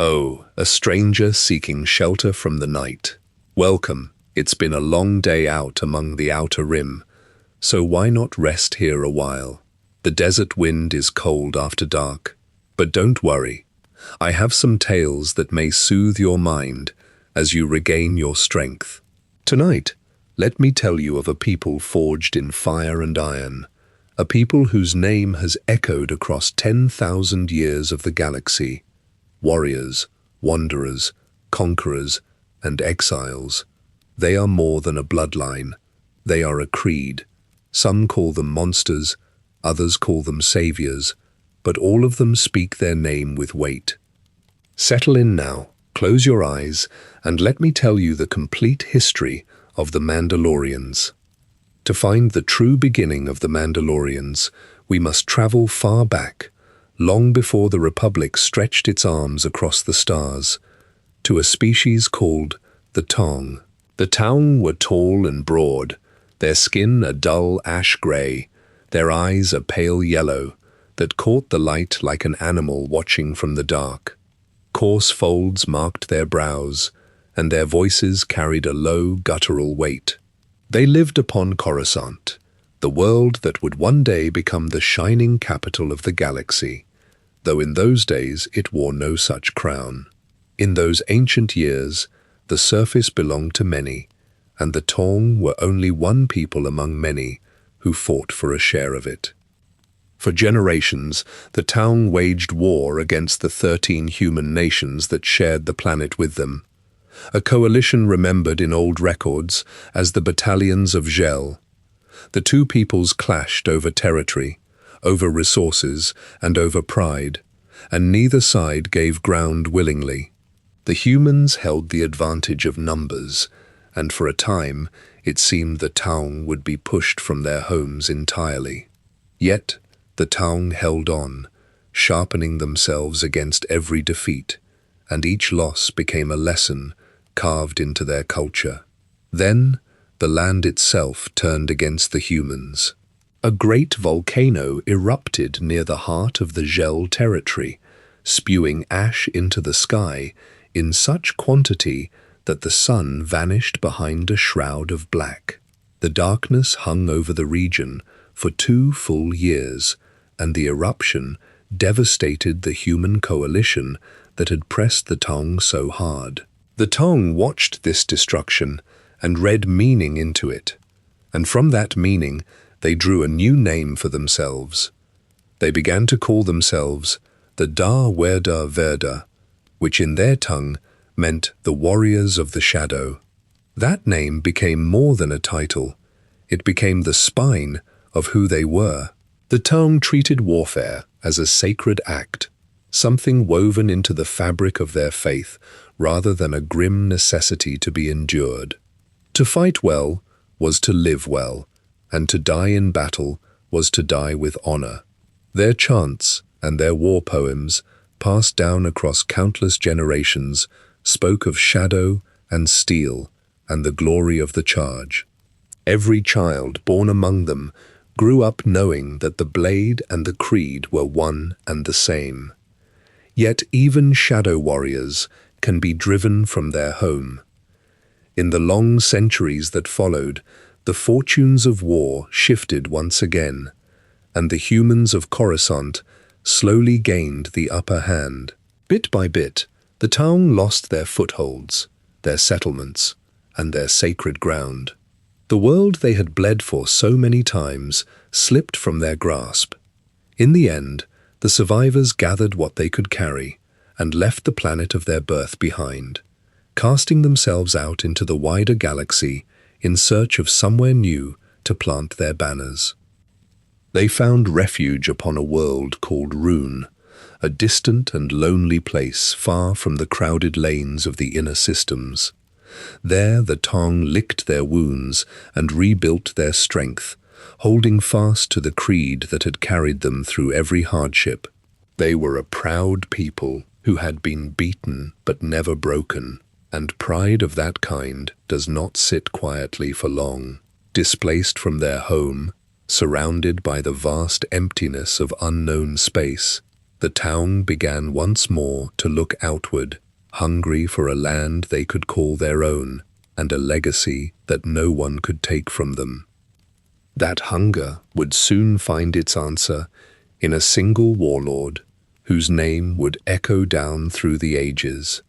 Oh, a stranger seeking shelter from the night. Welcome. It's been a long day out among the outer rim, so why not rest here a while? The desert wind is cold after dark, but don't worry. I have some tales that may soothe your mind as you regain your strength. Tonight, let me tell you of a people forged in fire and iron, a people whose name has echoed across 10,000 years of the galaxy. Warriors, wanderers, conquerors, and exiles. They are more than a bloodline. They are a creed. Some call them monsters, others call them saviors, but all of them speak their name with weight. Settle in now, close your eyes, and let me tell you the complete history of the Mandalorians. To find the true beginning of the Mandalorians, we must travel far back, long before the Republic stretched its arms across the stars, to a species called the Tong. The Tong were tall and broad, their skin a dull ash grey, their eyes a pale yellow that caught the light like an animal watching from the dark. Coarse folds marked their brows, and their voices carried a low, guttural weight. They lived upon Coruscant, the world that would one day become the shining capital of the galaxy, though in those days it wore no such crown. In those ancient years, the surface belonged to many, and the Tong were only one people among many who fought for a share of it. For generations, the Tong waged war against the 13 human nations that shared the planet with them, a coalition remembered in old records as the Battalions of Gel. The two peoples clashed over territory, over resources, and over pride, and neither side gave ground willingly. The humans held the advantage of numbers, and for a time it seemed the Tong would be pushed from their homes entirely. Yet the Tong held on, sharpening themselves against every defeat, and each loss became a lesson carved into their culture. Then the land itself turned against the humans. A great volcano erupted near the heart of the Gel territory, spewing ash into the sky in such quantity that the sun vanished behind a shroud of black. The darkness hung over the region for 2 full years, and the eruption devastated the human coalition that had pressed the Tong so hard. The Tong watched this destruction and read meaning into it, and from that meaning they drew a new name for themselves. They began to call themselves the Da Werda Verda, which in their tongue meant the Warriors of the Shadow. That name became more than a title. It became the spine of who they were. The Tong treated warfare as a sacred act, something woven into the fabric of their faith rather than a grim necessity to be endured. To fight well was to live well, and to die in battle was to die with honor. Their chants and their war poems, passed down across countless generations, spoke of shadow and steel and the glory of the charge. Every child born among them grew up knowing that the blade and the creed were one and the same. Yet even shadow warriors can be driven from their home. In the long centuries that followed, the fortunes of war shifted once again, and the humans of Coruscant slowly gained the upper hand. Bit by bit, the Tong lost their footholds, their settlements, and their sacred ground. The world they had bled for so many times slipped from their grasp. In the end, the survivors gathered what they could carry and left the planet of their birth behind, casting themselves out into the wider galaxy in search of somewhere new to plant their banners. They found refuge upon a world called Rune, a distant and lonely place far from the crowded lanes of the inner systems. There the Tong licked their wounds and rebuilt their strength, holding fast to the creed that had carried them through every hardship. They were a proud people who had been beaten but never broken, and pride of that kind does not sit quietly for long. Displaced from their home, surrounded by the vast emptiness of unknown space, The town began once more to look outward, hungry for a land they could call their own, and a legacy that no one could take from them. That hunger would soon find its answer in a single warlord whose name would echo down through the ages,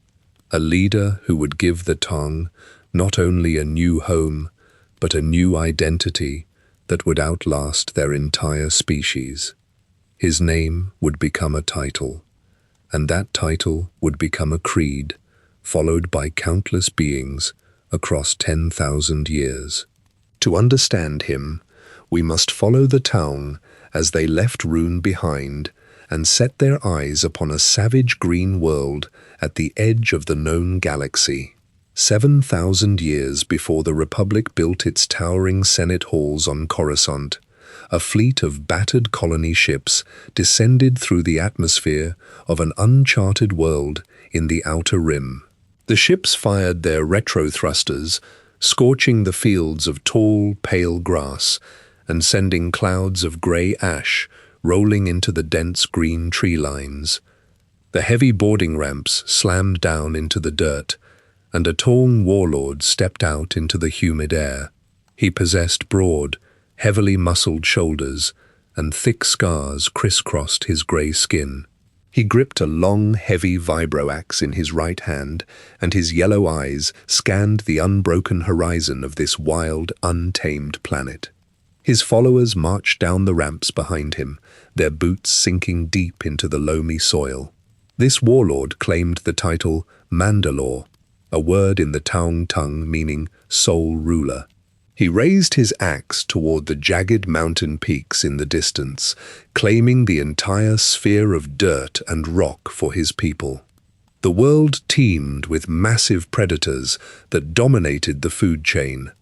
a leader who would give the tongue not only a new home, but a new identity that would outlast their entire species. His name would become a title, and that title would become a creed, followed by countless beings across 10,000 years. To understand him, we must follow the town as they left Rune behind and set their eyes upon a savage green world at the edge of the known galaxy. 7,000 years before the Republic built its towering Senate halls on Coruscant, a fleet of battered colony ships descended through the atmosphere of an uncharted world in the Outer Rim. The ships fired their retro thrusters, scorching the fields of tall, pale grass and sending clouds of grey ash rolling into the dense green tree lines. The heavy boarding ramps slammed down into the dirt, and a tall warlord stepped out into the humid air. He possessed broad, heavily muscled shoulders, and thick scars crisscrossed his grey skin. He gripped a long, heavy vibroaxe in his right hand, and his yellow eyes scanned the unbroken horizon of this wild, untamed planet. His followers marched down the ramps behind him, their boots sinking deep into the loamy soil. This warlord claimed the title Mandalore, a word in the Taung tongue meaning sole ruler. He raised his axe toward the jagged mountain peaks in the distance, claiming the entire sphere of dirt and rock for his people. The world teemed with massive predators that dominated the food chain.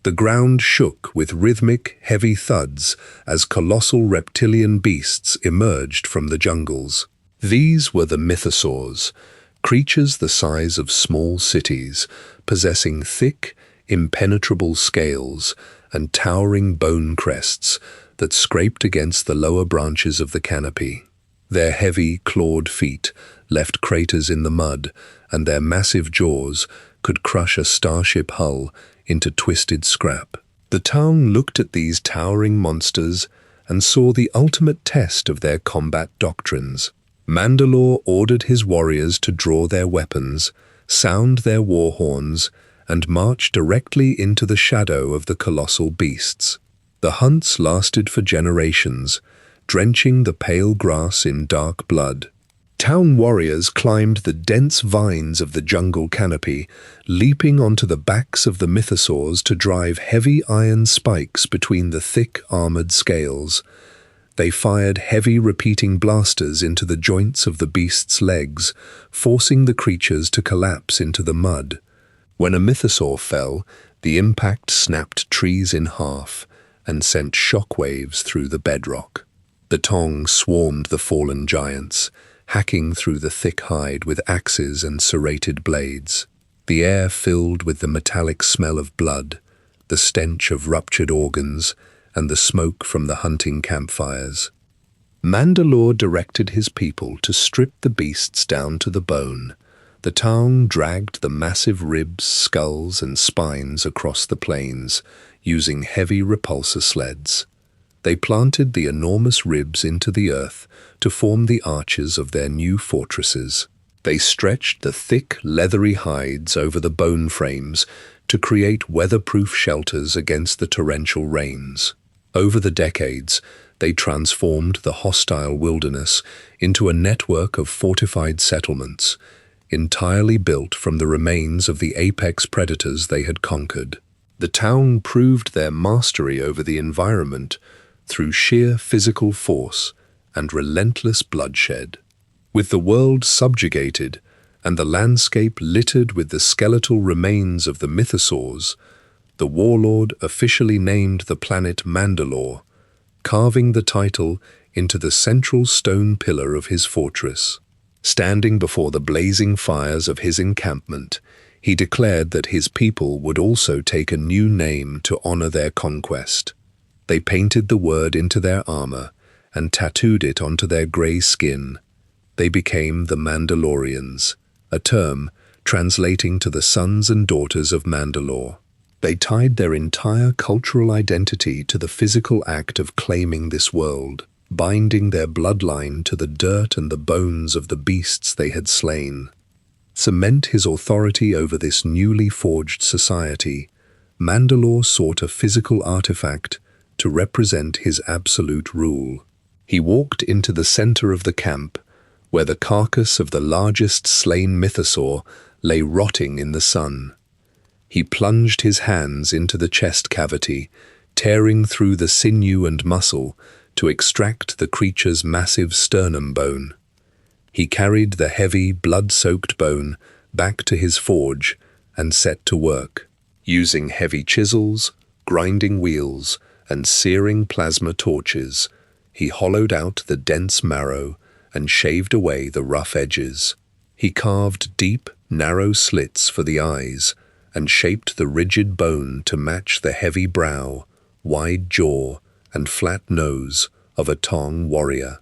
The ground shook with rhythmic, heavy thuds as colossal reptilian beasts emerged from the jungles. These were the mythosaurs, creatures the size of small cities, possessing thick, impenetrable scales and towering bone crests that scraped against the lower branches of the canopy. Their heavy, clawed feet left craters in the mud, and their massive jaws could crush a starship hull into twisted scrap. The town looked at these towering monsters and saw the ultimate test of their combat doctrines. Mandalore ordered his warriors to draw their weapons, sound their war horns, and march directly into the shadow of the colossal beasts. The hunts lasted for generations, drenching the pale grass in dark blood. Town warriors climbed the dense vines of the jungle canopy, leaping onto the backs of the mythosaurs to drive heavy iron spikes between the thick armored scales. They fired heavy repeating blasters into the joints of the beast's legs, forcing the creatures to collapse into the mud. When a mythosaur fell, the impact snapped trees in half and sent shockwaves through the bedrock. The Tong swarmed the fallen giants, hacking through the thick hide with axes and serrated blades. The air filled with the metallic smell of blood, the stench of ruptured organs, and the smoke from the hunting campfires. Mandalore directed his people to strip the beasts down to the bone. The Taung dragged the massive ribs, skulls, and spines across the plains, using heavy repulsor sleds. They planted the enormous ribs into the earth to form the arches of their new fortresses. They stretched the thick, leathery hides over the bone frames to create weatherproof shelters against the torrential rains. Over the decades, they transformed the hostile wilderness into a network of fortified settlements, entirely built from the remains of the apex predators they had conquered. The town proved their mastery over the environment through sheer physical force and relentless bloodshed. With the world subjugated and the landscape littered with the skeletal remains of the mythosaurs, the warlord officially named the planet Mandalore, carving the title into the central stone pillar of his fortress. Standing before the blazing fires of his encampment, he declared that his people would also take a new name to honor their conquest. They painted the word into their armor and tattooed it onto their gray skin, They became the Mandalorians, a term translating to the sons and daughters of Mandalore. They tied their entire cultural identity to the physical act of claiming this world, binding their bloodline to the dirt and the bones of the beasts they had slain. Cement his authority over this newly forged society, Mandalore sought a physical artifact to represent his absolute rule. He walked into the center of the camp, where the carcass of the largest slain mythosaur lay rotting in the sun. He plunged his hands into the chest cavity, tearing through the sinew and muscle to extract the creature's massive sternum bone. He carried the heavy, blood-soaked bone back to his forge and set to work. Using heavy chisels, grinding wheels, and searing plasma torches, he hollowed out the dense marrow and shaved away the rough edges. He carved deep, narrow slits for the eyes and shaped the rigid bone to match the heavy brow, wide jaw, and flat nose of a Tong warrior.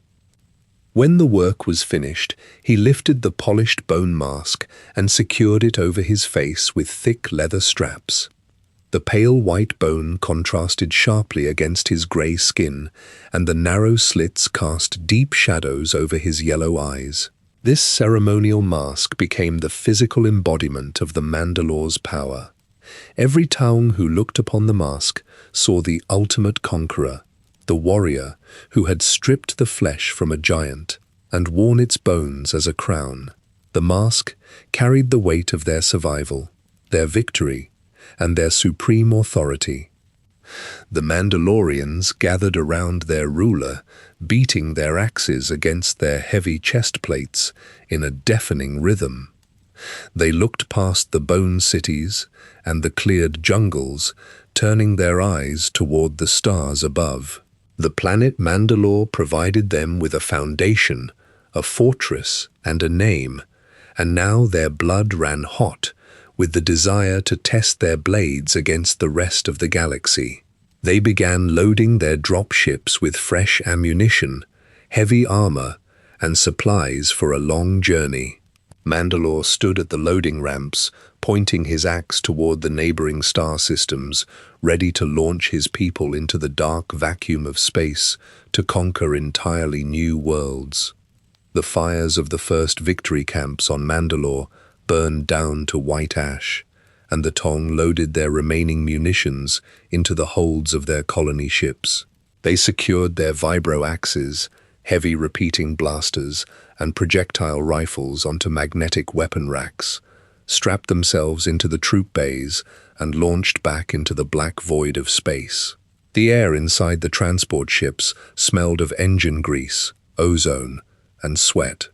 When the work was finished, he lifted the polished bone mask and secured it over his face with thick leather straps. The pale white bone contrasted sharply against his grey skin, and the narrow slits cast deep shadows over his yellow eyes. This ceremonial mask became the physical embodiment of the Mandalore's power. Every Taung who looked upon the mask saw the ultimate conqueror, the warrior who had stripped the flesh from a giant and worn its bones as a crown. The mask carried the weight of their survival, their victory, and their supreme authority. The Mandalorians gathered around their ruler, beating their axes against their heavy chest plates in a deafening rhythm. They looked past the bone cities and the cleared jungles, turning their eyes toward the stars above. The planet Mandalore provided them with a foundation, a fortress, and a name, and now their blood ran hot with the desire to test their blades against the rest of the galaxy. They began loading their drop ships with fresh ammunition, heavy armor, and supplies for a long journey. Mandalore stood at the loading ramps, pointing his axe toward the neighboring star systems, ready to launch his people into the dark vacuum of space to conquer entirely new worlds. The fires of the first victory camps on Mandalore burned down to white ash, and the Tong loaded their remaining munitions into the holds of their colony ships. They secured their vibro axes, heavy repeating blasters, and projectile rifles onto magnetic weapon racks, strapped themselves into the troop bays, and launched back into the black void of space. The air inside the transport ships smelled of engine grease, ozone, and sweat.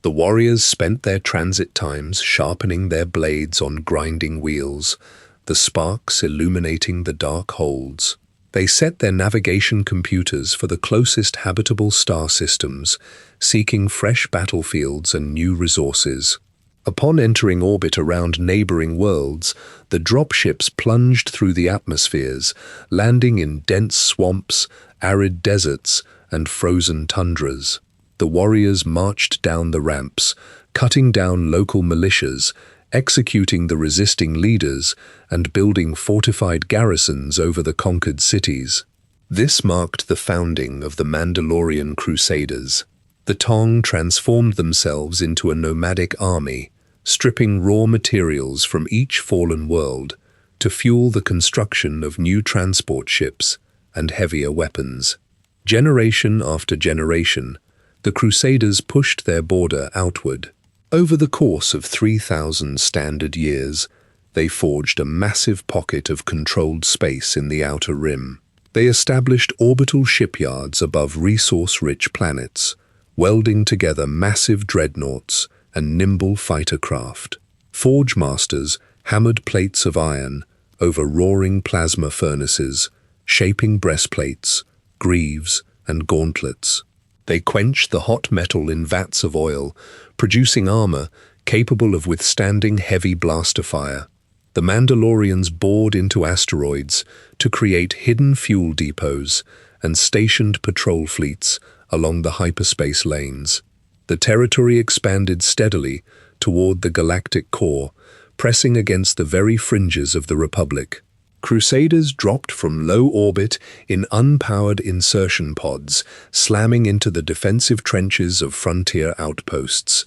The warriors spent their transit times sharpening their blades on grinding wheels, the sparks illuminating the dark holds. They set their navigation computers for the closest habitable star systems, seeking fresh battlefields and new resources. Upon entering orbit around neighboring worlds, the dropships plunged through the atmospheres, landing in dense swamps, arid deserts, and frozen tundras. The warriors marched down the ramps, cutting down local militias, executing the resisting leaders, and building fortified garrisons over the conquered cities. This marked the founding of the Mandalorian Crusaders. The Tong transformed themselves into a nomadic army, stripping raw materials from each fallen world to fuel the construction of new transport ships and heavier weapons. Generation after generation, the Crusaders pushed their border outward. Over the course of 3,000 standard years, they forged a massive pocket of controlled space in the outer rim. They established orbital shipyards above resource-rich planets, welding together massive dreadnoughts and nimble fighter craft. Forge masters hammered plates of iron over roaring plasma furnaces, shaping breastplates, greaves, and gauntlets. They quenched the hot metal in vats of oil, producing armor capable of withstanding heavy blaster fire. The Mandalorians bored into asteroids to create hidden fuel depots and stationed patrol fleets along the hyperspace lanes. The territory expanded steadily toward the galactic core, pressing against the very fringes of the Republic. Crusaders dropped from low orbit in unpowered insertion pods, slamming into the defensive trenches of frontier outposts.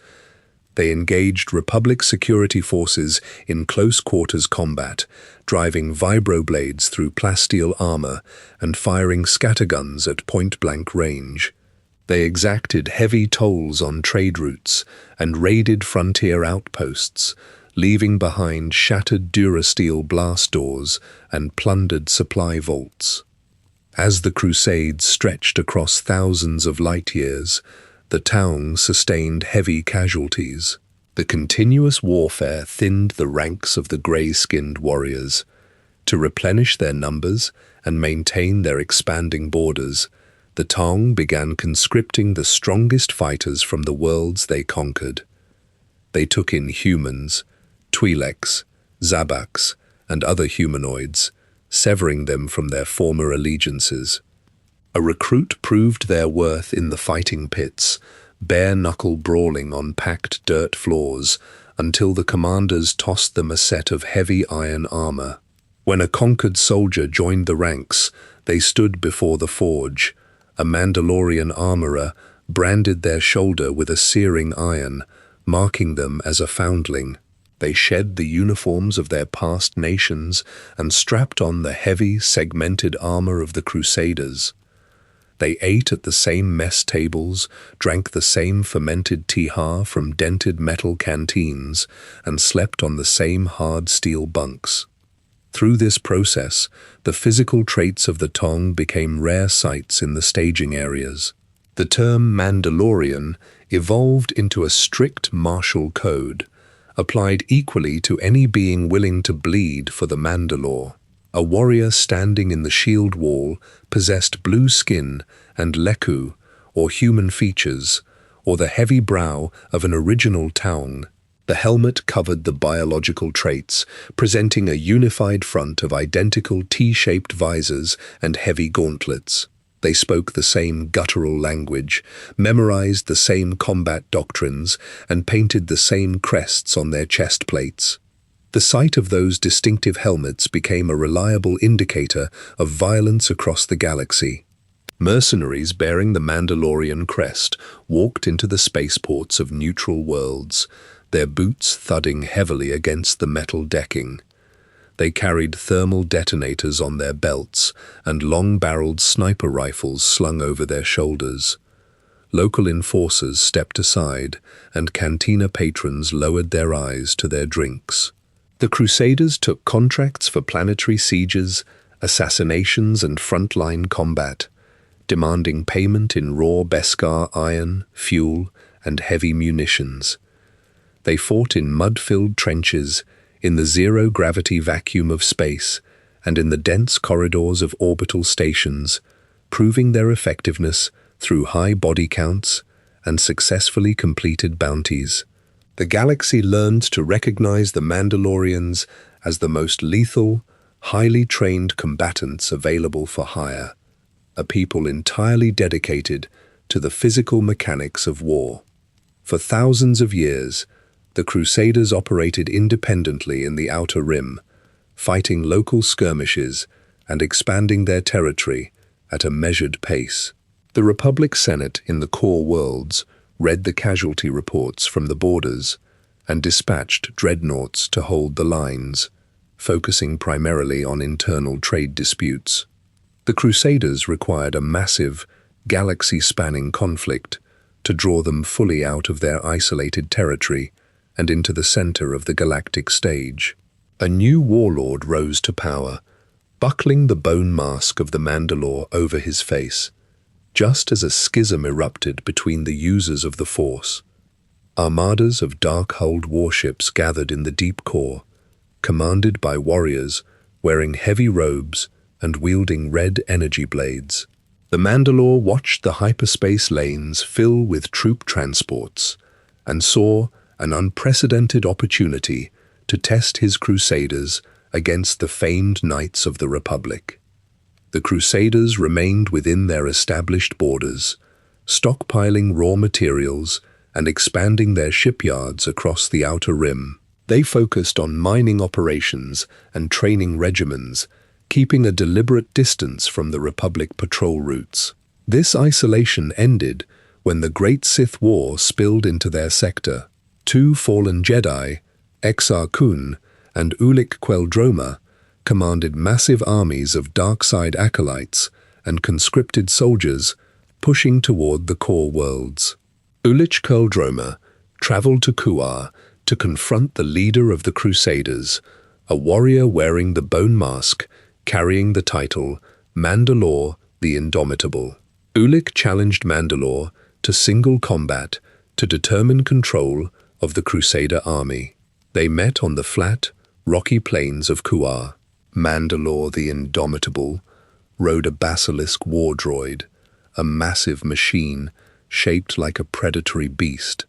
They engaged Republic security forces in close-quarters combat, driving vibroblades through plasteel armor and firing scatterguns at point-blank range. They exacted heavy tolls on trade routes and raided frontier outposts, leaving behind shattered Durasteel blast doors and plundered supply vaults. As the Crusades stretched across thousands of light-years, the Taung sustained heavy casualties. The continuous warfare thinned the ranks of the grey-skinned warriors. To replenish their numbers and maintain their expanding borders, the Taung began conscripting the strongest fighters from the worlds they conquered. They took in humans, Twi'leks, Zabaks, and other humanoids, severing them from their former allegiances. A recruit proved their worth in the fighting pits, bare-knuckle brawling on packed dirt floors, until the commanders tossed them a set of heavy iron armor. When a conquered soldier joined the ranks, they stood before the forge. A Mandalorian armorer branded their shoulder with a searing iron, marking them as a foundling. They shed the uniforms of their past nations and strapped on the heavy, segmented armor of the Crusaders. They ate at the same mess tables, drank the same fermented tiha from dented metal canteens, and slept on the same hard steel bunks. Through this process, the physical traits of the Taung became rare sights in the staging areas. The term Mandalorian evolved into a strict martial code, applied equally to any being willing to bleed for the Mandalore. A warrior standing in the shield wall possessed blue skin and leku, or human features, or the heavy brow of an original Taung. The helmet covered the biological traits, presenting a unified front of identical T-shaped visors and heavy gauntlets. They spoke the same guttural language, memorized the same combat doctrines, and painted the same crests on their chest plates. The sight of those distinctive helmets became a reliable indicator of violence across the galaxy. Mercenaries bearing the Mandalorian crest walked into the spaceports of neutral worlds, their boots thudding heavily against the metal decking. They carried thermal detonators on their belts and long-barreled sniper rifles slung over their shoulders. Local enforcers stepped aside, and cantina patrons lowered their eyes to their drinks. The Crusaders took contracts for planetary sieges, assassinations, and frontline combat, demanding payment in raw Beskar iron, fuel, and heavy munitions. They fought in mud-filled trenches, in the zero-gravity vacuum of space, and in the dense corridors of orbital stations, proving their effectiveness through high body counts and successfully completed bounties. The galaxy learned to recognize the Mandalorians as the most lethal, highly trained combatants available for hire, a people entirely dedicated to the physical mechanics of war. For thousands of years, the Crusaders operated independently in the Outer Rim, fighting local skirmishes and expanding their territory at a measured pace. The Republic Senate in the core worlds read the casualty reports from the borders and dispatched dreadnoughts to hold the lines, focusing primarily on internal trade disputes. The Crusaders required a massive, galaxy-spanning conflict to draw them fully out of their isolated territory and into the center of the galactic stage. A new warlord rose to power, buckling the bone mask of the Mandalore over his face, just as a schism erupted between the users of the Force. Armadas of dark-hulled warships gathered in the deep core, commanded by warriors wearing heavy robes and wielding red energy blades. The Mandalore watched the hyperspace lanes fill with troop transports and saw an unprecedented opportunity to test his Crusaders against the famed Knights of the Republic. The Crusaders remained within their established borders, stockpiling raw materials and expanding their shipyards across the Outer Rim. They focused on mining operations and training regiments, keeping a deliberate distance from the Republic patrol routes. This isolation ended when the Great Sith War spilled into their sector. Two fallen Jedi, Exar Kun and Ulic Queldroma, commanded massive armies of dark side acolytes and conscripted soldiers pushing toward the core worlds. Ulic Queldroma traveled to Kuar to confront the leader of the Crusaders, a warrior wearing the bone mask, carrying the title Mandalore the Indomitable. Ulic challenged Mandalore to single combat to determine control of the Crusader army. They met on the flat, rocky plains of Kuar. Mandalore the Indomitable rode a basilisk war droid, a massive machine shaped like a predatory beast,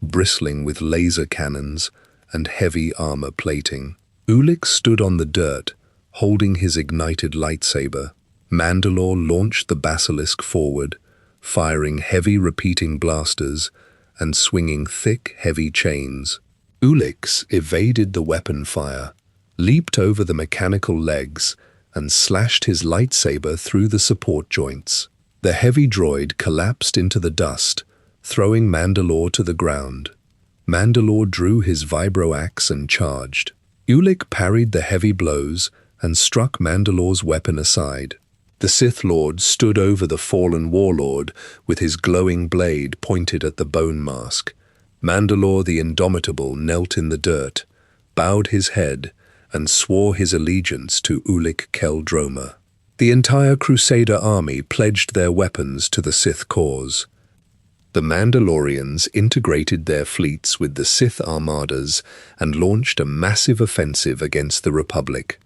bristling with laser cannons and heavy armor plating. Ulic stood on the dirt, holding his ignited lightsaber. Mandalore launched the basilisk forward, firing heavy repeating blasters and swinging thick, heavy chains. Ulic evaded the weapon fire, leaped over the mechanical legs, and slashed his lightsaber through the support joints. The heavy droid collapsed into the dust, throwing Mandalore to the ground. Mandalore drew his vibro axe and charged. Ulic parried the heavy blows and struck Mandalore's weapon aside. The Sith Lord stood over the fallen warlord with his glowing blade pointed at the bone mask. Mandalore the Indomitable knelt in the dirt, bowed his head, and swore his allegiance to Ulic Queldroma. The entire Crusader army pledged their weapons to the Sith cause. The Mandalorians integrated their fleets with the Sith armadas and launched a massive offensive against the Republic.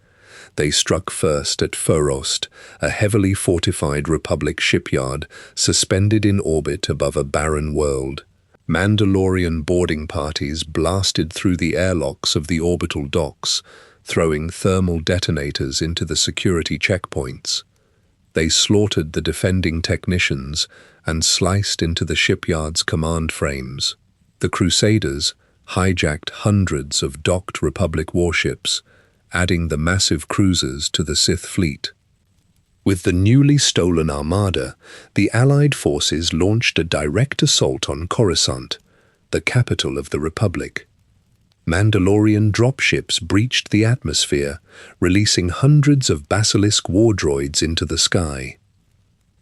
They struck first at Furost, a heavily fortified Republic shipyard suspended in orbit above a barren world. Mandalorian boarding parties blasted through the airlocks of the orbital docks, throwing thermal detonators into the security checkpoints. They slaughtered the defending technicians and sliced into the shipyard's command frames. The Crusaders hijacked hundreds of docked Republic warships, adding the massive cruisers to the Sith fleet. With the newly stolen armada, the Allied forces launched a direct assault on Coruscant, the capital of the Republic. Mandalorian dropships breached the atmosphere, releasing hundreds of basilisk war droids into the sky.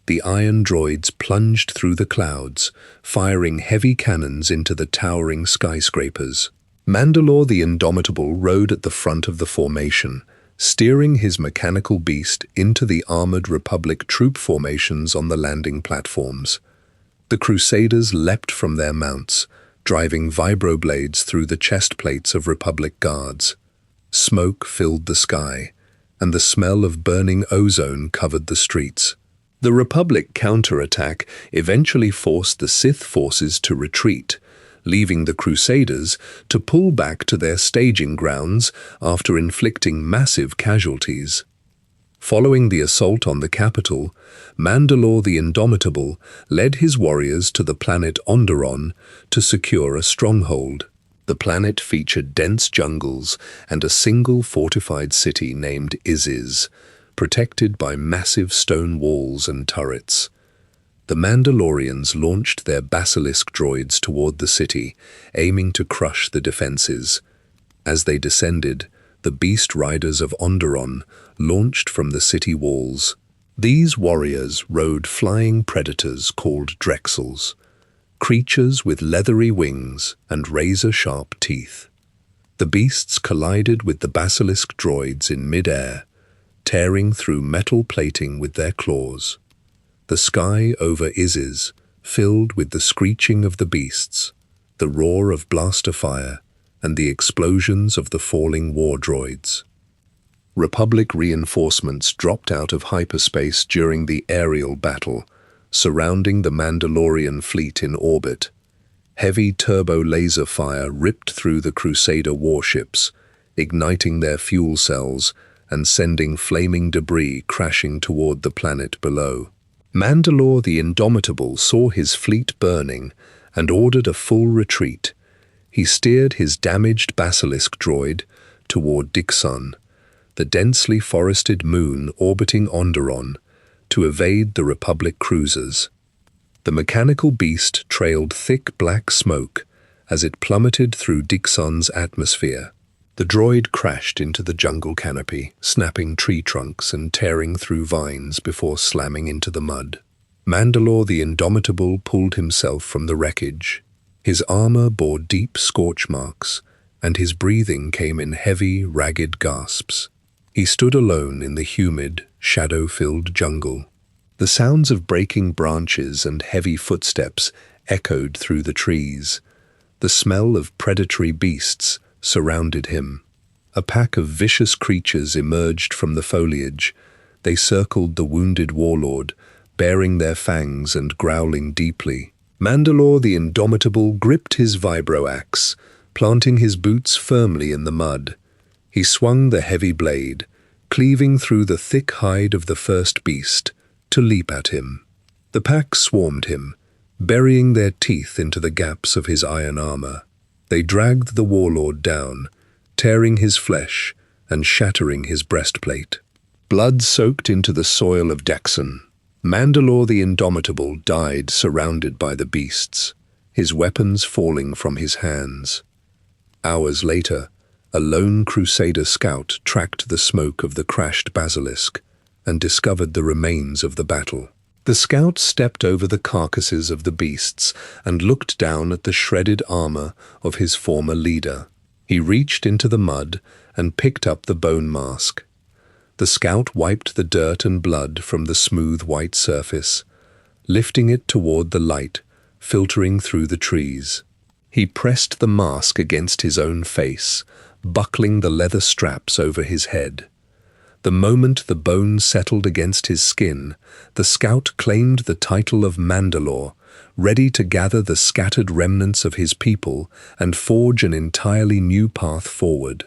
The iron droids plunged through the clouds, firing heavy cannons into the towering skyscrapers. Mandalore the Indomitable rode at the front of the formation, steering his mechanical beast into the armored Republic troop formations on the landing platforms. The Crusaders leapt from their mounts, driving vibroblades through the chest plates of Republic guards. Smoke filled the sky, and the smell of burning ozone covered the streets. The Republic counterattack eventually forced the Sith forces to retreat, leaving the Crusaders to pull back to their staging grounds after inflicting massive casualties. Following the assault on the capital, Mandalore the Indomitable led his warriors to the planet Onderon to secure a stronghold. The planet featured dense jungles and a single fortified city named Iziz, protected by massive stone walls and turrets. The Mandalorians launched their basilisk droids toward the city, aiming to crush the defenses. As they descended, the beast riders of Onderon launched from the city walls. These warriors rode flying predators called Drexels, creatures with leathery wings and razor-sharp teeth. The beasts collided with the basilisk droids in mid-air, tearing through metal plating with their claws. The sky over Iziz filled with the screeching of the beasts, the roar of blaster fire, and the explosions of the falling war droids. Republic reinforcements dropped out of hyperspace during the aerial battle, surrounding the Mandalorian fleet in orbit. Heavy turbo laser fire ripped through the Crusader warships, igniting their fuel cells and sending flaming debris crashing toward the planet below. Mandalore the Indomitable saw his fleet burning and ordered a full retreat. He steered his damaged basilisk droid toward Dixon, the densely forested moon orbiting Onderon, to evade the Republic cruisers. The mechanical beast trailed thick black smoke as it plummeted through Dixon's atmosphere. The droid crashed into the jungle canopy, snapping tree trunks and tearing through vines before slamming into the mud. Mandalore the Indomitable pulled himself from the wreckage. His armor bore deep scorch marks, and his breathing came in heavy, ragged gasps. He stood alone in the humid, shadow-filled jungle. The sounds of breaking branches and heavy footsteps echoed through the trees. The smell of predatory beasts surrounded him. A pack of vicious creatures emerged from the foliage. They circled the wounded warlord, baring their fangs and growling deeply. Mandalore the Indomitable gripped his vibro-axe, planting his boots firmly in the mud. He swung the heavy blade, cleaving through the thick hide of the first beast, to leap at him. The pack swarmed him, burying their teeth into the gaps of his iron armor. They dragged the warlord down, tearing his flesh and shattering his breastplate. Blood soaked into the soil of Dixon. Mandalore the Indomitable died surrounded by the beasts, his weapons falling from his hands. Hours later, a lone Crusader scout tracked the smoke of the crashed basilisk and discovered the remains of the battle. The scout stepped over the carcasses of the beasts and looked down at the shredded armor of his former leader. He reached into the mud and picked up the bone mask. The scout wiped the dirt and blood from the smooth white surface, lifting it toward the light, filtering through the trees. He pressed the mask against his own face, buckling the leather straps over his head. The moment the bone settled against his skin, the scout claimed the title of Mandalore, ready to gather the scattered remnants of his people and forge an entirely new path forward.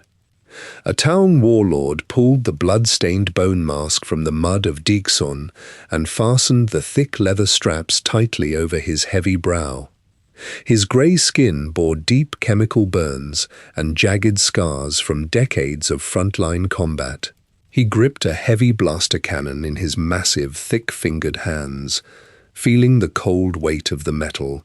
A town warlord pulled the blood-stained bone mask from the mud of Dixon and fastened the thick leather straps tightly over his heavy brow. His grey skin bore deep chemical burns and jagged scars from decades of frontline combat. He gripped a heavy blaster cannon in his massive, thick-fingered hands, feeling the cold weight of the metal,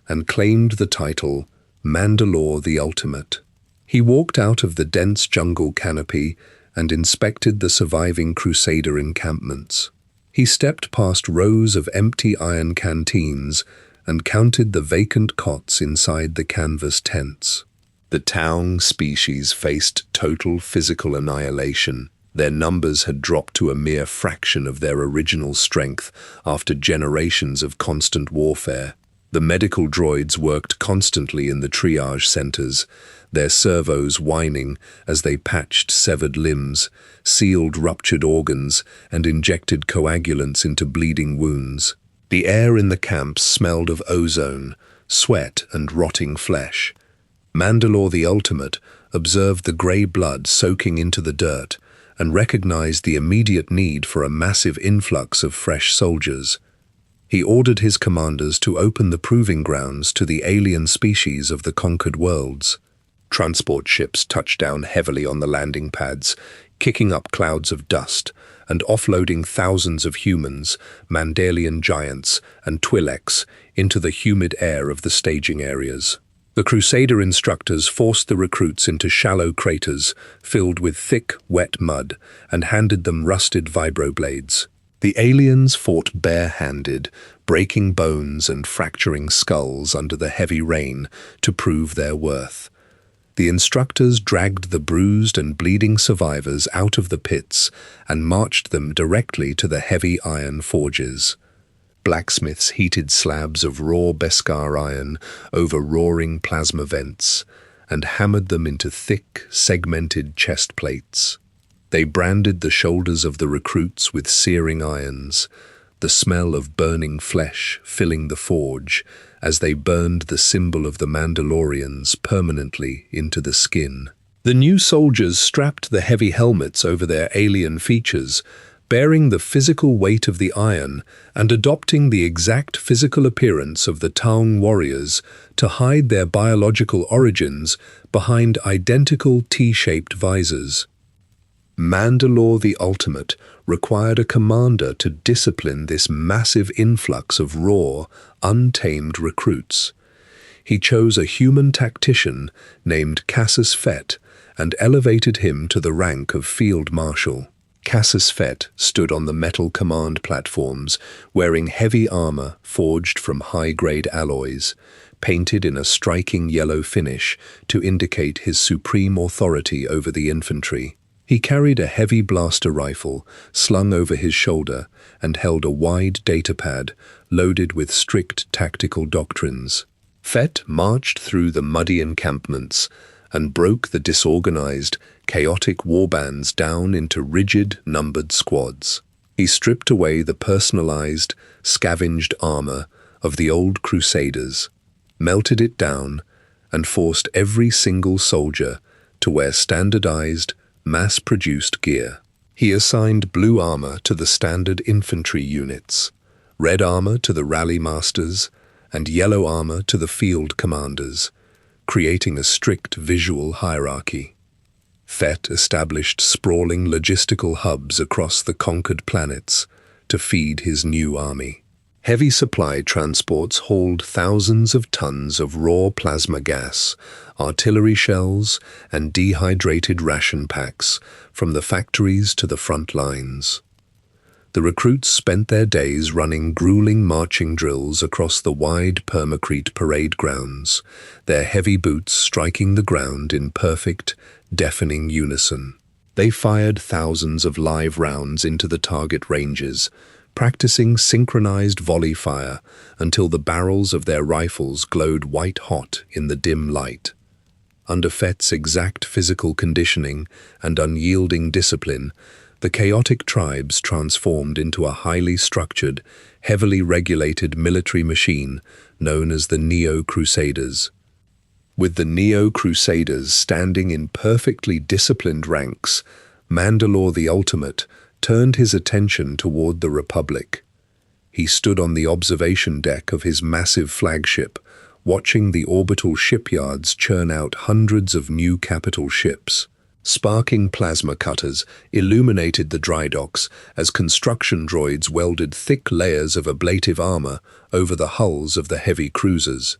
and claimed the title Mandalore the Ultimate. He walked out of the dense jungle canopy and inspected the surviving Crusader encampments. He stepped past rows of empty iron canteens and counted the vacant cots inside the canvas tents. The Taung species faced total physical annihilation. Their numbers had dropped to a mere fraction of their original strength after generations of constant warfare. The medical droids worked constantly in the triage centers, their servos whining as they patched severed limbs, sealed ruptured organs, and injected coagulants into bleeding wounds. The air in the camps smelled of ozone, sweat, and rotting flesh. Mandalore the Ultimate observed the grey blood soaking into the dirt and recognized the immediate need for a massive influx of fresh soldiers. He ordered his commanders to open the proving grounds to the alien species of the conquered worlds. Transport ships touched down heavily on the landing pads, kicking up clouds of dust and offloading thousands of humans, Mandalorian giants, and Twi'leks into the humid air of the staging areas. The Crusader instructors forced the recruits into shallow craters filled with thick, wet mud and handed them rusted vibroblades. The aliens fought bare-handed, breaking bones and fracturing skulls under the heavy rain to prove their worth. The instructors dragged the bruised and bleeding survivors out of the pits and marched them directly to the heavy iron forges. Blacksmiths heated slabs of raw Beskar iron over roaring plasma vents and hammered them into thick, segmented chest plates. They branded the shoulders of the recruits with searing irons, the smell of burning flesh filling the forge as they burned the symbol of the Mandalorians permanently into the skin. The new soldiers strapped the heavy helmets over their alien features, bearing the physical weight of the iron and adopting the exact physical appearance of the Taung warriors to hide their biological origins behind identical T-shaped visors. Mandalore the Ultimate required a commander to discipline this massive influx of raw, untamed recruits. He chose a human tactician named Casus Fett and elevated him to the rank of Field Marshal. Casus Fett stood on the metal command platforms, wearing heavy armor forged from high-grade alloys, painted in a striking yellow finish to indicate his supreme authority over the infantry. He carried a heavy blaster rifle slung over his shoulder and held a wide datapad loaded with strict tactical doctrines. Fett marched through the muddy encampments and broke the disorganized, chaotic warbands down into rigid, numbered squads. He stripped away the personalized, scavenged armor of the old Crusaders, melted it down, and forced every single soldier to wear standardized, mass-produced gear. He assigned blue armor to the standard infantry units, red armor to the rally masters, and yellow armor to the field commanders, creating a strict visual hierarchy. Fett established sprawling logistical hubs across the conquered planets to feed his new army. Heavy supply transports hauled thousands of tons of raw plasma gas, artillery shells, and dehydrated ration packs from the factories to the front lines. The recruits spent their days running grueling marching drills across the wide permacrete parade grounds, their heavy boots striking the ground in perfect, deafening unison. They fired thousands of live rounds into the target ranges, practicing synchronized volley fire until the barrels of their rifles glowed white-hot in the dim light. Under Fett's exact physical conditioning and unyielding discipline, the chaotic tribes transformed into a highly structured, heavily regulated military machine known as the Neo-Crusaders. With the Neo-Crusaders standing in perfectly disciplined ranks, Mandalore the Ultimate turned his attention toward the Republic. He stood on the observation deck of his massive flagship, watching the orbital shipyards churn out hundreds of new capital ships. Sparking plasma cutters illuminated the dry docks as construction droids welded thick layers of ablative armor over the hulls of the heavy cruisers.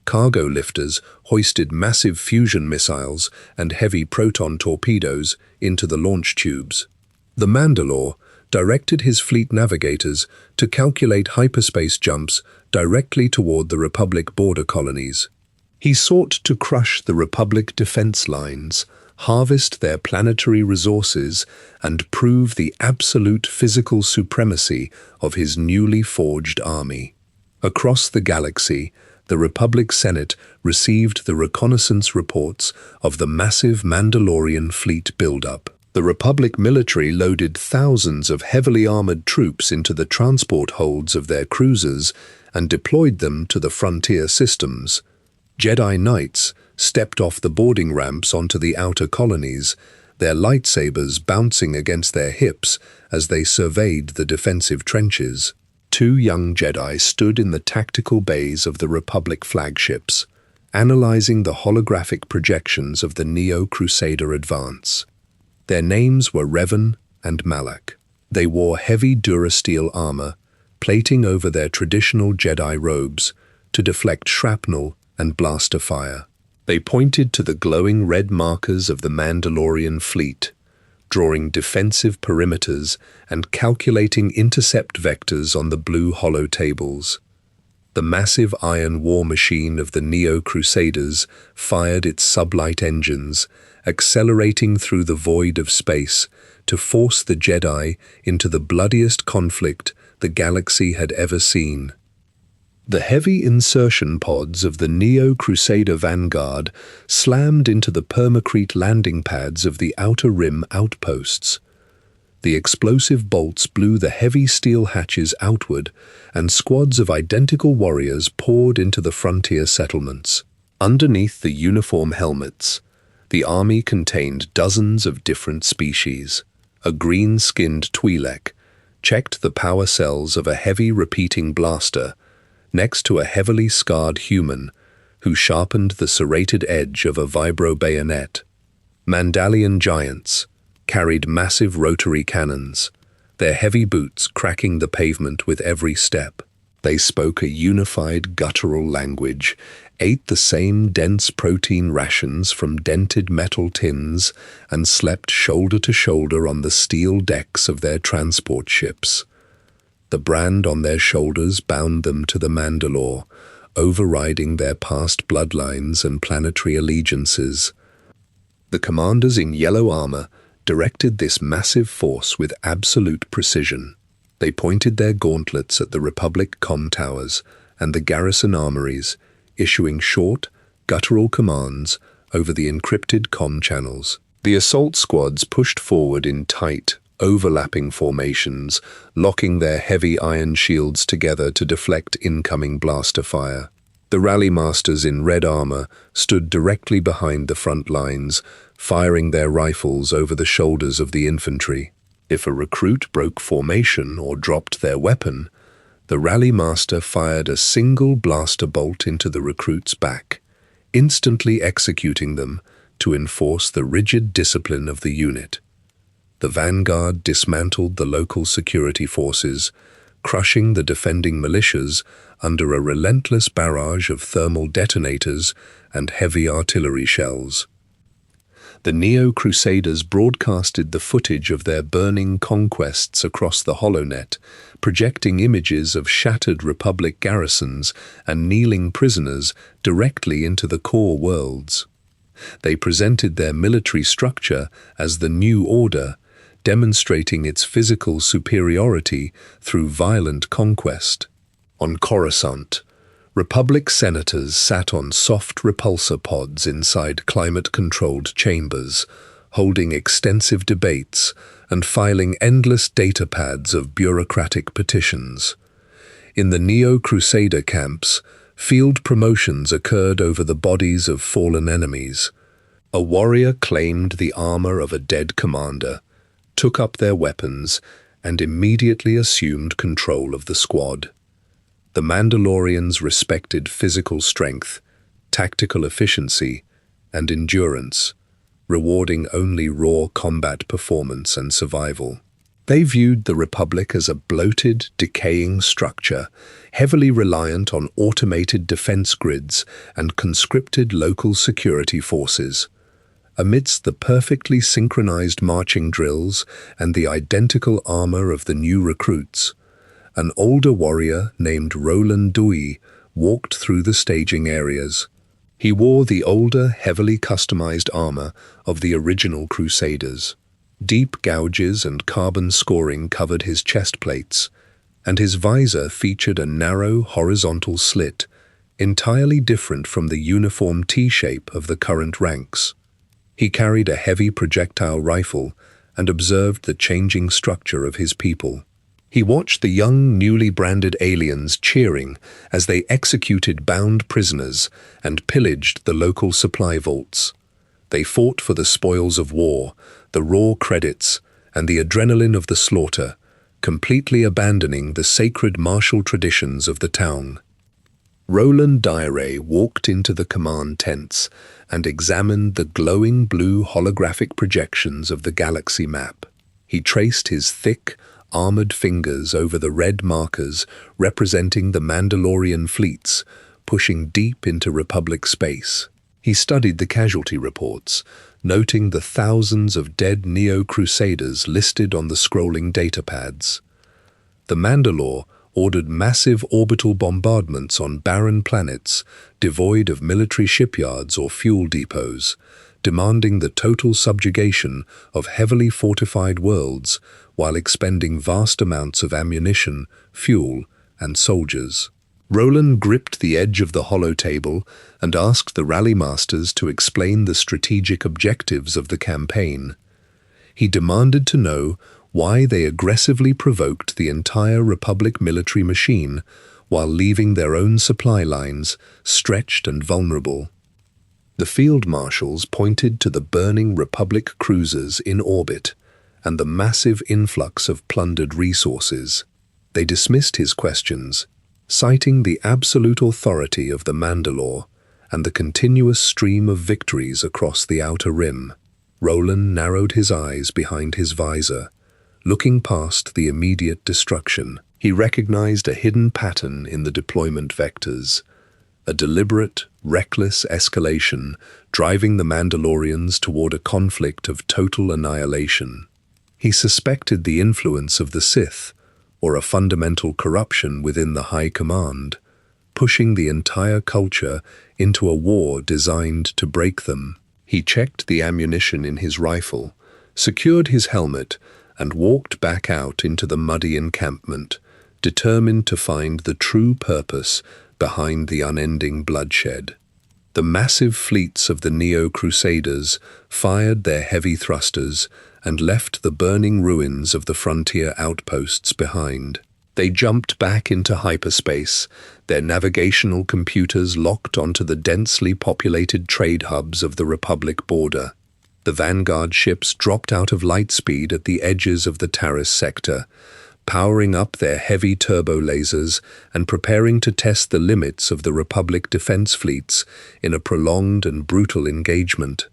Cargo lifters hoisted massive fusion missiles and heavy proton torpedoes into the launch tubes. The Mandalore directed his fleet navigators to calculate hyperspace jumps directly toward the Republic border colonies. He sought to crush the Republic defense lines, harvest their planetary resources, and prove the absolute physical supremacy of his newly forged army. Across the galaxy, the Republic Senate received the reconnaissance reports of the massive Mandalorian fleet buildup. The Republic military loaded thousands of heavily armored troops into the transport holds of their cruisers and deployed them to the frontier systems. Jedi Knights stepped off the boarding ramps onto the outer colonies, their lightsabers bouncing against their hips as they surveyed the defensive trenches. Two young Jedi stood in the tactical bays of the Republic flagships, analyzing the holographic projections of the Neo-Crusader advance. Their names were Revan and Malak. They wore heavy durasteel armor, plating over their traditional Jedi robes to deflect shrapnel and blaster fire. They pointed to the glowing red markers of the Mandalorian fleet, drawing defensive perimeters and calculating intercept vectors on the blue hollow tables. The massive iron war machine of the Neo-Crusaders fired its sublight engines, accelerating through the void of space to force the Jedi into the bloodiest conflict the galaxy had ever seen. The heavy insertion pods of the Neo-Crusader vanguard slammed into the permacrete landing pads of the Outer Rim outposts. The explosive bolts blew the heavy steel hatches outward, and squads of identical warriors poured into the frontier settlements. Underneath the uniform helmets, the army contained dozens of different species. a green-skinned Twi'lek, checked the power cells of a heavy repeating blaster next to a heavily scarred human who sharpened the serrated edge of a vibro bayonet. Mandalorian giants carried massive rotary cannons, their heavy boots cracking the pavement with every step. They spoke a unified guttural language, ate the same dense protein rations from dented metal tins, and slept shoulder to shoulder on the steel decks of their transport ships. The brand on their shoulders bound them to the Mandalore, overriding their past bloodlines and planetary allegiances. The commanders in yellow armor directed this massive force with absolute precision. They pointed their gauntlets at the Republic comm towers and the garrison armories, issuing short, guttural commands over the encrypted comm channels. The assault squads pushed forward in tight, overlapping formations, locking their heavy iron shields together to deflect incoming blaster fire. The rally masters in red armor stood directly behind the front lines, firing their rifles over the shoulders of the infantry. If a recruit broke formation or dropped their weapon, the rally master fired a single blaster bolt into the recruit's back, instantly executing them to enforce the rigid discipline of the unit. The vanguard dismantled the local security forces, crushing the defending militias under a relentless barrage of thermal detonators and heavy artillery shells. The Neo-Crusaders broadcasted the footage of their burning conquests across the HoloNet, projecting images of shattered Republic garrisons and kneeling prisoners directly into the core worlds. They presented their military structure as the New Order, demonstrating its physical superiority through violent conquest. On Coruscant, Republic senators sat on soft repulsor pods inside climate-controlled chambers, holding extensive debates and filing endless datapads of bureaucratic petitions. In the Neo-Crusader camps, field promotions occurred over the bodies of fallen enemies. A warrior claimed the armor of a dead commander, took up their weapons, and immediately assumed control of the squad. The Mandalorians respected physical strength, tactical efficiency, and endurance, rewarding only raw combat performance and survival. They viewed the Republic as a bloated, decaying structure, heavily reliant on automated defense grids and conscripted local security forces. Amidst the perfectly synchronized marching drills and the identical armor of the new recruits, an older warrior named Roland Dewey walked through the staging areas. He wore the older, heavily customized armor of the original Crusaders. Deep gouges and carbon scoring covered his chest plates, and his visor featured a narrow, horizontal slit, entirely different from the uniform T-shape of the current ranks. He carried a heavy projectile rifle and observed the changing structure of his people. He watched the young, newly branded aliens cheering as they executed bound prisoners and pillaged the local supply vaults. They fought for the spoils of war, the raw credits, and the adrenaline of the slaughter, completely abandoning the sacred martial traditions of the town. Roland Dewey walked into the command tents and examined the glowing blue holographic projections of the galaxy map. He traced his thick, armored fingers over the red markers representing the Mandalorian fleets, pushing deep into Republic space. He studied the casualty reports, noting the thousands of dead Neo-Crusaders listed on the scrolling datapads. The Mandalore ordered massive orbital bombardments on barren planets devoid of military shipyards or fuel depots, demanding the total subjugation of heavily fortified worlds while expending vast amounts of ammunition, fuel, and soldiers. Roland gripped the edge of the holotable and asked the rally masters to explain the strategic objectives of the campaign. He demanded to know why they aggressively provoked the entire Republic military machine while leaving their own supply lines stretched and vulnerable. The field marshals pointed to the burning Republic cruisers in orbit, and the massive influx of plundered resources. They dismissed his questions, citing the absolute authority of the Mandalore and the continuous stream of victories across the Outer Rim. Roland narrowed his eyes behind his visor, looking past the immediate destruction. He recognized a hidden pattern in the deployment vectors, a deliberate, reckless escalation driving the Mandalorians toward a conflict of total annihilation. He suspected the influence of the Sith, or a fundamental corruption within the High Command, pushing the entire culture into a war designed to break them. He checked the ammunition in his rifle, secured his helmet, and walked back out into the muddy encampment, determined to find the true purpose behind the unending bloodshed. The massive fleets of the Neo-Crusaders fired their heavy thrusters and left the burning ruins of the frontier outposts behind. They jumped back into hyperspace, their navigational computers locked onto the densely populated trade hubs of the Republic border. The vanguard ships dropped out of light speed at the edges of the Taris sector, powering up their heavy turbo lasers and preparing to test the limits of the Republic defense fleets in a prolonged and brutal engagement.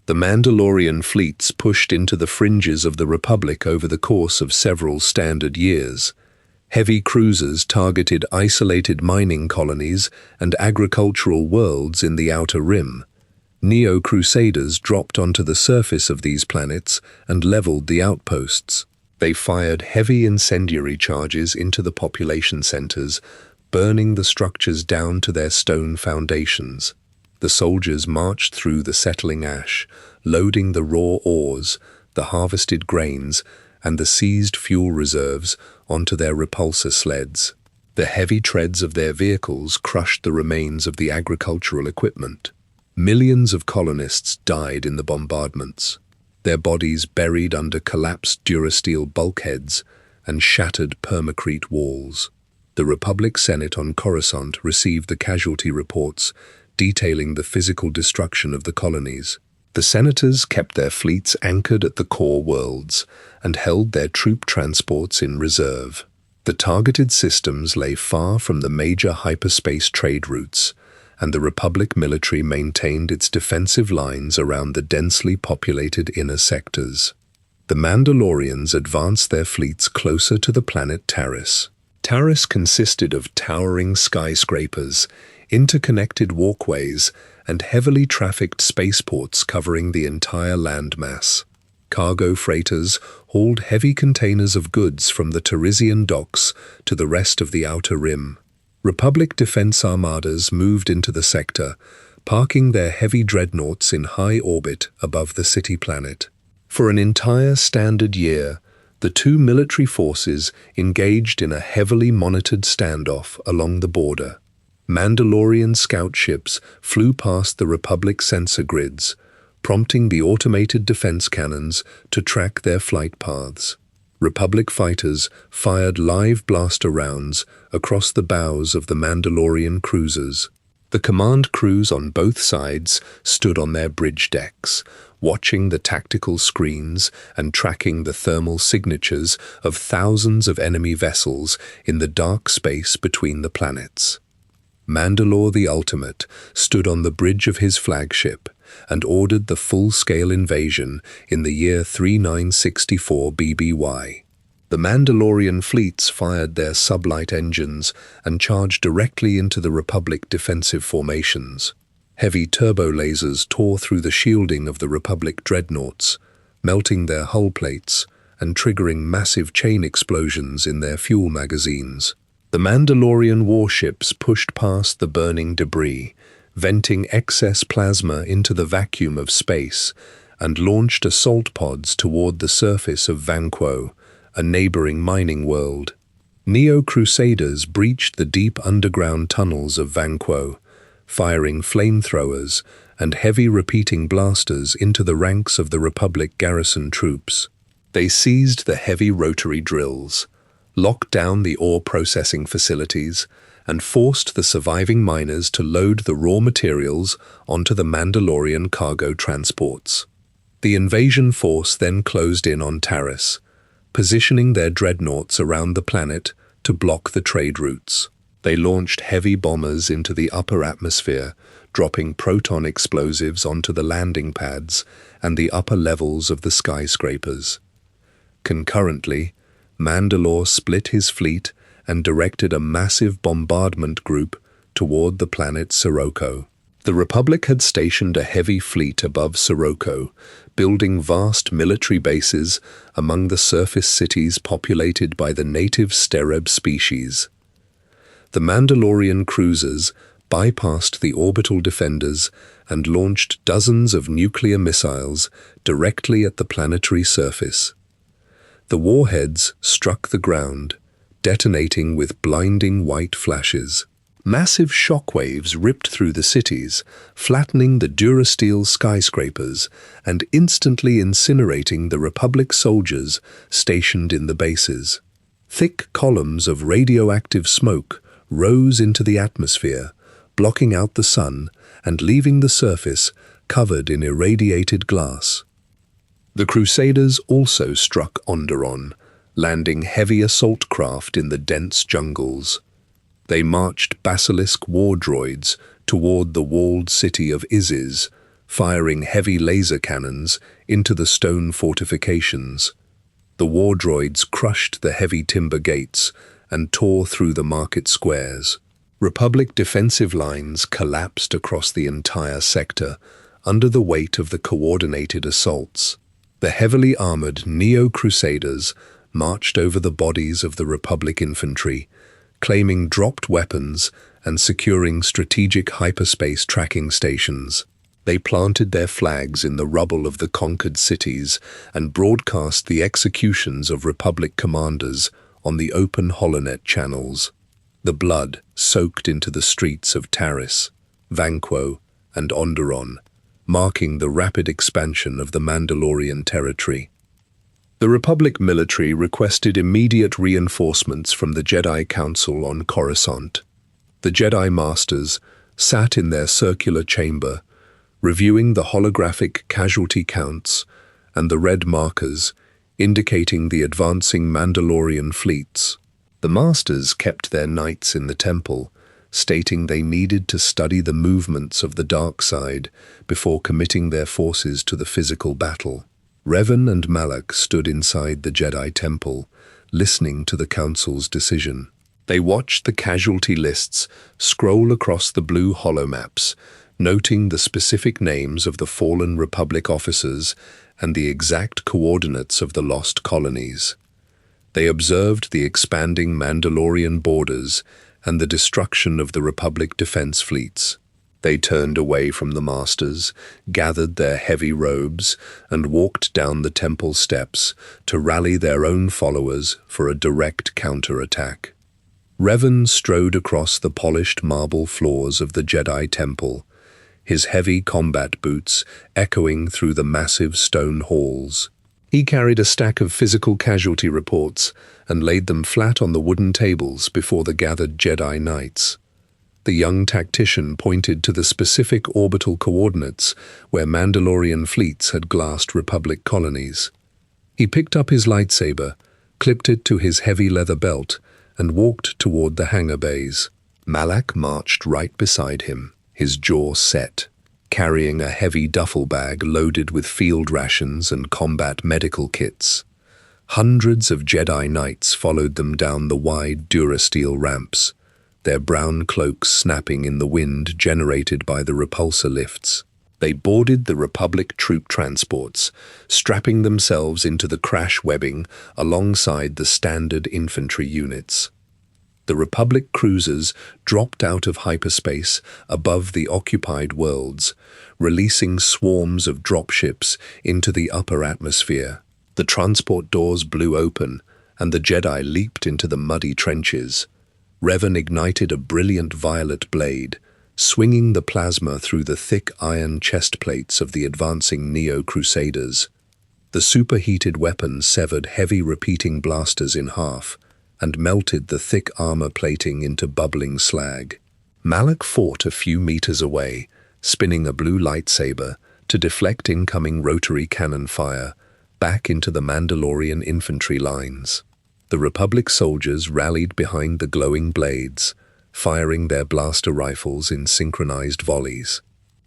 The Mandalorian fleets pushed into the fringes of the Republic over the course of several standard years. Heavy cruisers targeted isolated mining colonies and agricultural worlds in the Outer Rim. Neo-Crusaders dropped onto the surface of these planets and leveled the outposts. They fired heavy incendiary charges into the population centers, burning the structures down to their stone foundations. The soldiers marched through the settling ash, loading the raw ores, the harvested grains, and the seized fuel reserves onto their repulsor sleds. The heavy treads of their vehicles crushed the remains of the agricultural equipment. Millions of colonists died in the bombardments, their bodies buried under collapsed durasteel bulkheads and shattered permacrete walls. The Republic Senate on Coruscant received the casualty reports detailing the physical destruction of the colonies. The senators kept their fleets anchored at the core worlds and held their troop transports in reserve. The targeted systems lay far from the major hyperspace trade routes, and the Republic military maintained its defensive lines around the densely populated inner sectors. The Mandalorians advanced their fleets closer to the planet Taris. Taris consisted of towering skyscrapers, interconnected walkways, and heavily trafficked spaceports covering the entire landmass. Cargo freighters hauled heavy containers of goods from the Tarisian docks to the rest of the Outer Rim. Republic defense armadas moved into the sector, parking their heavy dreadnoughts in high orbit above the city planet. For an entire standard year, the two military forces engaged in a heavily monitored standoff along the border. Mandalorian scout ships flew past the Republic sensor grids, prompting the automated defense cannons to track their flight paths. Republic fighters fired live blaster rounds across the bows of the Mandalorian cruisers. The command crews on both sides stood on their bridge decks, watching the tactical screens and tracking the thermal signatures of thousands of enemy vessels in the dark space between the planets. Mandalore the Ultimate stood on the bridge of his flagship and ordered the full-scale invasion in the year 3964 BBY. The Mandalorian fleets fired their sublight engines and charged directly into the Republic defensive formations. Heavy turbo lasers tore through the shielding of the Republic dreadnoughts, melting their hull plates and triggering massive chain explosions in their fuel magazines. The Mandalorian warships pushed past the burning debris, venting excess plasma into the vacuum of space, and launched assault pods toward the surface of Vanquo, a neighboring mining world. Neo-Crusaders breached the deep underground tunnels of Vanquo, firing flamethrowers and heavy repeating blasters into the ranks of the Republic garrison troops. They seized the heavy rotary drills, locked down the ore processing facilities, and forced the surviving miners to load the raw materials onto the Mandalorian cargo transports. The invasion force then closed in on Taris, positioning their dreadnoughts around the planet to block the trade routes. They launched heavy bombers into the upper atmosphere, dropping proton explosives onto the landing pads and the upper levels of the skyscrapers. Concurrently, Mandalore split his fleet and directed a massive bombardment group toward the planet Sirocco. The Republic had stationed a heavy fleet above Sirocco, building vast military bases among the surface cities populated by the native stereb species. The Mandalorian cruisers bypassed the orbital defenders and launched dozens of nuclear missiles directly at the planetary surface. The warheads struck the ground, detonating with blinding white flashes. Massive shockwaves ripped through the cities, flattening the Durasteel skyscrapers and instantly incinerating the Republic soldiers stationed in the bases. Thick columns of radioactive smoke rose into the atmosphere, blocking out the sun and leaving the surface covered in irradiated glass. The Crusaders also struck Onderon, landing heavy assault craft in the dense jungles. They marched basilisk war droids toward the walled city of Iziz, firing heavy laser cannons into the stone fortifications. The war droids crushed the heavy timber gates and tore through the market squares. Republic defensive lines collapsed across the entire sector under the weight of the coordinated assaults. The heavily armored Neo-Crusaders marched over the bodies of the Republic infantry, claiming dropped weapons and securing strategic hyperspace tracking stations. They planted their flags in the rubble of the conquered cities and broadcast the executions of Republic commanders on the open holonet channels. The blood soaked into the streets of Taris, Vanquo, and Onderon, marking the rapid expansion of the Mandalorian territory. The Republic military requested immediate reinforcements from the Jedi Council on Coruscant. The Jedi Masters sat in their circular chamber, reviewing the holographic casualty counts and the red markers indicating the advancing Mandalorian fleets. The Masters kept their knights in the temple, stating they needed to study the movements of the dark side before committing their forces to the physical battle. Revan and Malak stood inside the Jedi Temple, listening to the Council's decision. They watched the casualty lists scroll across the blue holomaps, noting the specific names of the fallen Republic officers and the exact coordinates of the lost colonies. They observed the expanding Mandalorian borders and the destruction of the Republic defense fleets. They turned away from the Masters, gathered their heavy robes, and walked down the temple steps to rally their own followers for a direct counterattack. Revan strode across the polished marble floors of the Jedi Temple, his heavy combat boots echoing through the massive stone halls. He carried a stack of physical casualty reports and laid them flat on the wooden tables before the gathered Jedi Knights. The young tactician pointed to the specific orbital coordinates where Mandalorian fleets had glassed Republic colonies. He picked up his lightsaber, clipped it to his heavy leather belt, and walked toward the hangar bays. Malak marched right beside him, his jaw set, carrying a heavy duffel bag loaded with field rations and combat medical kits. Hundreds of Jedi Knights followed them down the wide Durasteel ramps, their brown cloaks snapping in the wind generated by the repulsor lifts. They boarded the Republic troop transports, strapping themselves into the crash webbing alongside the standard infantry units. The Republic cruisers dropped out of hyperspace above the occupied worlds, releasing swarms of dropships into the upper atmosphere. The transport doors blew open, and the Jedi leaped into the muddy trenches. Revan ignited a brilliant violet blade, swinging the plasma through the thick iron chest plates of the advancing Neo-Crusaders. The superheated weapon severed heavy repeating blasters in half and melted the thick armor plating into bubbling slag. Malak fought a few meters away, spinning a blue lightsaber to deflect incoming rotary cannon fire back into the Mandalorian infantry lines. The Republic soldiers rallied behind the glowing blades, firing their blaster rifles in synchronized volleys.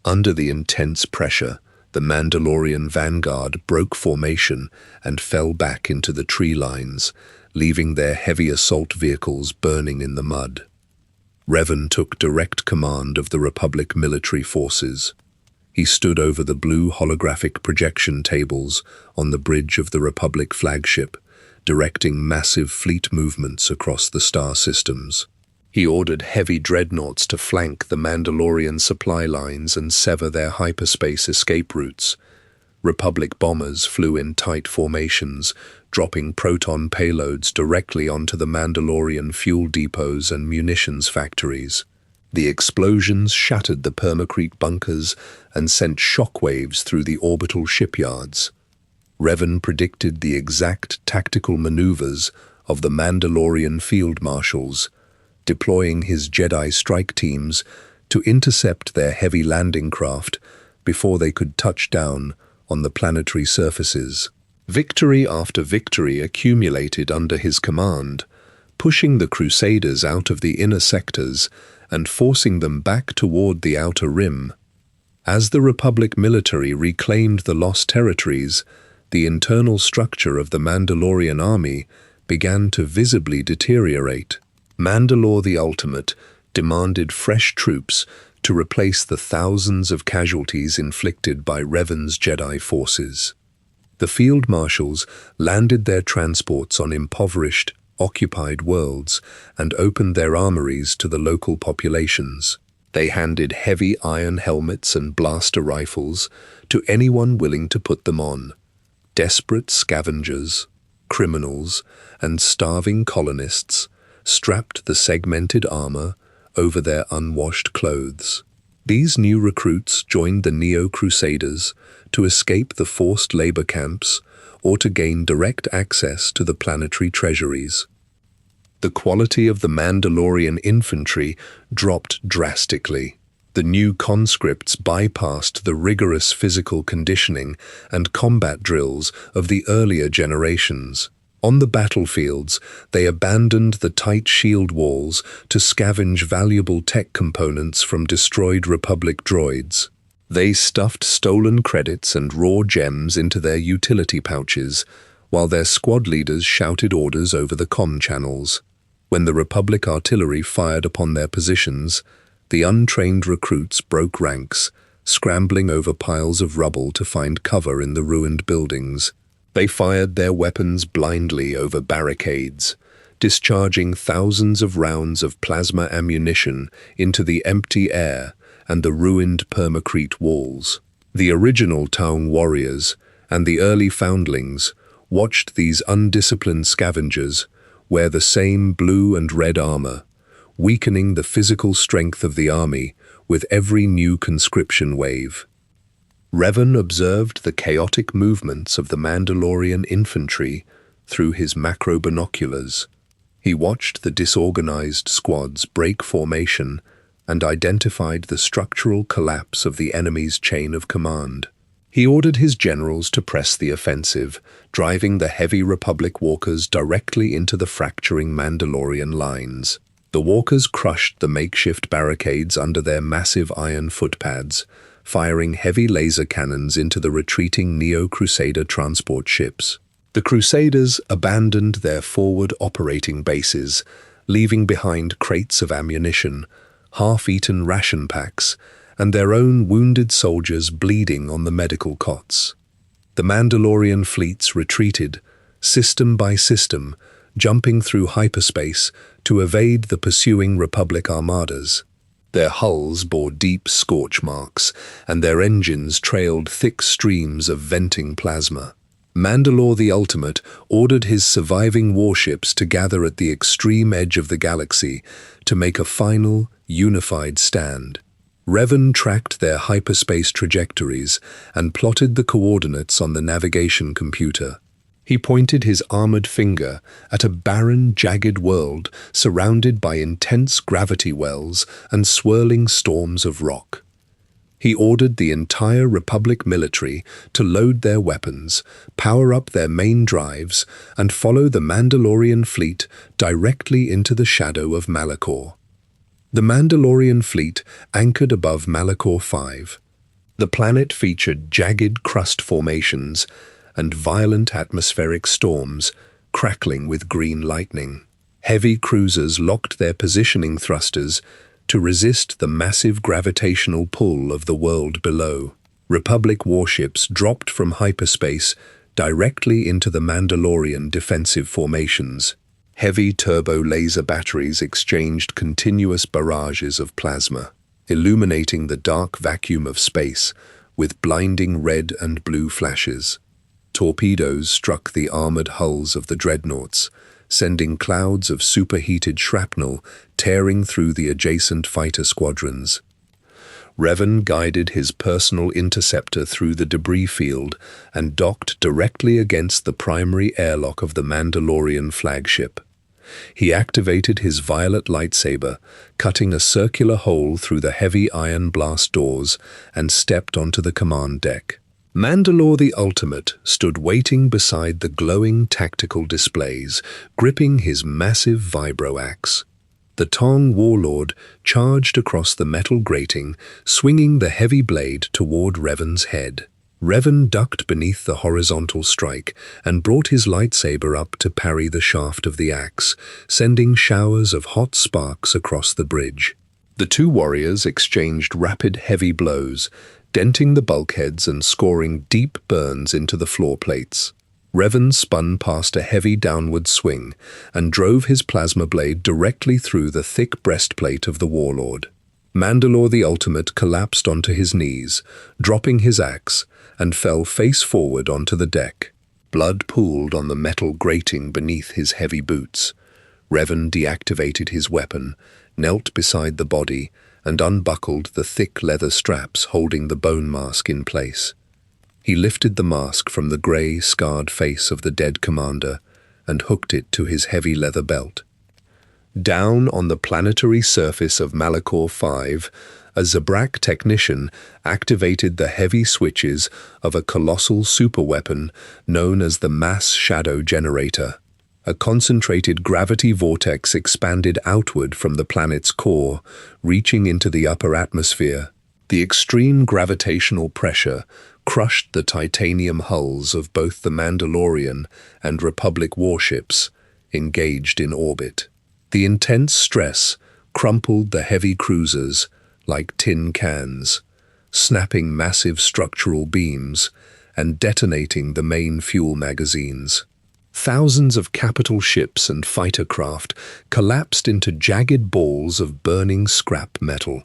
Under the intense pressure, the Mandalorian vanguard broke formation and fell back into the tree lines, leaving their heavy assault vehicles burning in the mud. Revan took direct command of the Republic military forces. He stood over the blue holographic projection tables on the bridge of the Republic flagship, directing massive fleet movements across the star systems. He ordered heavy dreadnoughts to flank the Mandalorian supply lines and sever their hyperspace escape routes. Republic bombers flew in tight formations, dropping proton payloads directly onto the Mandalorian fuel depots and munitions factories. The explosions shattered the permacrete bunkers and sent shockwaves through the orbital shipyards. Revan predicted the exact tactical maneuvers of the Mandalorian field marshals, deploying his Jedi strike teams to intercept their heavy landing craft before they could touch down on the planetary surfaces. Victory after victory accumulated under his command, pushing the Crusaders out of the inner sectors and forcing them back toward the outer rim. As the Republic military reclaimed the lost territories, the internal structure of the Mandalorian army began to visibly deteriorate. Mandalore the Ultimate demanded fresh troops to replace the thousands of casualties inflicted by Revan's Jedi forces. The field marshals landed their transports on impoverished, occupied worlds and opened their armories to the local populations. They handed heavy iron helmets and blaster rifles to anyone willing to put them on. Desperate scavengers, criminals, and starving colonists strapped the segmented armor over their unwashed clothes. These new recruits joined the Neo-Crusaders to escape the forced labor camps or to gain direct access to the planetary treasuries. The quality of the Mandalorian infantry dropped drastically. The new conscripts bypassed the rigorous physical conditioning and combat drills of the earlier generations. On the battlefields, they abandoned the tight shield walls to scavenge valuable tech components from destroyed Republic droids. They stuffed stolen credits and raw gems into their utility pouches, while their squad leaders shouted orders over the comm channels. When the Republic artillery fired upon their positions, the untrained recruits broke ranks, scrambling over piles of rubble to find cover in the ruined buildings. They fired their weapons blindly over barricades, discharging thousands of rounds of plasma ammunition into the empty air and the ruined permacrete walls. The original Taung warriors and the early foundlings watched these undisciplined scavengers wear the same blue and red armor, weakening the physical strength of the army with every new conscription wave. Revan observed the chaotic movements of the Mandalorian infantry through his macro binoculars. He watched the disorganized squads break formation and identified the structural collapse of the enemy's chain of command. He ordered his generals to press the offensive, driving the heavy Republic walkers directly into the fracturing Mandalorian lines. The walkers crushed the makeshift barricades under their massive iron footpads, firing heavy laser cannons into the retreating Neo-Crusader transport ships. The Crusaders abandoned their forward operating bases, leaving behind crates of ammunition, half-eaten ration packs, and their own wounded soldiers bleeding on the medical cots. The Mandalorian fleets retreated, system by system, jumping through hyperspace to evade the pursuing Republic armadas. Their hulls bore deep scorch marks, and their engines trailed thick streams of venting plasma. Mandalore the Ultimate ordered his surviving warships to gather at the extreme edge of the galaxy to make a final, unified stand. Revan tracked their hyperspace trajectories and plotted the coordinates on the navigation computer. He pointed his armored finger at a barren, jagged world surrounded by intense gravity wells and swirling storms of rock. He ordered the entire Republic military to load their weapons, power up their main drives, and follow the Mandalorian fleet directly into the shadow of Malachor. The Mandalorian fleet anchored above Malachor 5. The planet featured jagged crust formations and violent atmospheric storms, crackling with green lightning. Heavy cruisers locked their positioning thrusters to resist the massive gravitational pull of the world below. Republic warships dropped from hyperspace directly into the Mandalorian defensive formations. Heavy turbo laser batteries exchanged continuous barrages of plasma, illuminating the dark vacuum of space with blinding red and blue flashes. Torpedoes struck the armored hulls of the dreadnoughts, sending clouds of superheated shrapnel tearing through the adjacent fighter squadrons. Revan guided his personal interceptor through the debris field and docked directly against the primary airlock of the Mandalorian flagship. He activated his violet lightsaber, cutting a circular hole through the heavy iron blast doors, and stepped onto the command deck. Mandalore the Ultimate stood waiting beside the glowing tactical displays, gripping his massive vibro axe. The Tong warlord charged across the metal grating, swinging the heavy blade toward Revan's head. Revan ducked beneath the horizontal strike and brought his lightsaber up to parry the shaft of the axe, sending showers of hot sparks across the bridge. The two warriors exchanged rapid, heavy blows, denting the bulkheads and scoring deep burns into the floor plates. Revan spun past a heavy downward swing and drove his plasma blade directly through the thick breastplate of the warlord. Mandalore the Ultimate collapsed onto his knees, dropping his axe, and fell face forward onto the deck. Blood pooled on the metal grating beneath his heavy boots. Revan deactivated his weapon, knelt beside the body, and unbuckled the thick leather straps holding the bone mask in place. He lifted the mask from the grey, scarred face of the dead commander and hooked it to his heavy leather belt. Down on the planetary surface of Malachor 5, a Zabrak technician activated the heavy switches of a colossal superweapon known as the Mass Shadow Generator. A concentrated gravity vortex expanded outward from the planet's core, reaching into the upper atmosphere. The extreme gravitational pressure crushed the titanium hulls of both the Mandalorian and Republic warships engaged in orbit. The intense stress crumpled the heavy cruisers like tin cans, snapping massive structural beams and detonating the main fuel magazines. Thousands of capital ships and fighter craft collapsed into jagged balls of burning scrap metal.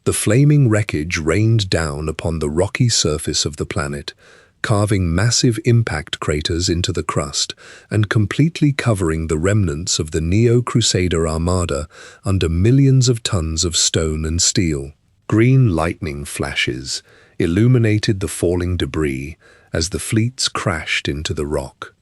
The flaming wreckage rained down upon the rocky surface of the planet, carving massive impact craters into the crust and completely covering the remnants of the Neo-Crusader armada under millions of tons of stone and steel. Green lightning flashes illuminated the falling debris as the fleets crashed into the rock.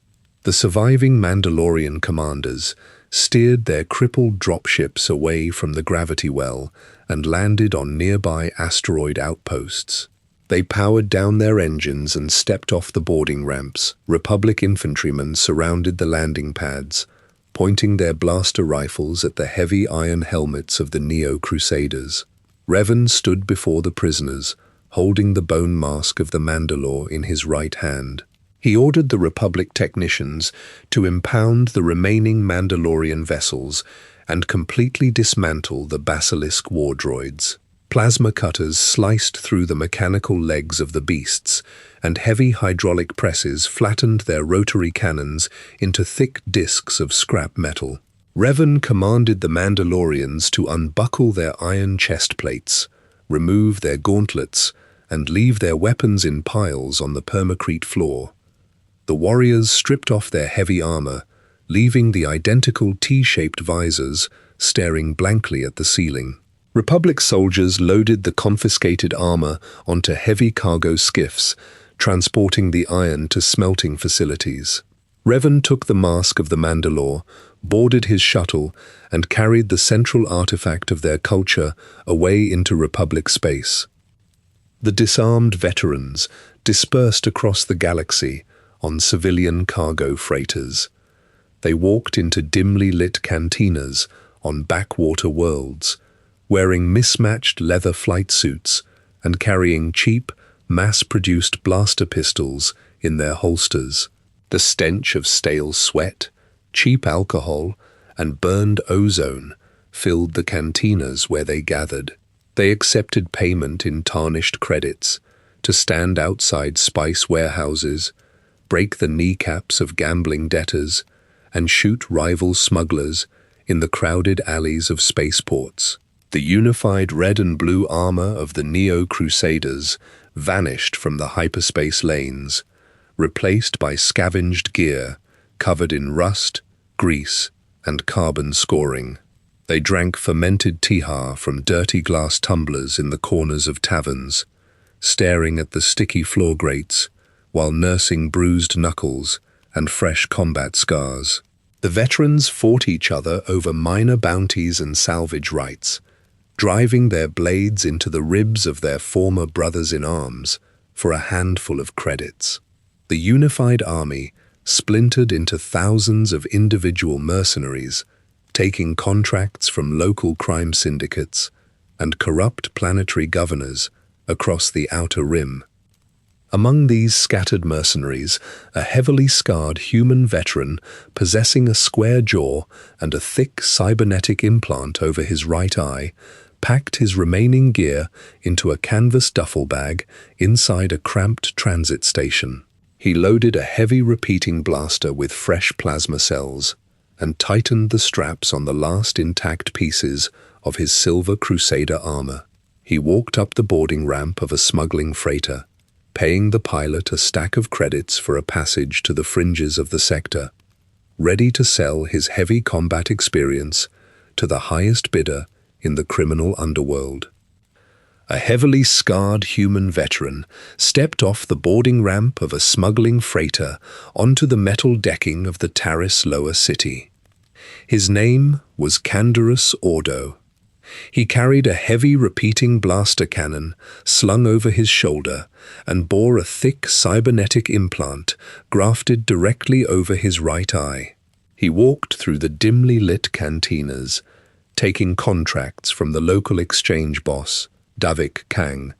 The surviving Mandalorian commanders steered their crippled dropships away from the gravity well and landed on nearby asteroid outposts. They powered down their engines and stepped off the boarding ramps. Republic infantrymen surrounded the landing pads, pointing their blaster rifles at the heavy iron helmets of the Neo-Crusaders. Revan stood before the prisoners, holding the bone mask of the Mandalore in his right hand. He ordered the Republic technicians to impound the remaining Mandalorian vessels and completely dismantle the Basilisk war droids. Plasma cutters sliced through the mechanical legs of the beasts, and heavy hydraulic presses flattened their rotary cannons into thick discs of scrap metal. Revan commanded the Mandalorians to unbuckle their iron chest plates, remove their gauntlets, and leave their weapons in piles on the permacrete floor. The warriors stripped off their heavy armor, leaving the identical T-shaped visors staring blankly at the ceiling. Republic soldiers loaded the confiscated armor onto heavy cargo skiffs, transporting the iron to smelting facilities. Revan took the mask of the Mandalore, boarded his shuttle, and carried the central artifact of their culture away into Republic space. The disarmed veterans dispersed across the galaxy on civilian cargo freighters. They walked into dimly lit cantinas on backwater worlds, wearing mismatched leather flight suits and carrying cheap, mass-produced blaster pistols in their holsters. The stench of stale sweat, cheap alcohol, and burned ozone filled the cantinas where they gathered. They accepted payment in tarnished credits to stand outside spice warehouses, break the kneecaps of gambling debtors, and shoot rival smugglers in the crowded alleys of spaceports. The unified red and blue armor of the Neo-Crusaders vanished from the hyperspace lanes, replaced by scavenged gear covered in rust, grease, and carbon scoring. They drank fermented tihar from dirty glass tumblers in the corners of taverns, staring at the sticky floor grates while nursing bruised knuckles and fresh combat scars. The veterans fought each other over minor bounties and salvage rights, driving their blades into the ribs of their former brothers-in-arms for a handful of credits. The unified army splintered into thousands of individual mercenaries, taking contracts from local crime syndicates and corrupt planetary governors across the Outer Rim. Among these scattered mercenaries, a heavily scarred human veteran possessing a square jaw and a thick cybernetic implant over his right eye packed his remaining gear into a canvas duffel bag inside a cramped transit station. He loaded a heavy repeating blaster with fresh plasma cells and tightened the straps on the last intact pieces of his silver Crusader armor. He walked up the boarding ramp of a smuggling freighter, paying the pilot a stack of credits for a passage to the fringes of the sector, ready to sell his heavy combat experience to the highest bidder in the criminal underworld. A heavily scarred human veteran stepped off the boarding ramp of a smuggling freighter onto the metal decking of the Taris Lower City. His name was Canderous Ordo. He carried a heavy repeating blaster cannon slung over his shoulder and bore a thick cybernetic implant grafted directly over his right eye. He walked through the dimly lit cantinas, taking contracts from the local exchange boss, Davik Kang.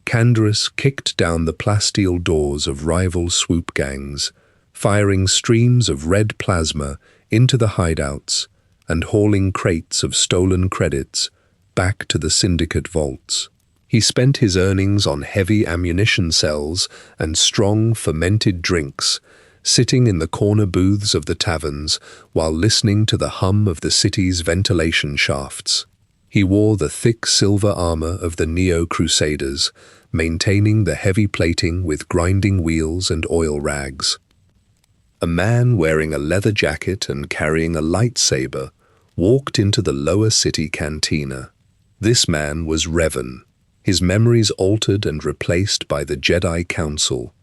Canderous kicked down the plasteel doors of rival swoop gangs, firing streams of red plasma into the hideouts and hauling crates of stolen credits back to the syndicate vaults. He spent his earnings on heavy ammunition cells and strong fermented drinks, sitting in the corner booths of the taverns while listening to the hum of the city's ventilation shafts. He wore the thick silver armor of the Neo-Crusaders, maintaining the heavy plating with grinding wheels and oil rags. A man wearing a leather jacket and carrying a lightsaber walked into the lower city cantina. This man was Revan, his memories altered and replaced by the Jedi Council,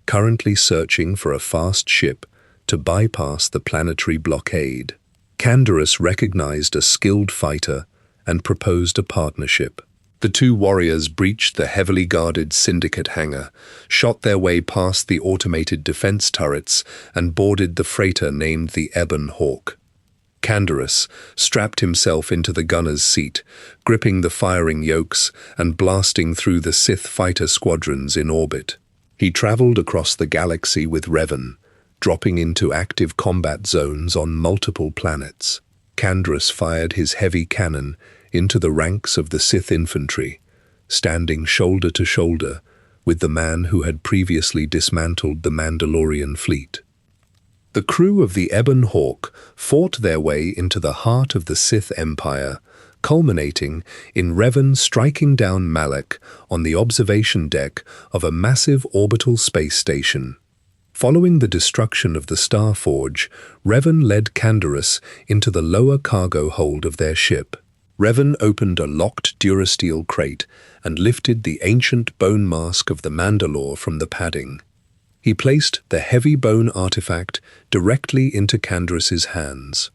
currently searching for a fast ship to bypass the planetary blockade. Canderous recognized a skilled fighter and proposed a partnership. The two warriors breached the heavily guarded syndicate hangar, shot their way past the automated defense turrets, and boarded the freighter named the Ebon Hawk. Canderous strapped himself into the gunner's seat, gripping the firing yokes and blasting through the Sith fighter squadrons in orbit. He traveled across the galaxy with Revan, dropping into active combat zones on multiple planets. Canderous fired his heavy cannon into the ranks of the Sith infantry, standing shoulder to shoulder with the man who had previously dismantled the Mandalorian fleet. The crew of the Ebon Hawk fought their way into the heart of the Sith Empire, culminating in Revan striking down Malak on the observation deck of a massive orbital space station. Following the destruction of the Star Forge, Revan led Canderous into the lower cargo hold of their ship. Revan opened a locked durasteel crate and lifted the ancient bone mask of the Mandalore from the padding. He placed the heavy bone artifact directly into Canderous's hands.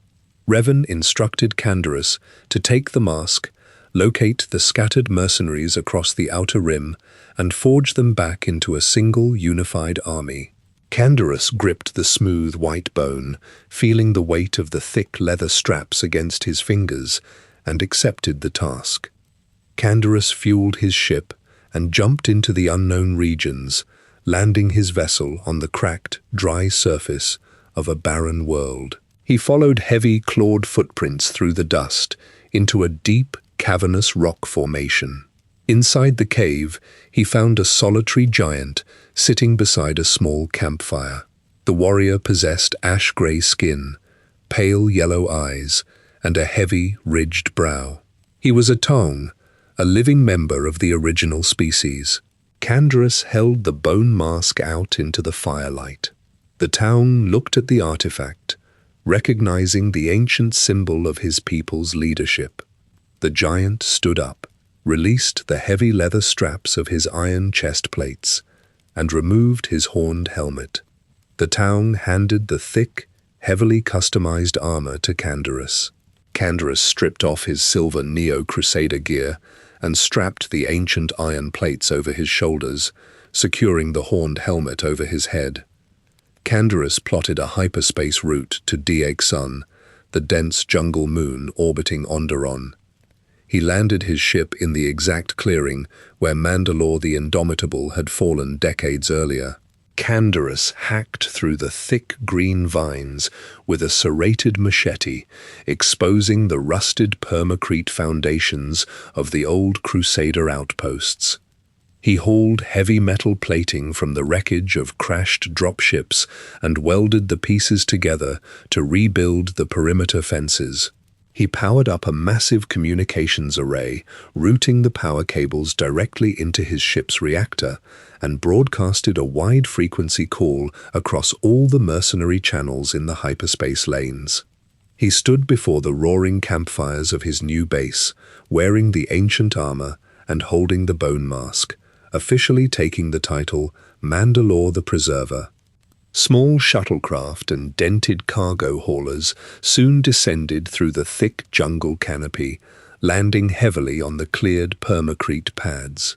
Revan instructed Canderous to take the mask, locate the scattered mercenaries across the outer rim, and forge them back into a single unified army. Canderous gripped the smooth white bone, feeling the weight of the thick leather straps against his fingers, and accepted the task. Canderous fueled his ship and jumped into the unknown regions, landing his vessel on the cracked, dry surface of a barren world. He followed heavy, clawed footprints through the dust into a deep, cavernous rock formation. Inside the cave, he found a solitary giant sitting beside a small campfire. The warrior possessed ash-gray skin, pale yellow eyes, and a heavy, ridged brow. He was a Tong, a living member of the original species. Canderous held the bone mask out into the firelight. The Tong looked at the artifact, recognizing the ancient symbol of his people's leadership. The giant stood up, released the heavy leather straps of his iron chest plates, and removed his horned helmet. The Tong handed the thick, heavily customized armor to Canderous. Canderous stripped off his silver Neo-Crusader gear and strapped the ancient iron plates over his shoulders, securing the horned helmet over his head. Canderous plotted a hyperspace route to Sun, the dense jungle moon orbiting Onderon. He landed his ship in the exact clearing where Mandalore the Indomitable had fallen decades earlier. Canderous hacked through the thick green vines with a serrated machete, exposing the rusted permacrete foundations of the old Crusader outposts. He hauled heavy metal plating from the wreckage of crashed dropships and welded the pieces together to rebuild the perimeter fences. He powered up a massive communications array, routing the power cables directly into his ship's reactor, and broadcasted a wide-frequency call across all the mercenary channels in the hyperspace lanes. He stood before the roaring campfires of his new base, wearing the ancient armor and holding the bone mask, officially taking the title Mandalore the Preserver. Small shuttlecraft and dented cargo haulers soon descended through the thick jungle canopy, landing heavily on the cleared permacrete pads.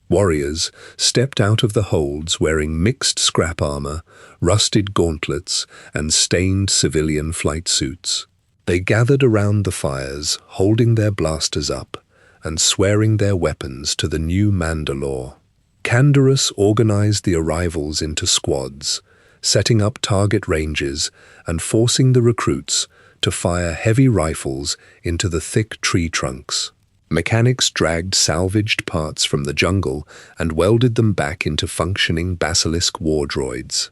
Warriors stepped out of the holds wearing mixed scrap armor, rusted gauntlets, and stained civilian flight suits. They gathered around the fires, holding their blasters up and swearing their weapons to the new Mandalore. Canderous organized the arrivals into squads, setting up target ranges and forcing the recruits to fire heavy rifles into the thick tree trunks. Mechanics dragged salvaged parts from the jungle and welded them back into functioning basilisk war droids.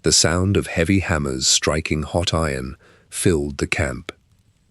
The sound of heavy hammers striking hot iron filled the camp.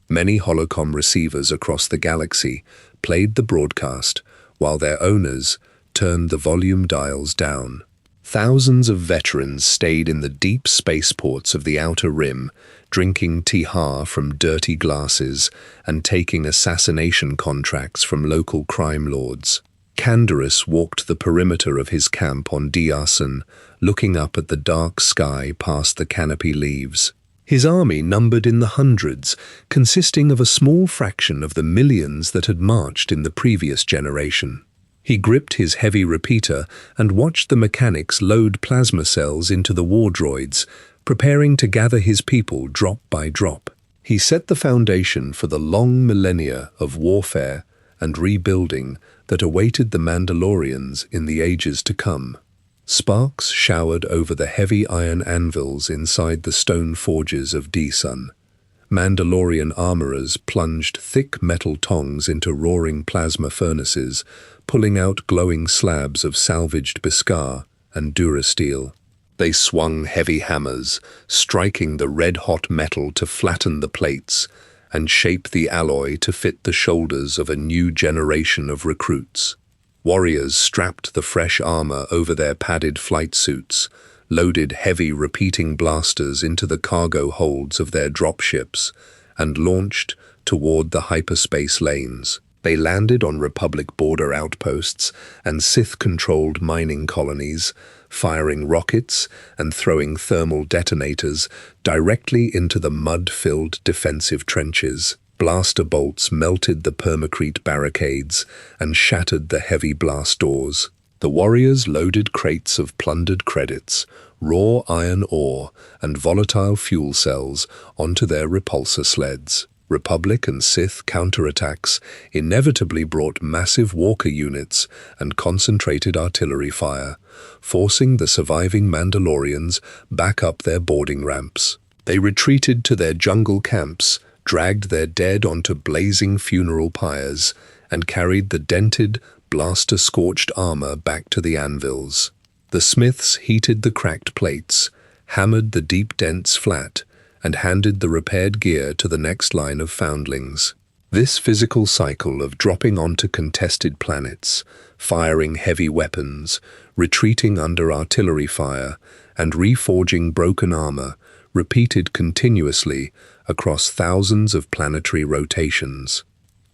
Many holocom receivers across the galaxy played the broadcast, while their owners turned the volume dials down. Thousands of veterans stayed in the deep spaceports of the Outer Rim, drinking tea from dirty glasses and taking assassination contracts from local crime lords. Canderous walked the perimeter of his camp on Sun, looking up at the dark sky past the canopy leaves. His army numbered in the hundreds, consisting of a small fraction of the millions that had marched in the previous generation. He gripped his heavy repeater and watched the mechanics load plasma cells into the war droids, preparing to gather his people drop by drop. He set the foundation for the long millennia of warfare and rebuilding that awaited the Mandalorians in the ages to come. Sparks showered over the heavy iron anvils inside the stone forges of Sun. Mandalorian armorers plunged thick metal tongs into roaring plasma furnaces, pulling out glowing slabs of salvaged Beskar and Durasteel. They swung heavy hammers, striking the red-hot metal to flatten the plates and shape the alloy to fit the shoulders of a new generation of recruits. Warriors strapped the fresh armor over their padded flight suits, loaded heavy repeating blasters into the cargo holds of their dropships, and launched toward the hyperspace lanes. They landed on Republic border outposts and Sith-controlled mining colonies, firing rockets and throwing thermal detonators directly into the mud-filled defensive trenches. Blaster bolts melted the permacrete barricades and shattered the heavy blast doors. The warriors loaded crates of plundered credits, raw iron ore, and volatile fuel cells onto their repulsor sleds. Republic and Sith counterattacks inevitably brought massive walker units and concentrated artillery fire, forcing the surviving Mandalorians back up their boarding ramps. They retreated to their jungle camps, dragged their dead onto blazing funeral pyres, and carried the dented, blaster-scorched armor back to the anvils. The smiths heated the cracked plates, hammered the deep dents flat, and handed the repaired gear to the next line of foundlings. This physical cycle of dropping onto contested planets, firing heavy weapons, retreating under artillery fire, and reforging broken armor repeated continuously across thousands of planetary rotations.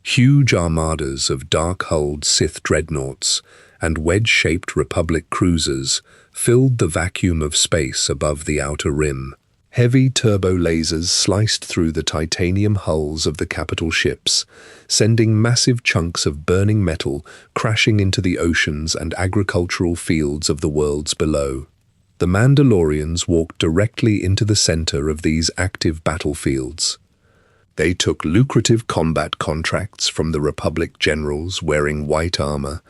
Huge armadas of dark-hulled Sith dreadnoughts and wedge-shaped Republic cruisers filled the vacuum of space above the outer rim. Heavy turbo lasers sliced through the titanium hulls of the capital ships, sending massive chunks of burning metal crashing into the oceans and agricultural fields of the worlds below. The Mandalorians walked directly into the center of these active battlefields. They took lucrative combat contracts from the Republic generals wearing white armor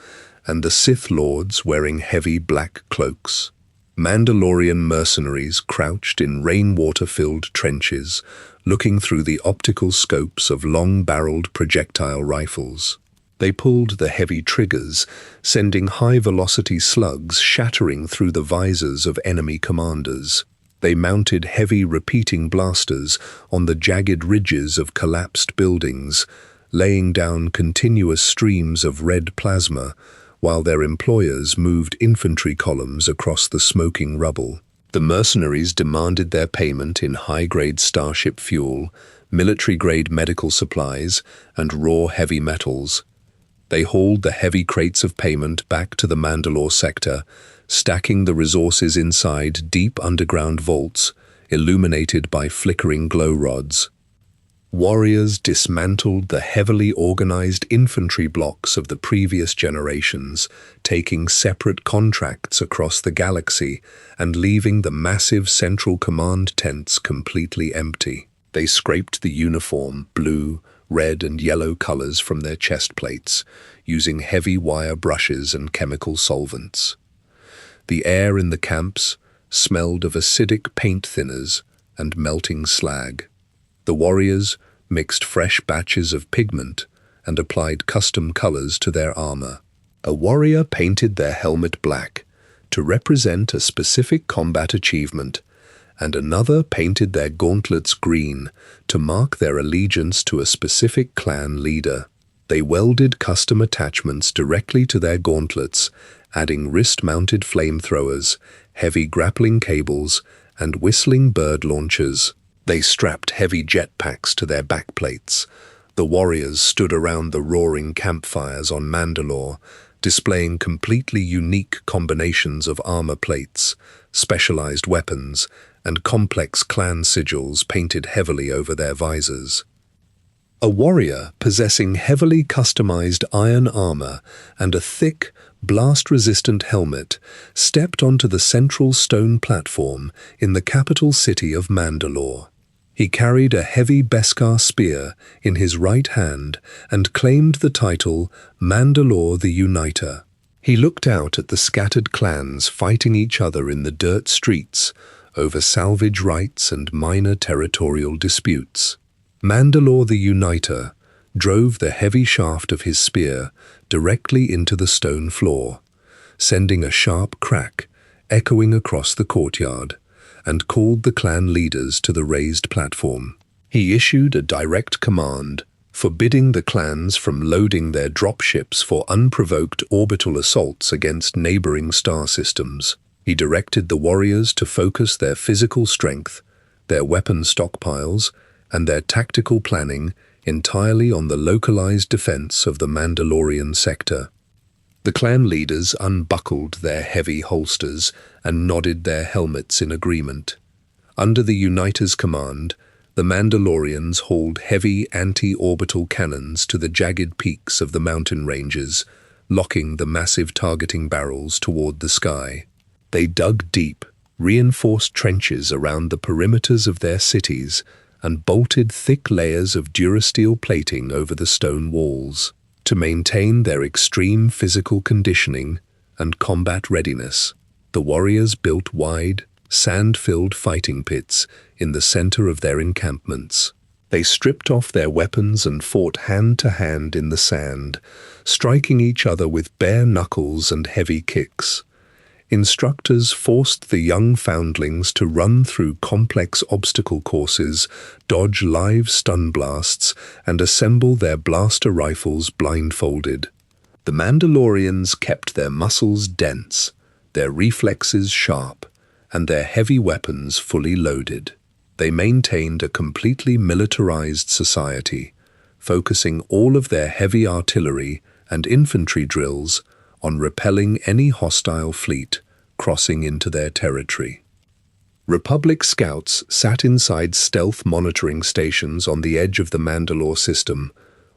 and the Sith lords wearing heavy black cloaks. Mandalorian mercenaries crouched in rainwater-filled trenches, looking through the optical scopes of long-barreled projectile rifles. They pulled the heavy triggers, sending high-velocity slugs shattering through the visors of enemy commanders. They mounted heavy repeating blasters on the jagged ridges of collapsed buildings, laying down continuous streams of red plasma, while their employers moved infantry columns across the smoking rubble. The mercenaries demanded their payment in high-grade starship fuel, military-grade medical supplies, and raw heavy metals. They hauled the heavy crates of payment back to the Mandalore sector, stacking the resources inside deep underground vaults, illuminated by flickering glow rods. Warriors dismantled the heavily organized infantry blocks of the previous generations, taking separate contracts across the galaxy and leaving the massive central command tents completely empty. They scraped the uniform, blue, red and yellow colors from their chest plates, using heavy wire brushes and chemical solvents. The air in the camps smelled of acidic paint thinners and melting slag. The warriors mixed fresh batches of pigment and applied custom colors to their armor. A warrior painted their helmet black to represent a specific combat achievement, and another painted their gauntlets green to mark their allegiance to a specific clan leader. They welded custom attachments directly to their gauntlets, adding wrist-mounted flamethrowers, heavy grappling cables, and whistling bird launchers. They strapped heavy jetpacks to their backplates. The warriors stood around the roaring campfires on Mandalore, displaying completely unique combinations of armor plates, specialized weapons, and complex clan sigils painted heavily over their visors. A warrior possessing heavily customized iron armor and a thick, blast-resistant helmet stepped onto the central stone platform in the capital city of Mandalore. He carried a heavy Beskar spear in his right hand and claimed the title Mandalore the Uniter. He looked out at the scattered clans fighting each other in the dirt streets over salvage rights and minor territorial disputes. Mandalore the Uniter drove the heavy shaft of his spear directly into the stone floor, sending a sharp crack echoing across the courtyard, and called the clan leaders to the raised platform. He issued a direct command, forbidding the clans from loading their dropships for unprovoked orbital assaults against neighboring star systems. He directed the warriors to focus their physical strength, their weapon stockpiles, and their tactical planning entirely on the localized defense of the Mandalorian sector. The clan leaders unbuckled their heavy holsters and nodded their helmets in agreement. Under the Uniter's command, The Mandalorians hauled heavy anti-orbital cannons to the jagged peaks of the mountain ranges, locking the massive targeting barrels toward the sky. They dug deep, reinforced trenches around the perimeters of their cities, and bolted thick layers of durasteel plating over the stone walls to maintain their extreme physical conditioning and combat readiness. The warriors built wide, sand-filled fighting pits in the center of their encampments. They stripped off their weapons and fought hand-to-hand in the sand, striking each other with bare knuckles and heavy kicks. Instructors forced the young foundlings to run through complex obstacle courses, dodge live stun blasts, and assemble their blaster rifles blindfolded. The Mandalorians kept their muscles dense, their reflexes sharp, and their heavy weapons fully loaded. They maintained a completely militarized society, focusing all of their heavy artillery and infantry drills on repelling any hostile fleet crossing into their territory. Republic scouts sat inside stealth monitoring stations on the edge of the Mandalore system,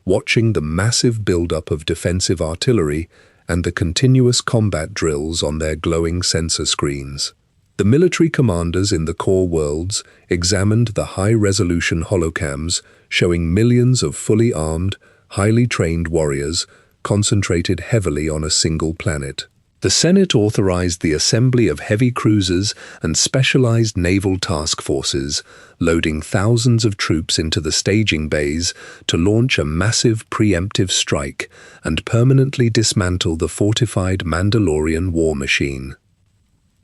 watching the massive buildup of defensive artillery and the continuous combat drills on their glowing sensor screens. The military commanders in the core worlds examined the high-resolution holocams showing millions of fully armed, highly trained warriors concentrated heavily on a single planet. The Senate authorized the assembly of heavy cruisers and specialized naval task forces, loading thousands of troops into the staging bays to launch a massive preemptive strike and permanently dismantle the fortified Mandalorian war machine.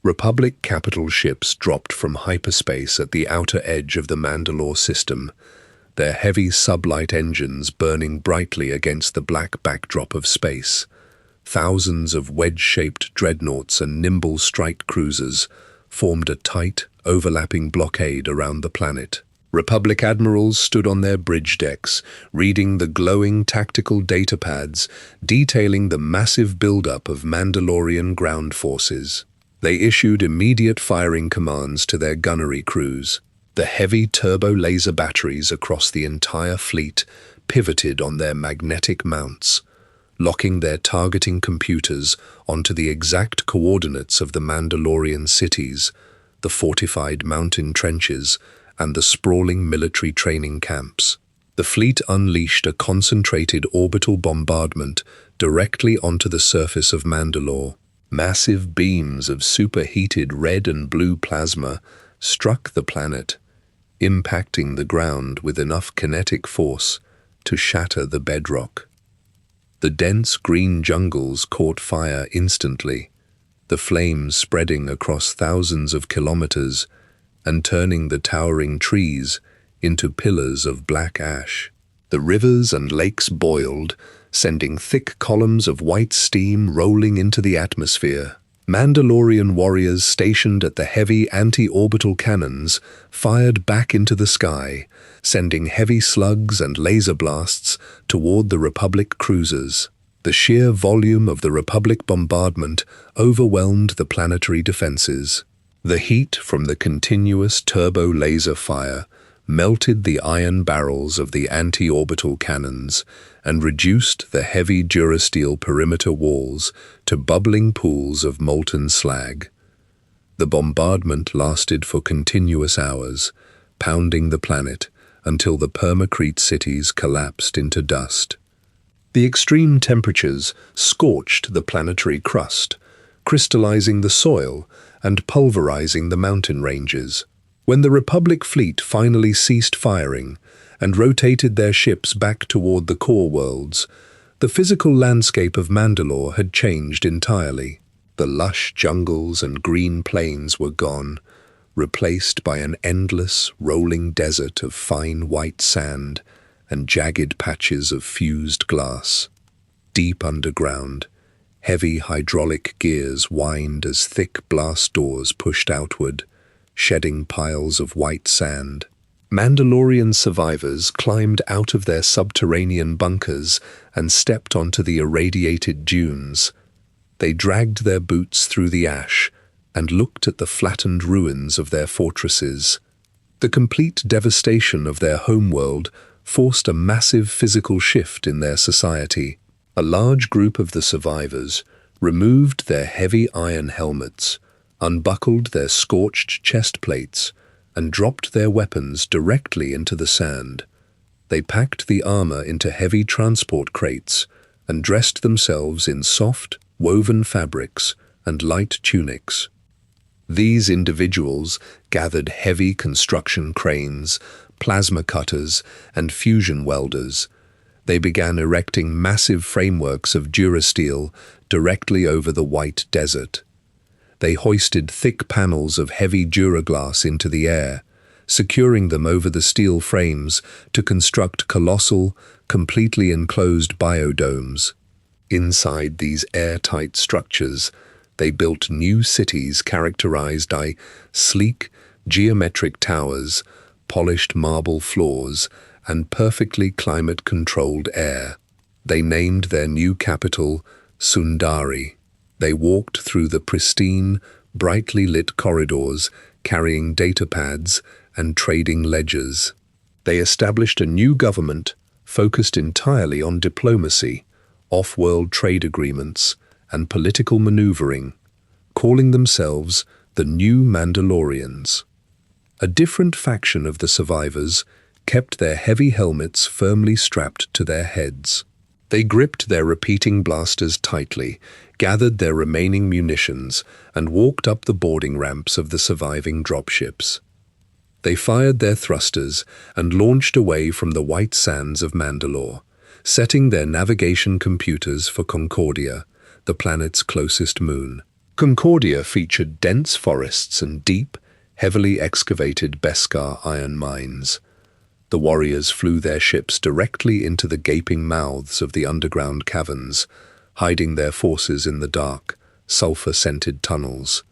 Republic capital ships dropped from hyperspace at the outer edge of the Mandalore system, their heavy sublight engines burning brightly against the black backdrop of space. Thousands of wedge-shaped dreadnoughts and nimble strike cruisers formed a tight, overlapping blockade around the planet. Republic admirals stood on their bridge decks, reading the glowing tactical data pads detailing the massive buildup of Mandalorian ground forces. They issued immediate firing commands to their gunnery crews. The heavy turbo laser batteries across the entire fleet pivoted on their magnetic mounts, locking their targeting computers onto the exact coordinates of the Mandalorian cities, the fortified mountain trenches, and the sprawling military training camps. The fleet unleashed a concentrated orbital bombardment directly onto the surface of Mandalore. Massive beams of superheated red and blue plasma struck the planet, impacting the ground with enough kinetic force to shatter the bedrock. The dense green jungles caught fire instantly, the flames spreading across thousands of kilometers and turning the towering trees into pillars of black ash. The rivers and lakes boiled, sending thick columns of white steam rolling into the atmosphere. Mandalorian warriors stationed at the heavy anti-orbital cannons fired back into the sky, sending heavy slugs and laser blasts toward the Republic cruisers. The sheer volume of the Republic bombardment overwhelmed the planetary defenses. The heat from the continuous turbo laser fire melted the iron barrels of the anti-orbital cannons and reduced the heavy durasteel perimeter walls to bubbling pools of molten slag. The bombardment lasted for continuous hours, pounding the planet until the permacrete cities collapsed into dust. The extreme temperatures scorched the planetary crust, crystallizing the soil and pulverizing the mountain ranges. When the Republic fleet finally ceased firing and rotated their ships back toward the core worlds, the physical landscape of Mandalore had changed entirely. The lush jungles and green plains were gone, replaced by an endless, rolling desert of fine white sand and jagged patches of fused glass. Deep underground, heavy hydraulic gears whined as thick blast doors pushed outward, shedding piles of white sand. Mandalorian survivors climbed out of their subterranean bunkers and stepped onto the irradiated dunes. They dragged their boots through the ash and looked at the flattened ruins of their fortresses. The complete devastation of their homeworld forced a massive physical shift in their society. A large group of the survivors removed their heavy iron helmets, unbuckled their scorched chest plates, and dropped their weapons directly into the sand. They packed the armor into heavy transport crates and dressed themselves in soft, woven fabrics and light tunics. These individuals gathered heavy construction cranes, plasma cutters, and fusion welders. They began erecting massive frameworks of durasteel directly over the white desert. They hoisted thick panels of heavy duraglass into the air, securing them over the steel frames to construct colossal, completely enclosed biodomes. Inside these airtight structures, they built new cities characterized by sleek, geometric towers, polished marble floors, and perfectly climate-controlled air. They named their new capital Sundari. They walked through the pristine, brightly lit corridors, carrying datapads and trading ledgers. They established a new government focused entirely on diplomacy, off-world trade agreements, and political maneuvering, calling themselves the New Mandalorians. A different faction of the survivors kept their heavy helmets firmly strapped to their heads. They gripped their repeating blasters tightly, gathered their remaining munitions, and walked up the boarding ramps of the surviving dropships. They fired their thrusters and launched away from the white sands of Mandalore, setting their navigation computers for Concordia, the planet's closest moon. Concordia featured dense forests and deep, heavily excavated Beskar iron mines. The warriors flew their ships directly into the gaping mouths of the underground caverns, hiding their forces in the dark, sulfur-scented tunnels.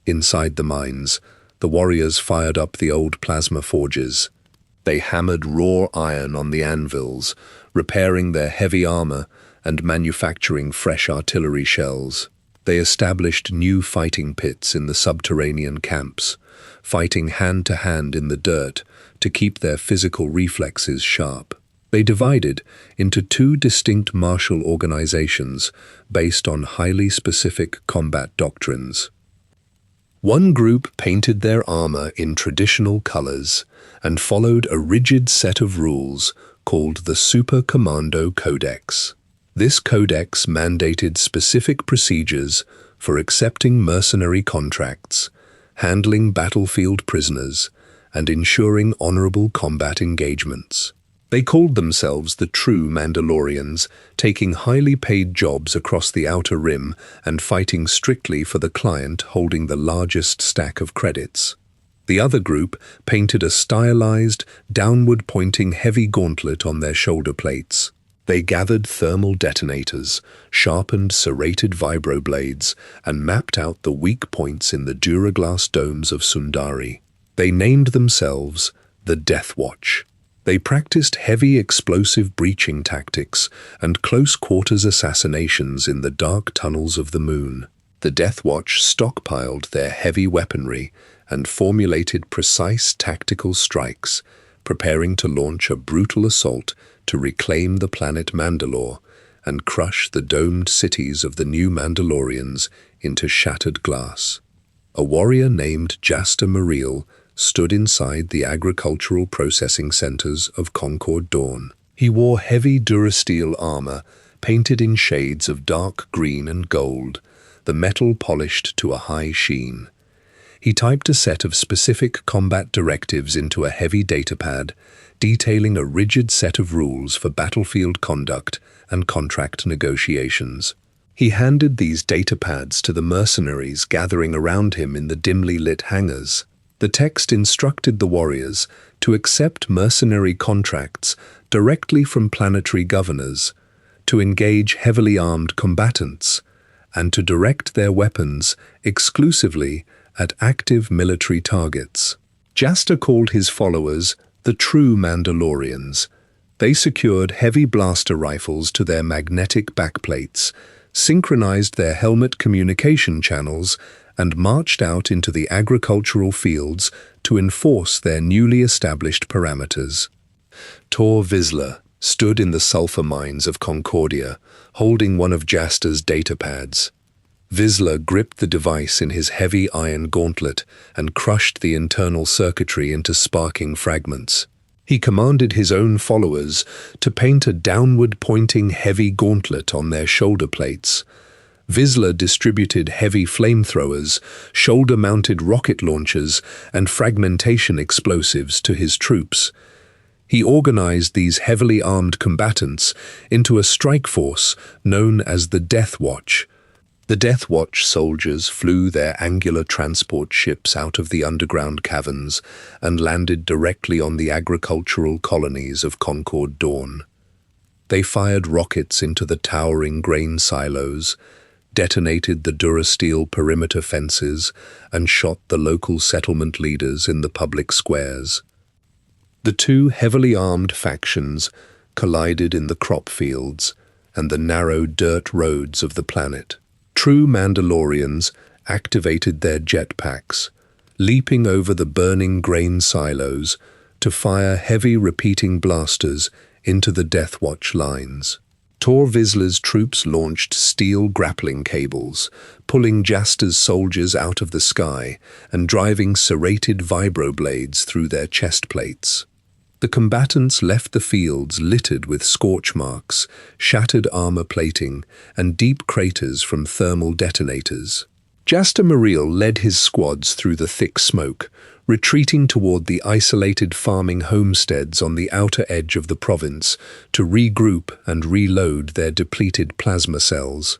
Inside the mines, the warriors fired up the old plasma forges. They hammered raw iron on the anvils, repairing their heavy armor and manufacturing fresh artillery shells. They established new fighting pits in the subterranean camps, fighting hand-to-hand in the dirt to keep their physical reflexes sharp. They divided into two distinct martial organizations based on highly specific combat doctrines. One group painted their armor in traditional colors and followed a rigid set of rules called the Super Commando Codex. This codex mandated specific procedures for accepting mercenary contracts, handling battlefield prisoners, and ensuring honorable combat engagements. They called themselves the true Mandalorians, taking highly paid jobs across the Outer Rim and fighting strictly for the client holding the largest stack of credits. The other group painted a stylized, downward-pointing heavy gauntlet on their shoulder plates. They gathered thermal detonators, sharpened serrated vibroblades, and mapped out the weak points in the duraglass domes of Sundari. They named themselves the Death Watch. They practiced heavy explosive breaching tactics and close-quarters assassinations in the dark tunnels of the moon. The Death Watch stockpiled their heavy weaponry and formulated precise tactical strikes, preparing to launch a brutal assault to reclaim the planet Mandalore and crush the domed cities of the new Mandalorians into shattered glass. A warrior named Jaster Mariel stood inside the agricultural processing centers of Concord Dawn. He wore heavy durasteel armor painted in shades of dark green and gold, the metal polished to a high sheen. He typed a set of specific combat directives into a heavy datapad, detailing a rigid set of rules for battlefield conduct and contract negotiations. He handed these datapads to the mercenaries gathering around him in the dimly lit hangars. The text instructed the warriors to accept mercenary contracts directly from planetary governors, to engage heavily armed combatants, and to direct their weapons exclusively at active military targets. Jaster called his followers the true Mandalorians. They secured heavy blaster rifles to their magnetic backplates, synchronized their helmet communication channels, and marched out into the agricultural fields to enforce their newly established parameters. Tor Vizsla stood in the sulfur mines of Concordia, holding one of Jasta's datapads. Vizsla gripped the device in his heavy iron gauntlet and crushed the internal circuitry into sparking fragments. He commanded his own followers to paint a downward-pointing heavy gauntlet on their shoulder plates. Vizsla distributed heavy flamethrowers, shoulder-mounted rocket launchers, and fragmentation explosives to his troops. He organized these heavily armed combatants into a strike force known as the Death Watch. The Death Watch soldiers flew their angular transport ships out of the underground caverns and landed directly on the agricultural colonies of Concord Dawn. They fired rockets into the towering grain silos, detonated the Durasteel perimeter fences, and shot the local settlement leaders in the public squares. The two heavily armed factions collided in the crop fields and the narrow dirt roads of the planet. True Mandalorians activated their jetpacks, leaping over the burning grain silos to fire heavy repeating blasters into the Death Watch lines. Tor Vizsla's troops launched steel grappling cables, pulling Jasta's soldiers out of the sky and driving serrated vibroblades through their chest plates. The combatants left the fields littered with scorch marks, shattered armor plating, and deep craters from thermal detonators. Jasta Mareel led his squads through the thick smoke, retreating toward the isolated farming homesteads on the outer edge of the province to regroup and reload their depleted plasma cells.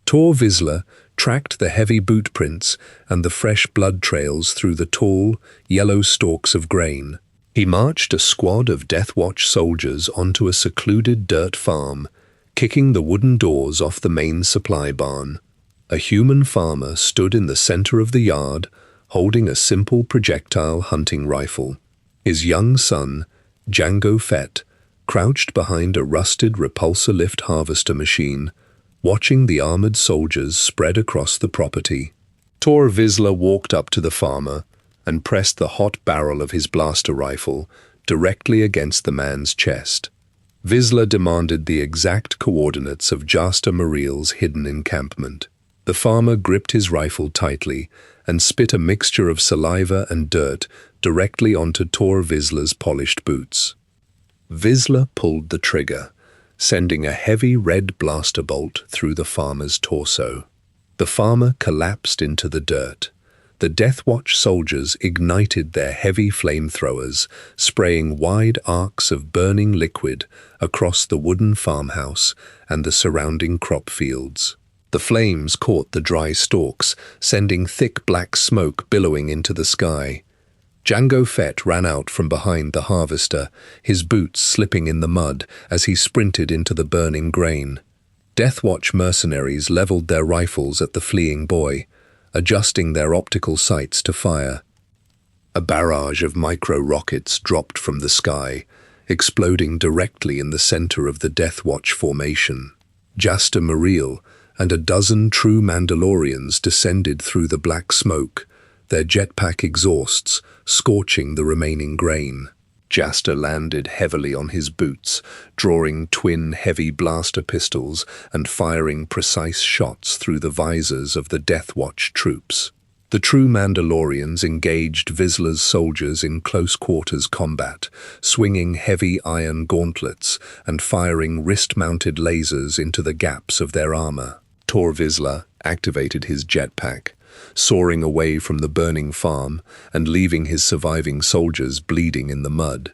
Tor Vizsla tracked the heavy boot prints and the fresh blood trails through the tall, yellow stalks of grain. He marched a squad of Death Watch soldiers onto a secluded dirt farm, kicking the wooden doors off the main supply barn. A human farmer stood in the center of the yard, holding a simple projectile hunting rifle. His young son, Jango Fett, crouched behind a rusted repulsor lift harvester machine, watching the armored soldiers spread across the property. Tor Vizsla walked up to the farmer and pressed the hot barrel of his blaster rifle directly against the man's chest. Vizsla demanded the exact coordinates of Jasta Mareel's hidden encampment. The farmer gripped his rifle tightly and spit a mixture of saliva and dirt directly onto Tor Vizsla's polished boots. Vizsla pulled the trigger, sending a heavy red blaster bolt through the farmer's torso. The farmer collapsed into the dirt. The Death Watch soldiers ignited their heavy flamethrowers, spraying wide arcs of burning liquid across the wooden farmhouse and the surrounding crop fields. The flames caught the dry stalks, sending thick black smoke billowing into the sky. Jango Fett ran out from behind the harvester, his boots slipping in the mud as he sprinted into the burning grain. Death Watch mercenaries leveled their rifles at the fleeing boy, adjusting their optical sights to fire. A barrage of micro-rockets dropped from the sky, exploding directly in the center of the Death Watch formation. Jasta Mareel and a dozen true Mandalorians descended through the black smoke, their jetpack exhausts scorching the remaining grain. Jasta landed heavily on his boots, drawing twin heavy blaster pistols and firing precise shots through the visors of the Death Watch troops. The true Mandalorians engaged Vizsla's soldiers in close-quarters combat, swinging heavy iron gauntlets and firing wrist-mounted lasers into the gaps of their armor. Tor Vizsla activated his jetpack, soaring away from the burning farm and leaving his surviving soldiers bleeding in the mud.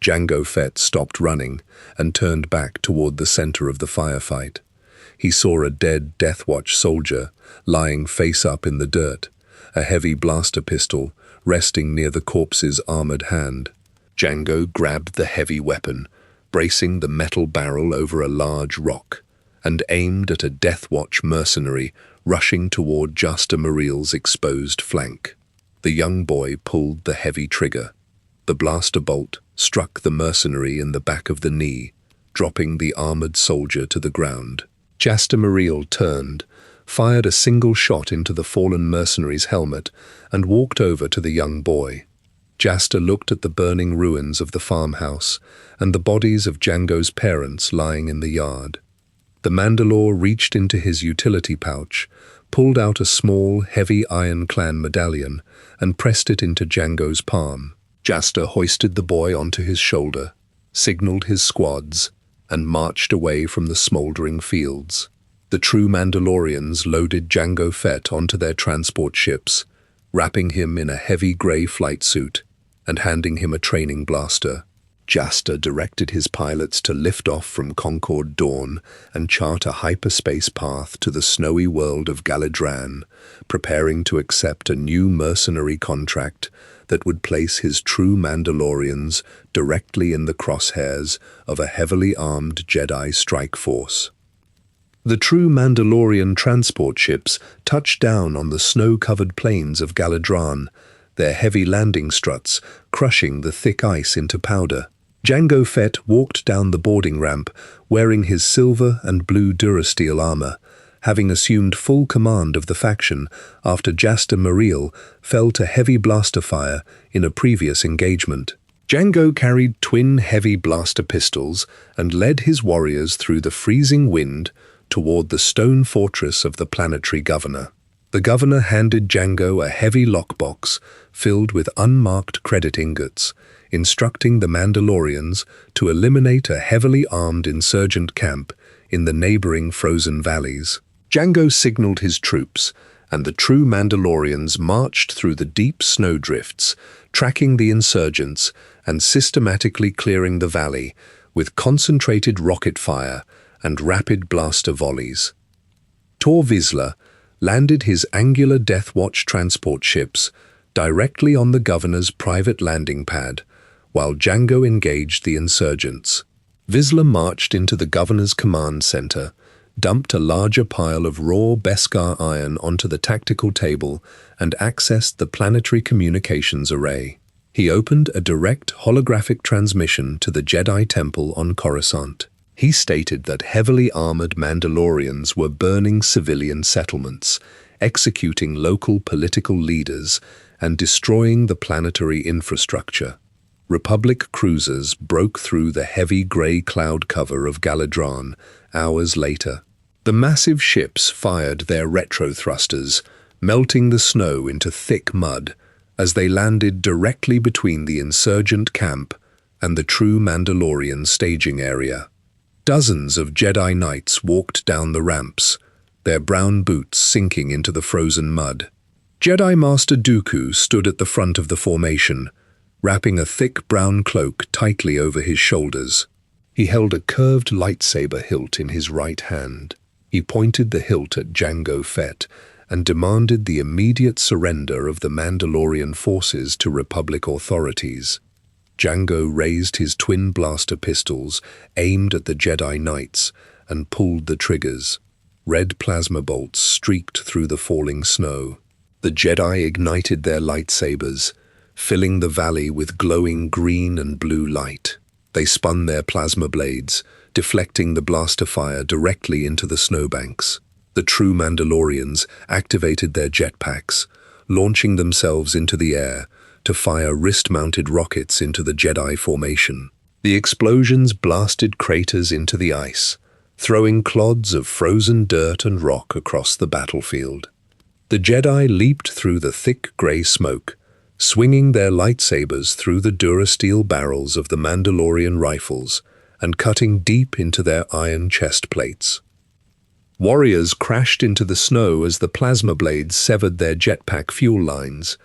Jango Fett stopped running and turned back toward the center of the firefight. He saw a dead Death Watch soldier lying face up in the dirt, a heavy blaster pistol resting near the corpse's armored hand. Jango grabbed the heavy weapon, bracing the metal barrel over a large rock, and aimed at a Death Watch mercenary rushing toward Jasta Mareel's exposed flank. The young boy pulled the heavy trigger. The blaster bolt struck the mercenary in the back of the knee, dropping the armored soldier to the ground. Jasta Mareel turned, fired a single shot into the fallen mercenary's helmet, and walked over to the young boy. Jasta looked at the burning ruins of the farmhouse and the bodies of Django's parents lying in the yard. The Mandalore reached into his utility pouch, pulled out a small, heavy Iron Clan medallion, and pressed it into Django's palm. Jasta hoisted the boy onto his shoulder, signaled his squads, and marched away from the smoldering fields. The true Mandalorians loaded Jango Fett onto their transport ships, wrapping him in a heavy grey flight suit and handing him a training blaster. Jasta directed his pilots to lift off from Concord Dawn and chart a hyperspace path to the snowy world of Galadran, preparing to accept a new mercenary contract that would place his true Mandalorians directly in the crosshairs of a heavily armed Jedi strike force. The true Mandalorian transport ships touched down on the snow-covered plains of Galadran, their heavy landing struts crushing the thick ice into powder. Jango Fett walked down the boarding ramp wearing his silver and blue Durasteel armor, having assumed full command of the faction after Jasta Mareel fell to heavy blaster fire in a previous engagement. Jango carried twin heavy blaster pistols and led his warriors through the freezing wind toward the stone fortress of the planetary governor. The governor handed Jango a heavy lockbox filled with unmarked credit ingots, instructing the Mandalorians to eliminate a heavily armed insurgent camp in the neighboring frozen valleys. Jango signaled his troops, and the true Mandalorians marched through the deep snowdrifts, tracking the insurgents and systematically clearing the valley with concentrated rocket fire and rapid blaster volleys. Tor Vizsla landed his angular Death Watch transport ships directly on the governor's private landing pad, while Jango engaged the insurgents. Vizsla marched into the governor's command center, dumped a larger pile of raw Beskar iron onto the tactical table, and accessed the planetary communications array. He opened a direct holographic transmission to the Jedi Temple on Coruscant. He stated that heavily armored Mandalorians were burning civilian settlements, executing local political leaders, and destroying the planetary infrastructure. Republic cruisers broke through the heavy grey cloud cover of Galadran hours later. The massive ships fired their retro thrusters, melting the snow into thick mud as they landed directly between the insurgent camp and the true Mandalorian staging area. Dozens of Jedi Knights walked down the ramps, their brown boots sinking into the frozen mud. Jedi Master Dooku stood at the front of the formation, wrapping a thick brown cloak tightly over his shoulders. He held a curved lightsaber hilt in his right hand. He pointed the hilt at Jango Fett and demanded the immediate surrender of the Mandalorian forces to Republic authorities. Jango raised his twin blaster pistols, aimed at the Jedi Knights, and pulled the triggers. Red plasma bolts streaked through the falling snow. The Jedi ignited their lightsabers, filling the valley with glowing green and blue light. They spun their plasma blades, deflecting the blaster fire directly into the snowbanks. The true Mandalorians activated their jetpacks, launching themselves into the air to fire wrist-mounted rockets into the Jedi formation. The explosions blasted craters into the ice, throwing clods of frozen dirt and rock across the battlefield. The Jedi leaped through the thick grey smoke, swinging their lightsabers through the Durasteel barrels of the Mandalorian rifles and cutting deep into their iron chest plates. Warriors crashed into the snow as the plasma blades severed their jetpack fuel lines.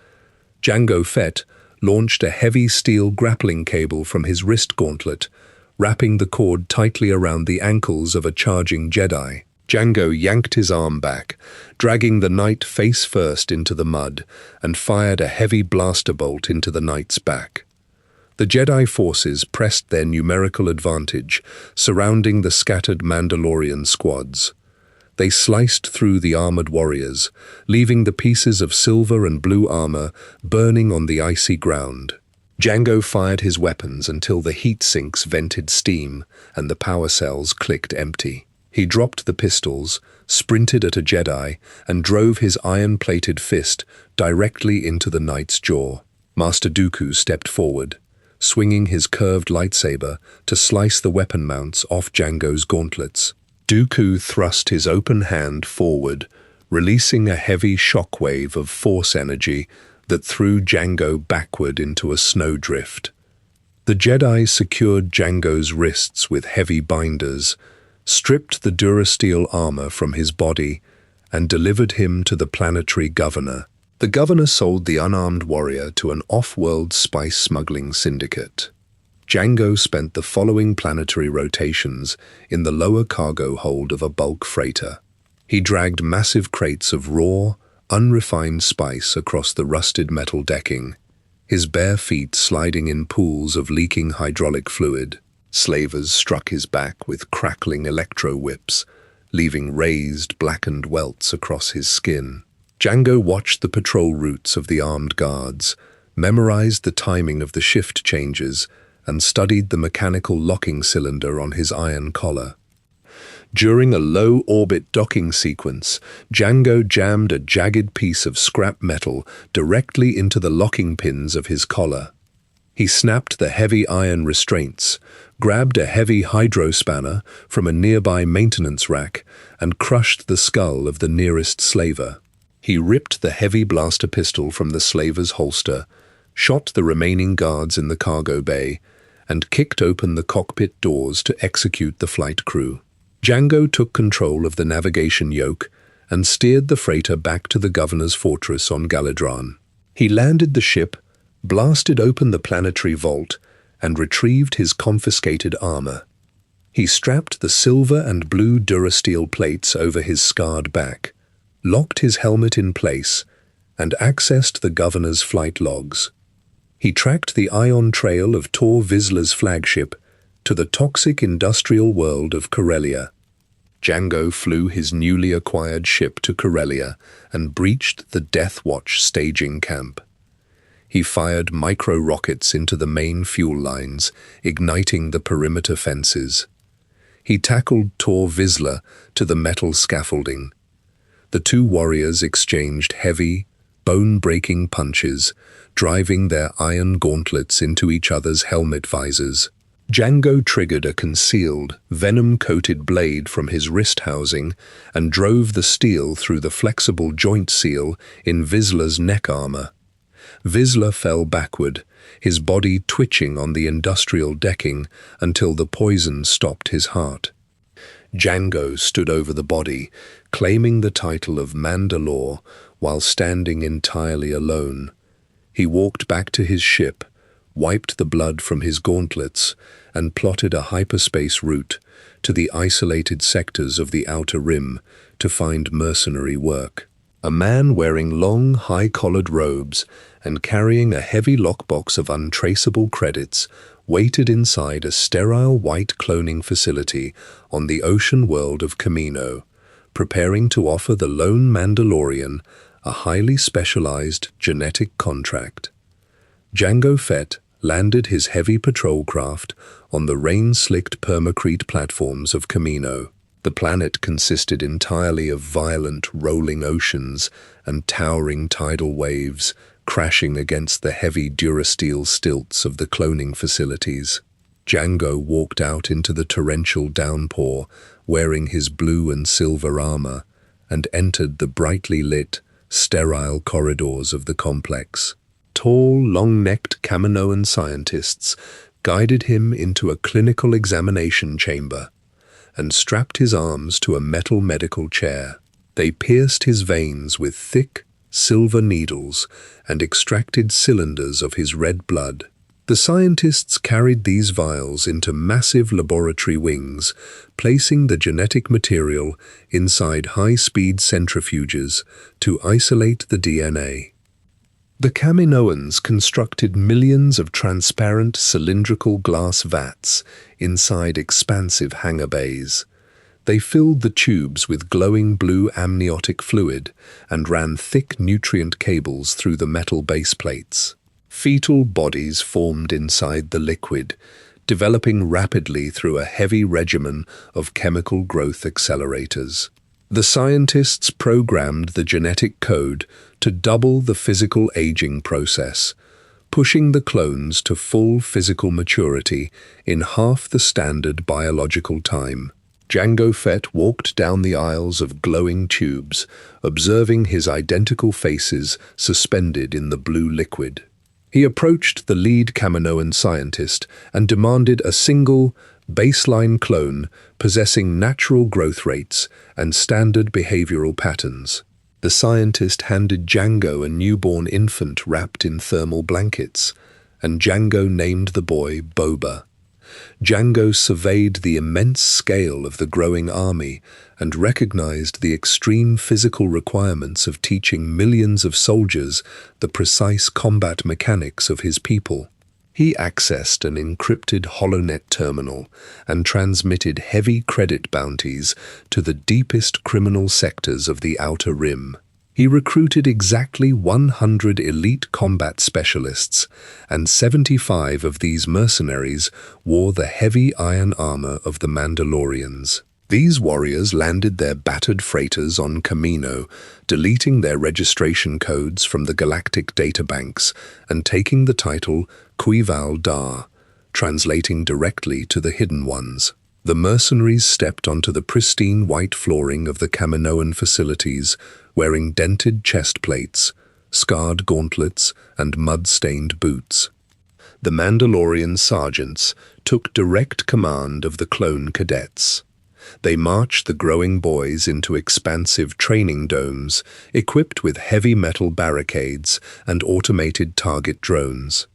Jango Fett launched a heavy steel grappling cable from his wrist gauntlet, wrapping the cord tightly around the ankles of a charging Jedi. Jango yanked his arm back, dragging the knight face first into the mud, and fired a heavy blaster bolt into the knight's back. The Jedi forces pressed their numerical advantage, surrounding the scattered Mandalorian squads. They sliced through the armored warriors, leaving the pieces of silver and blue armor burning on the icy ground. Jango fired his weapons until the heat sinks vented steam and the power cells clicked empty. He dropped the pistols, sprinted at a Jedi, and drove his iron-plated fist directly into the knight's jaw. Master Dooku stepped forward, swinging his curved lightsaber to slice the weapon mounts off Jango's gauntlets. Dooku thrust his open hand forward, releasing a heavy shockwave of force energy that threw Jango backward into a snowdrift. The Jedi secured Jango's wrists with heavy binders, stripped the durasteel armor from his body, and delivered him to the planetary governor. The governor sold the unarmed warrior to an off-world spice smuggling syndicate. Jango spent the following planetary rotations in the lower cargo hold of a bulk freighter. He dragged massive crates of raw, unrefined spice across the rusted metal decking, his bare feet sliding in pools of leaking hydraulic fluid. Slavers struck his back with crackling electro-whips, leaving raised, blackened welts across his skin. Jango watched the patrol routes of the armed guards, memorized the timing of the shift changes, and studied the mechanical locking cylinder on his iron collar. During a low-orbit docking sequence, Jango jammed a jagged piece of scrap metal directly into the locking pins of his collar. He snapped the heavy iron restraints, grabbed a heavy hydro-spanner from a nearby maintenance rack, and crushed the skull of the nearest slaver. He ripped the heavy blaster pistol from the slaver's holster, shot the remaining guards in the cargo bay, and kicked open the cockpit doors to execute the flight crew. Jango took control of the navigation yoke and steered the freighter back to the governor's fortress on Galadron. He landed the ship, blasted open the planetary vault, and retrieved his confiscated armor. He strapped the silver and blue durasteel plates over his scarred back, locked his helmet in place, and accessed the governor's flight logs. He tracked the ion trail of Tor Vizsla's flagship to the toxic industrial world of Corellia. Jango flew his newly acquired ship to Corellia and breached the Death Watch staging camp. He fired micro-rockets into the main fuel lines, igniting the perimeter fences. He tackled Tor Vizsla to the metal scaffolding. The two warriors exchanged heavy, bone-breaking punches, driving their iron gauntlets into each other's helmet visors. Jango triggered a concealed, venom-coated blade from his wrist housing and drove the steel through the flexible joint seal in Vizsla's neck armor. Vizsla fell backward, his body twitching on the industrial decking until the poison stopped his heart. Jango stood over the body, claiming the title of Mandalore while standing entirely alone. He walked back to his ship, wiped the blood from his gauntlets, and plotted a hyperspace route to the isolated sectors of the Outer Rim to find mercenary work. A man wearing long, high-collared robes and carrying a heavy lockbox of untraceable credits waited inside a sterile white cloning facility on the ocean world of Kamino, preparing to offer the lone Mandalorian a highly specialized genetic contract. Jango Fett landed his heavy patrol craft on the rain-slicked permacrete platforms of Kamino. The planet consisted entirely of violent, rolling oceans and towering tidal waves crashing against the heavy durasteel stilts of the cloning facilities. Jango walked out into the torrential downpour, wearing his blue and silver armor, and entered the brightly lit, sterile corridors of the complex. Tall, long-necked Kaminoan scientists guided him into a clinical examination chamber and strapped his arms to a metal medical chair. They pierced his veins with thick, silver needles and extracted cylinders of his red blood. The scientists carried these vials into massive laboratory wings, placing the genetic material inside high-speed centrifuges to isolate the DNA. The Kaminoans constructed millions of transparent cylindrical glass vats inside expansive hangar bays. They filled the tubes with glowing blue amniotic fluid and ran thick nutrient cables through the metal base plates. Fetal bodies formed inside the liquid, developing rapidly through a heavy regimen of chemical growth accelerators. The scientists programmed the genetic code to double the physical aging process, pushing the clones to full physical maturity in half the standard biological time. Jango Fett walked down the aisles of glowing tubes, observing his identical faces suspended in the blue liquid. He approached the lead Kaminoan scientist and demanded a single, baseline clone possessing natural growth rates and standard behavioral patterns. The scientist handed Jango a newborn infant wrapped in thermal blankets, and Jango named the boy Boba. Jango surveyed the immense scale of the growing army and recognized the extreme physical requirements of teaching millions of soldiers the precise combat mechanics of his people. He accessed an encrypted HoloNet terminal and transmitted heavy credit bounties to the deepest criminal sectors of the Outer Rim. He recruited exactly 100 elite combat specialists, and 75 of these mercenaries wore the heavy iron armor of the Mandalorians. These warriors landed their battered freighters on Kamino, deleting their registration codes from the galactic databanks and taking the title Quival Dar, translating directly to the Hidden Ones. The mercenaries stepped onto the pristine white flooring of the Kaminoan facilities, wearing dented chest plates, scarred gauntlets, and mud-stained boots. The Mandalorian sergeants took direct command of the clone cadets. They marched the growing boys into expansive training domes, equipped with heavy metal barricades and automated target drones.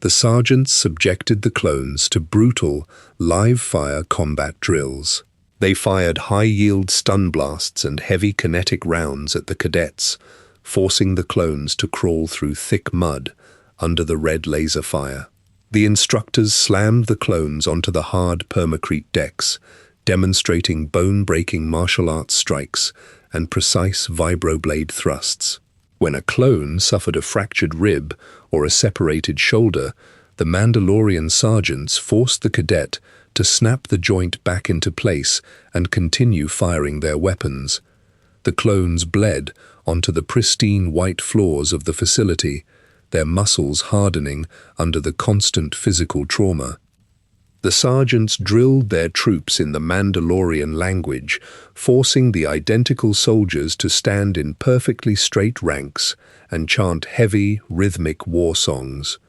The sergeants subjected the clones to brutal, live-fire combat drills. They fired high-yield stun blasts and heavy kinetic rounds at the cadets, forcing the clones to crawl through thick mud under the red laser fire. The instructors slammed the clones onto the hard permacrete decks, demonstrating bone-breaking martial arts strikes and precise vibroblade thrusts. When a clone suffered a fractured rib or a separated shoulder, the Mandalorian sergeants forced the cadet to snap the joint back into place and continue firing their weapons. The clones bled onto the pristine white floors of the facility, their muscles hardening under the constant physical trauma. The sergeants drilled their troops in the Mandalorian language, forcing the identical soldiers to stand in perfectly straight ranks and chant heavy, rhythmic war songs.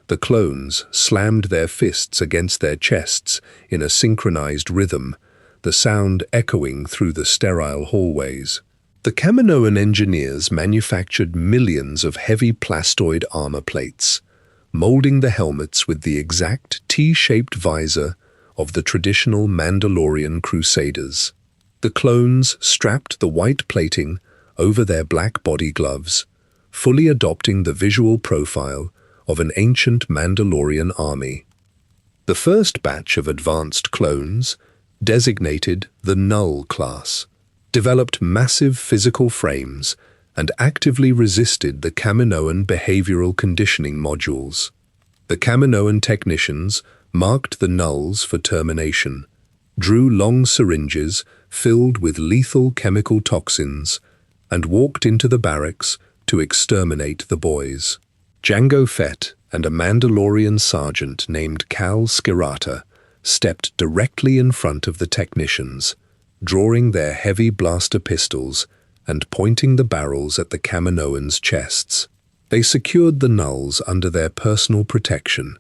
The clones slammed their fists against their chests in a synchronized rhythm, the sound echoing through the sterile hallways. The Kaminoan engineers manufactured millions of heavy plastoid armor plates, molding the helmets with the exact T-shaped visor of the traditional Mandalorian crusaders. The clones strapped the white plating over their black body gloves, fully adopting the visual profile of an ancient Mandalorian army. The first batch of advanced clones, designated the Null class, developed massive physical frames and actively resisted the Kaminoan behavioral conditioning modules. The Kaminoan technicians marked the nulls for termination, drew long syringes filled with lethal chemical toxins, and walked into the barracks to exterminate the boys. Jango Fett and a Mandalorian sergeant named Cal Skirata stepped directly in front of the technicians, drawing their heavy blaster pistols and pointing the barrels at the Kaminoans' chests. They secured the nulls under their personal protection,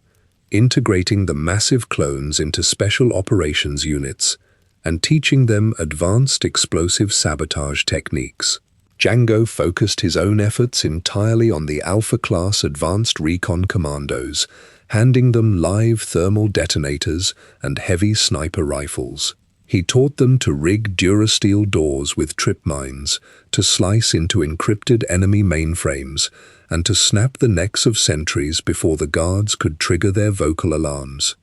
integrating the massive clones into special operations units and teaching them advanced explosive sabotage techniques. Jango focused his own efforts entirely on the Alpha-class advanced recon commandos, handing them live thermal detonators and heavy sniper rifles. He taught them to rig durasteel doors with trip mines, to slice into encrypted enemy mainframes, and to snap the necks of sentries before the guards could trigger their vocal alarms.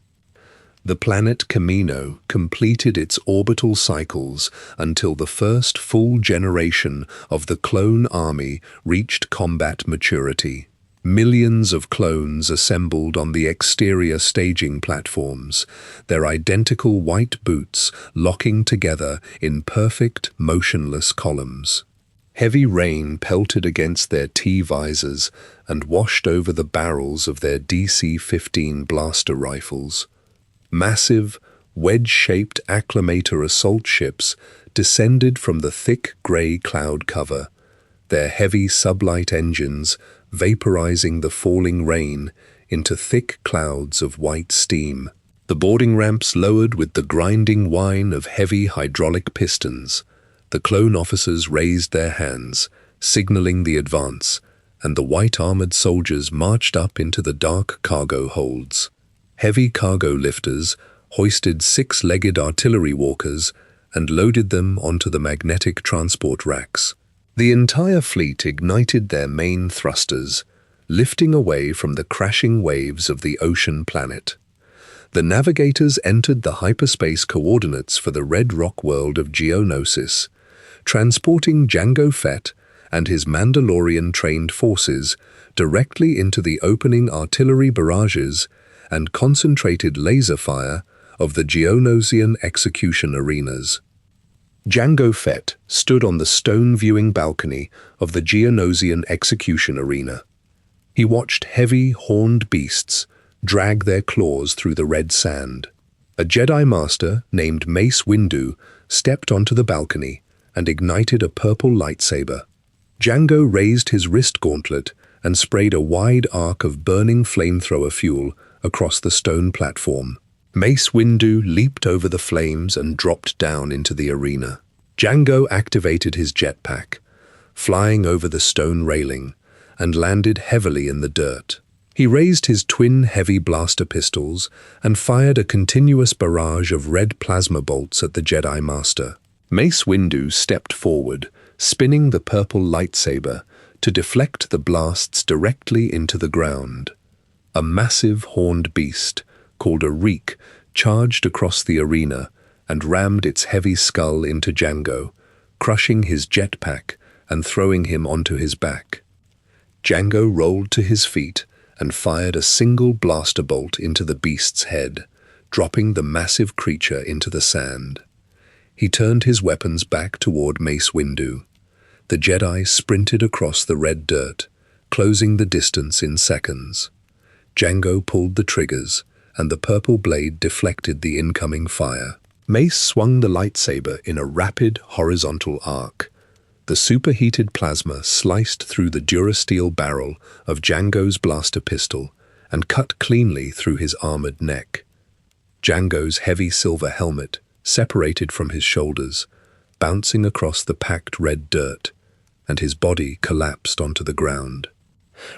The planet Kamino completed its orbital cycles until the first full generation of the clone army reached combat maturity. Millions of clones assembled on the exterior staging platforms, their identical white boots locking together in perfect, motionless columns. Heavy rain pelted against their T-visors and washed over the barrels of their DC-15 blaster rifles. Massive, wedge-shaped acclamator assault ships descended from the thick grey cloud cover, their heavy sublight engines vaporizing the falling rain into thick clouds of white steam. The boarding ramps lowered with the grinding whine of heavy hydraulic pistons. The clone officers raised their hands, signaling the advance, and the white-armored soldiers marched up into the dark cargo holds. Heavy cargo lifters hoisted six-legged artillery walkers and loaded them onto the magnetic transport racks. The entire fleet ignited their main thrusters, lifting away from the crashing waves of the ocean planet. The navigators entered the hyperspace coordinates for the red rock world of Geonosis, transporting Jango Fett and his Mandalorian-trained forces directly into the opening artillery barrages and concentrated laser fire of the Geonosian execution arenas. Jango Fett stood on the stone viewing balcony of the Geonosian execution arena. He watched heavy, horned beasts drag their claws through the red sand. A Jedi Master named Mace Windu stepped onto the balcony and ignited a purple lightsaber. Jango raised his wrist gauntlet and sprayed a wide arc of burning flamethrower fuel across the stone platform. Mace Windu leaped over the flames and dropped down into the arena. Jango activated his jetpack, flying over the stone railing, and landed heavily in the dirt. He raised his twin heavy blaster pistols and fired a continuous barrage of red plasma bolts at the Jedi Master. Mace Windu stepped forward, spinning the purple lightsaber to deflect the blasts directly into the ground. A massive horned beast, called a reek, charged across the arena and rammed its heavy skull into Jango, crushing his jetpack and throwing him onto his back. Jango rolled to his feet and fired a single blaster bolt into the beast's head, dropping the massive creature into the sand. He turned his weapons back toward Mace Windu. The Jedi sprinted across the red dirt, closing the distance in seconds. Jango pulled the triggers, and the purple blade deflected the incoming fire. Mace swung the lightsaber in a rapid, horizontal arc. The superheated plasma sliced through the durasteel barrel of Jango's blaster pistol and cut cleanly through his armored neck. Jango's heavy silver helmet separated from his shoulders, bouncing across the packed red dirt, and his body collapsed onto the ground.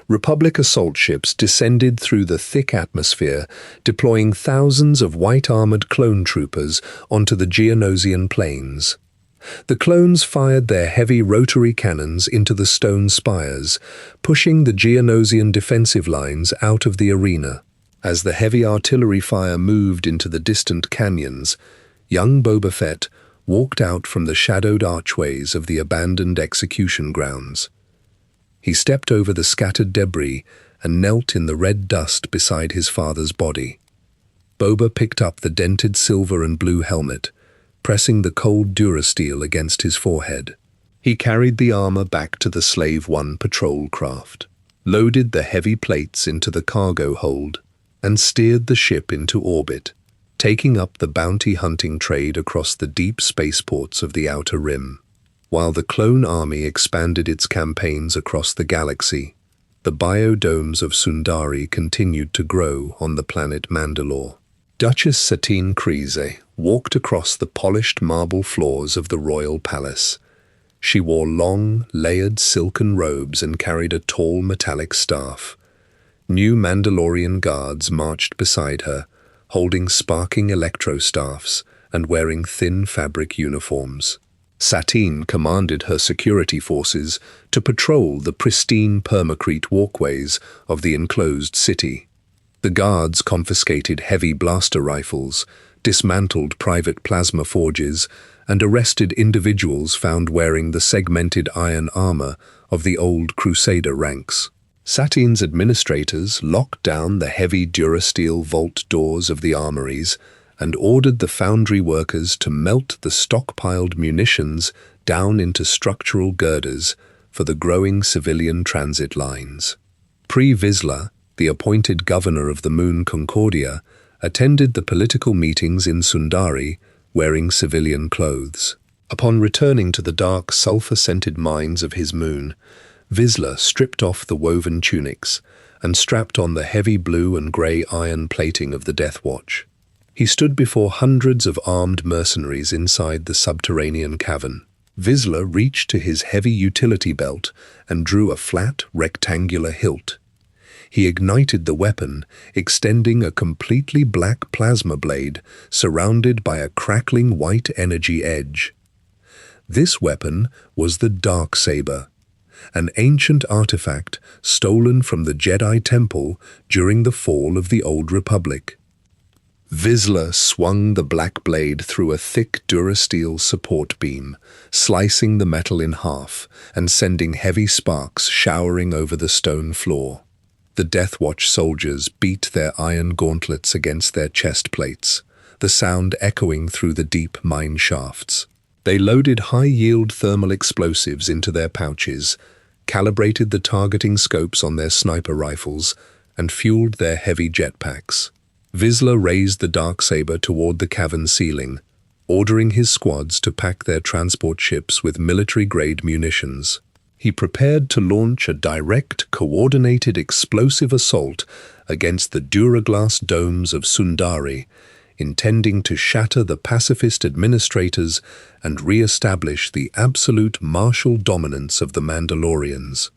Republic assault ships descended through the thick atmosphere, deploying thousands of white-armored clone troopers onto the Geonosian plains. The clones fired their heavy rotary cannons into the stone spires, pushing the Geonosian defensive lines out of the arena. As the heavy artillery fire moved into the distant canyons, young Boba Fett walked out from the shadowed archways of the abandoned execution grounds. He stepped over the scattered debris and knelt in the red dust beside his father's body. Boba picked up the dented silver and blue helmet, pressing the cold durasteel against his forehead. He carried the armor back to the Slave One patrol craft, loaded the heavy plates into the cargo hold, and steered the ship into orbit, taking up the bounty hunting trade across the deep spaceports of the Outer Rim. While the clone army expanded its campaigns across the galaxy, the biodomes of Sundari continued to grow on the planet Mandalore. Duchess Satine Kryze walked across the polished marble floors of the royal palace. She wore long, layered silken robes and carried a tall metallic staff. New Mandalorian guards marched beside her, holding sparking electro-staffs and wearing thin fabric uniforms. Satine commanded her security forces to patrol the pristine permacrete walkways of the enclosed city. The guards confiscated heavy blaster rifles, dismantled private plasma forges, and arrested individuals found wearing the segmented iron armor of the old Crusader ranks. Satin's administrators locked down the heavy durasteel vault doors of the armories and ordered the foundry workers to melt the stockpiled munitions down into structural girders for the growing civilian transit lines. Pre-Vizsla, the appointed governor of the Moon Concordia, attended the political meetings in Sundari wearing civilian clothes. Upon returning to the dark, sulfur-scented mines of his moon, Vizsla stripped off the woven tunics and strapped on the heavy blue and grey iron plating of the Death Watch. He stood before hundreds of armed mercenaries inside the subterranean cavern. Vizsla reached to his heavy utility belt and drew a flat, rectangular hilt. He ignited the weapon, extending a completely black plasma blade surrounded by a crackling white energy edge. This weapon was the Darksaber, an ancient artifact stolen from the Jedi Temple during the fall of the Old Republic. Vizsla swung the black blade through a thick durasteel support beam, slicing the metal in half and sending heavy sparks showering over the stone floor. The Death Watch soldiers beat their iron gauntlets against their chest plates, the sound echoing through the deep mine shafts. They loaded high-yield thermal explosives into their pouches, calibrated the targeting scopes on their sniper rifles, and fueled their heavy jetpacks. Vizsla raised the Darksaber toward the cavern ceiling, ordering his squads to pack their transport ships with military-grade munitions. He prepared to launch a direct, coordinated explosive assault against the Duraglass domes of Sundari, intending to shatter the pacifist administrators and re-establish the absolute martial dominance of the Mandalorians.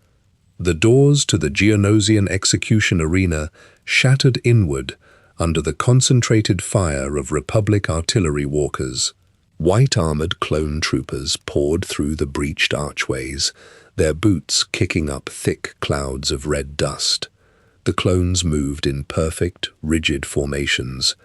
The doors to the Geonosian execution arena shattered inward under the concentrated fire of Republic artillery walkers. White-armored clone troopers poured through the breached archways, their boots kicking up thick clouds of red dust. The clones moved in perfect, rigid formations,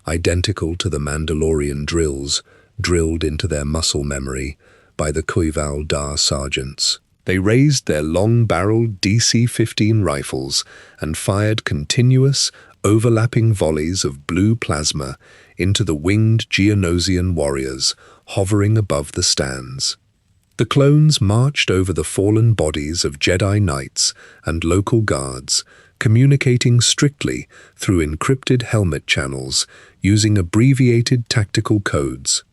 identical to the Mandalorian drills drilled into their muscle memory by the Kuival Dar sergeants. They raised their long-barreled DC-15 rifles and fired continuous, overlapping volleys of blue plasma into the winged Geonosian warriors hovering above the stands. The clones marched over the fallen bodies of Jedi Knights and local guards, communicating strictly through encrypted helmet channels using abbreviated tactical codes.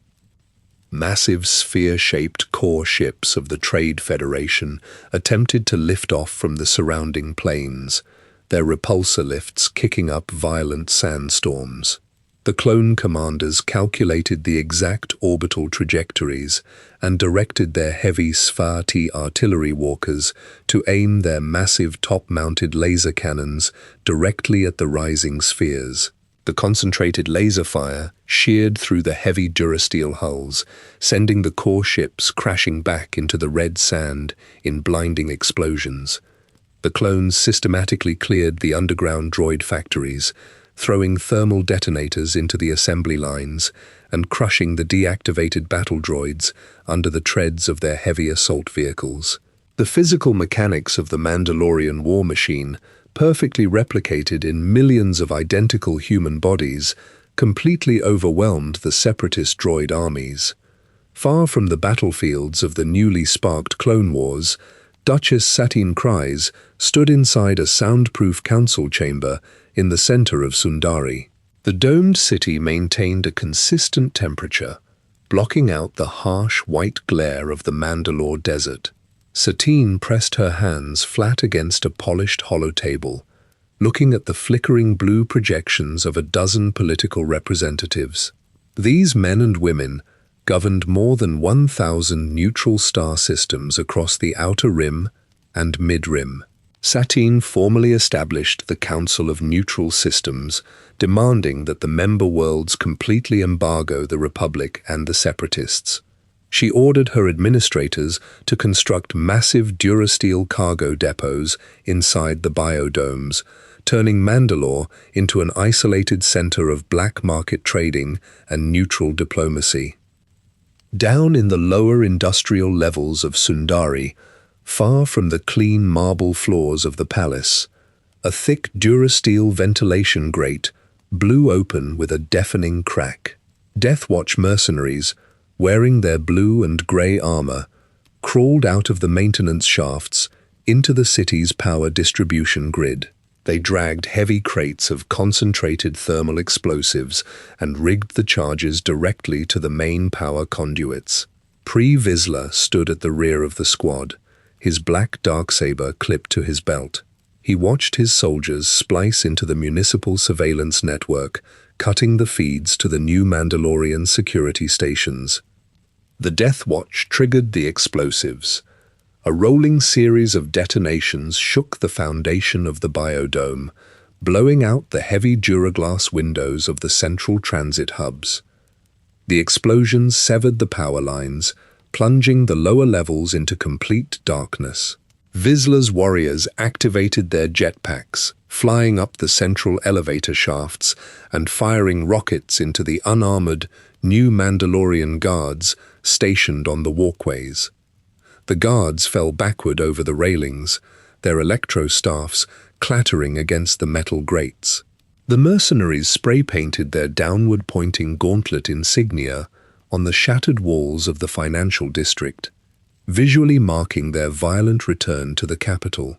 Massive sphere-shaped core ships of the Trade Federation attempted to lift off from the surrounding plains, their repulsor lifts kicking up violent sandstorms. The clone commanders calculated the exact orbital trajectories and directed their heavy Svar-T artillery walkers to aim their massive top-mounted laser cannons directly at the rising spheres. The concentrated laser fire sheared through the heavy durasteel hulls, sending the core ships crashing back into the red sand in blinding explosions. The clones systematically cleared the underground droid factories, throwing thermal detonators into the assembly lines and crushing the deactivated battle droids under the treads of their heavy assault vehicles. The physical mechanics of the Mandalorian war machine, perfectly replicated in millions of identical human bodies, completely overwhelmed the separatist droid armies. Far from the battlefields of the newly sparked Clone Wars, Duchess Satine Kryze stood inside a soundproof council chamber in the center of Sundari. The domed city maintained a consistent temperature, blocking out the harsh white glare of the Mandalore desert. Satine pressed her hands flat against a polished hollow table, looking at the flickering blue projections of a dozen political representatives. These men and women governed more than 1,000 neutral star systems across the Outer Rim and Mid-Rim. Satine formally established the Council of Neutral Systems, demanding that the member worlds completely embargo the Republic and the Separatists. She ordered her administrators to construct massive durasteel cargo depots inside the biodomes, turning Mandalore into an isolated center of black market trading and neutral diplomacy. Down in the lower industrial levels of Sundari, Far from the clean marble floors of the palace, a thick Durasteel ventilation grate blew open with a deafening crack. Death Watch mercenaries, wearing their blue and grey armor, crawled out of the maintenance shafts into the city's power distribution grid. They dragged heavy crates of concentrated thermal explosives and rigged the charges directly to the main power conduits. Pre-Vizsla stood at the rear of the squad, his black darksaber clipped to his belt. He watched his soldiers splice into the municipal surveillance network, cutting the feeds to the new Mandalorian security stations. The Death Watch triggered the explosives. A rolling series of detonations shook the foundation of the biodome, blowing out the heavy duraglass windows of the central transit hubs. The explosions severed the power lines, plunging the lower levels into complete darkness. Vizsla's warriors activated their jetpacks, flying up the central elevator shafts and firing rockets into the unarmored, new Mandalorian guards stationed on the walkways. The guards fell backward over the railings, their electro-staffs clattering against the metal grates. The mercenaries spray-painted their downward-pointing gauntlet insignia on the shattered walls of the financial district, visually marking their violent return to the capital.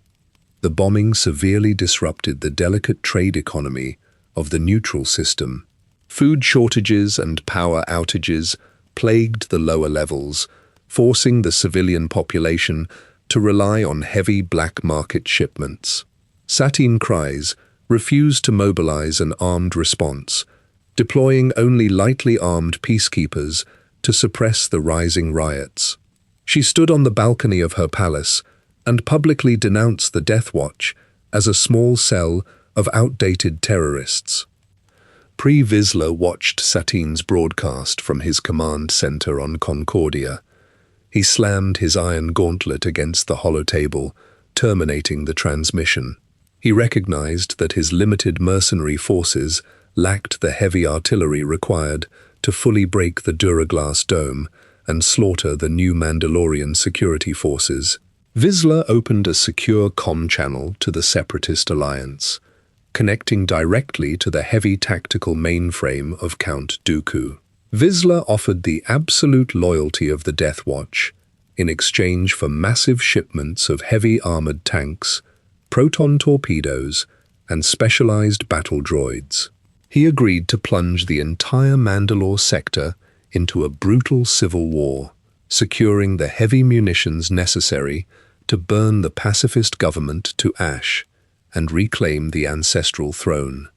The bombing severely disrupted the delicate trade economy of the neutral system. Food shortages and power outages plagued the lower levels, forcing the civilian population to rely on heavy black market shipments. Satine Kryze refused to mobilize an armed response, deploying only lightly armed peacekeepers to suppress the rising riots. She stood on the balcony of her palace and publicly denounced the Death Watch as a small cell of outdated terrorists. Pre-Vizsla watched Satine's broadcast from his command center on Concordia. He slammed his iron gauntlet against the hollow table, terminating the transmission. He recognized that his limited mercenary forces lacked the heavy artillery required to fully break the Duraglass dome and slaughter the new Mandalorian security forces. Vizsla opened a secure comm channel to the Separatist Alliance, connecting directly to the heavy tactical mainframe of Count Dooku. Vizsla offered the absolute loyalty of the Death Watch in exchange for massive shipments of heavy armored tanks, proton torpedoes, and specialized battle droids. He agreed to plunge the entire Mandalore sector into a brutal civil war, securing the heavy munitions necessary to burn the pacifist government to ash and reclaim the ancestral throne.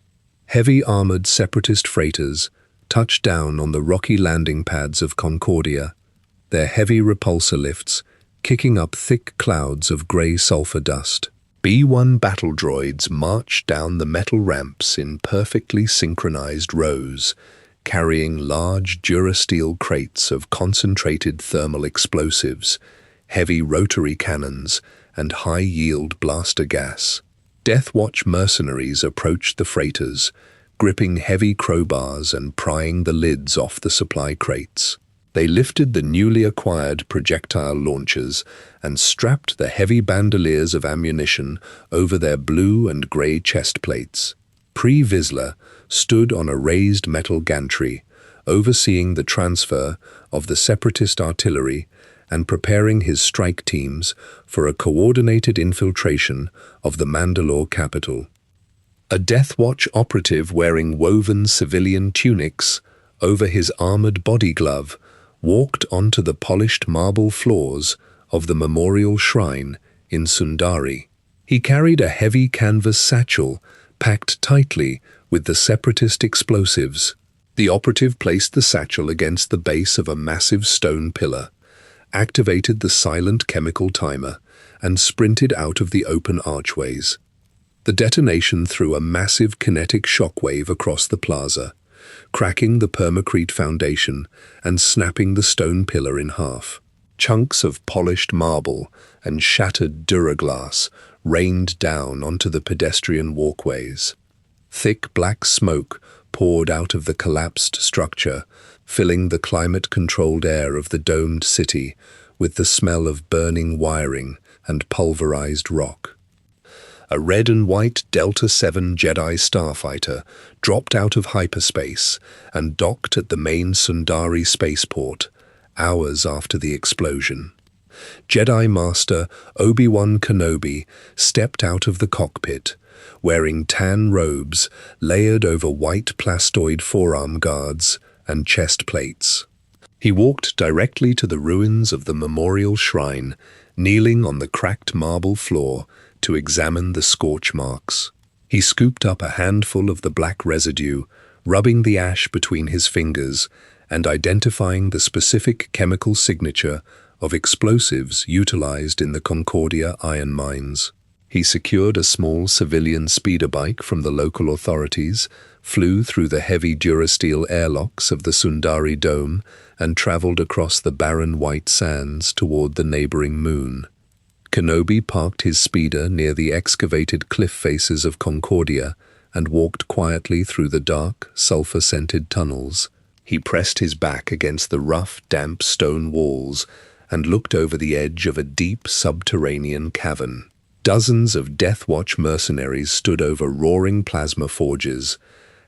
Heavy armored separatist freighters touched down on the rocky landing pads of Concordia, their heavy repulsor lifts kicking up thick clouds of grey sulfur dust. B-1 battle droids marched down the metal ramps in perfectly synchronized rows, carrying large Durasteel crates of concentrated thermal explosives, heavy rotary cannons, and high-yield blaster gas. Death Watch mercenaries approached the freighters, gripping heavy crowbars and prying the lids off the supply crates. They lifted the newly acquired projectile launchers and strapped the heavy bandoliers of ammunition over their blue and grey chest plates. Pre-Vizsla stood on a raised metal gantry, overseeing the transfer of the separatist artillery and preparing his strike teams for a coordinated infiltration of the Mandalore capital. A Death Watch operative wearing woven civilian tunics over his armored body glove walked onto the polished marble floors of the memorial shrine in Sundari. He carried a heavy canvas satchel packed tightly with the separatist explosives. The operative placed the satchel against the base of a massive stone pillar, activated the silent chemical timer, and sprinted out of the open archways. The detonation threw a massive kinetic shockwave across the plaza, cracking the permacrete foundation and snapping the stone pillar in half. Chunks of polished marble and shattered duraglass rained down onto the pedestrian walkways. Thick black smoke poured out of the collapsed structure, filling the climate-controlled air of the domed city with the smell of burning wiring and pulverized rock. A red and white Delta-7 Jedi starfighter dropped out of hyperspace and docked at the main Sundari spaceport, hours after the explosion. Jedi Master Obi-Wan Kenobi stepped out of the cockpit, wearing tan robes layered over white plastoid forearm guards and chest plates. He walked directly to the ruins of the memorial shrine, kneeling on the cracked marble floor to examine the scorch marks. He scooped up a handful of the black residue, rubbing the ash between his fingers and identifying the specific chemical signature of explosives utilized in the Concordia iron mines. He secured a small civilian speeder bike from the local authorities, flew through the heavy Durasteel airlocks of the Sundari Dome, and traveled across the barren white sands toward the neighboring moon. Kenobi parked his speeder near the excavated cliff faces of Concordia and walked quietly through the dark, sulfur-scented tunnels. He pressed his back against the rough, damp stone walls and looked over the edge of a deep subterranean cavern. Dozens of Death Watch mercenaries stood over roaring plasma forges,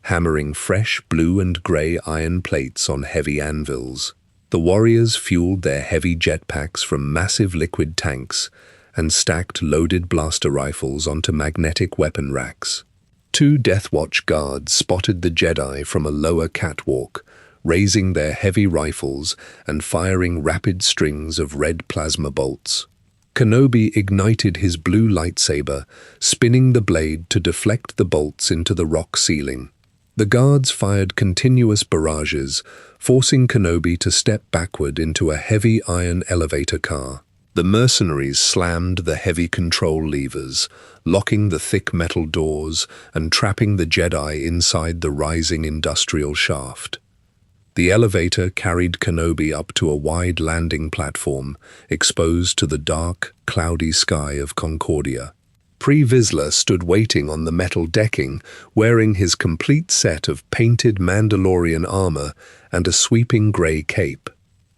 hammering fresh blue and grey iron plates on heavy anvils. The warriors fueled their heavy jetpacks from massive liquid tanks and stacked loaded blaster rifles onto magnetic weapon racks. 2 Death Watch guards spotted the Jedi from a lower catwalk, raising their heavy rifles and firing rapid strings of red plasma bolts. Kenobi ignited his blue lightsaber, spinning the blade to deflect the bolts into the rock ceiling. The guards fired continuous barrages, forcing Kenobi to step backward into a heavy iron elevator car. The mercenaries slammed the heavy control levers, locking the thick metal doors and trapping the Jedi inside the rising industrial shaft. The elevator carried Kenobi up to a wide landing platform, exposed to the dark, cloudy sky of Concordia. Pre Vizsla stood waiting on the metal decking, wearing his complete set of painted Mandalorian armor and a sweeping grey cape.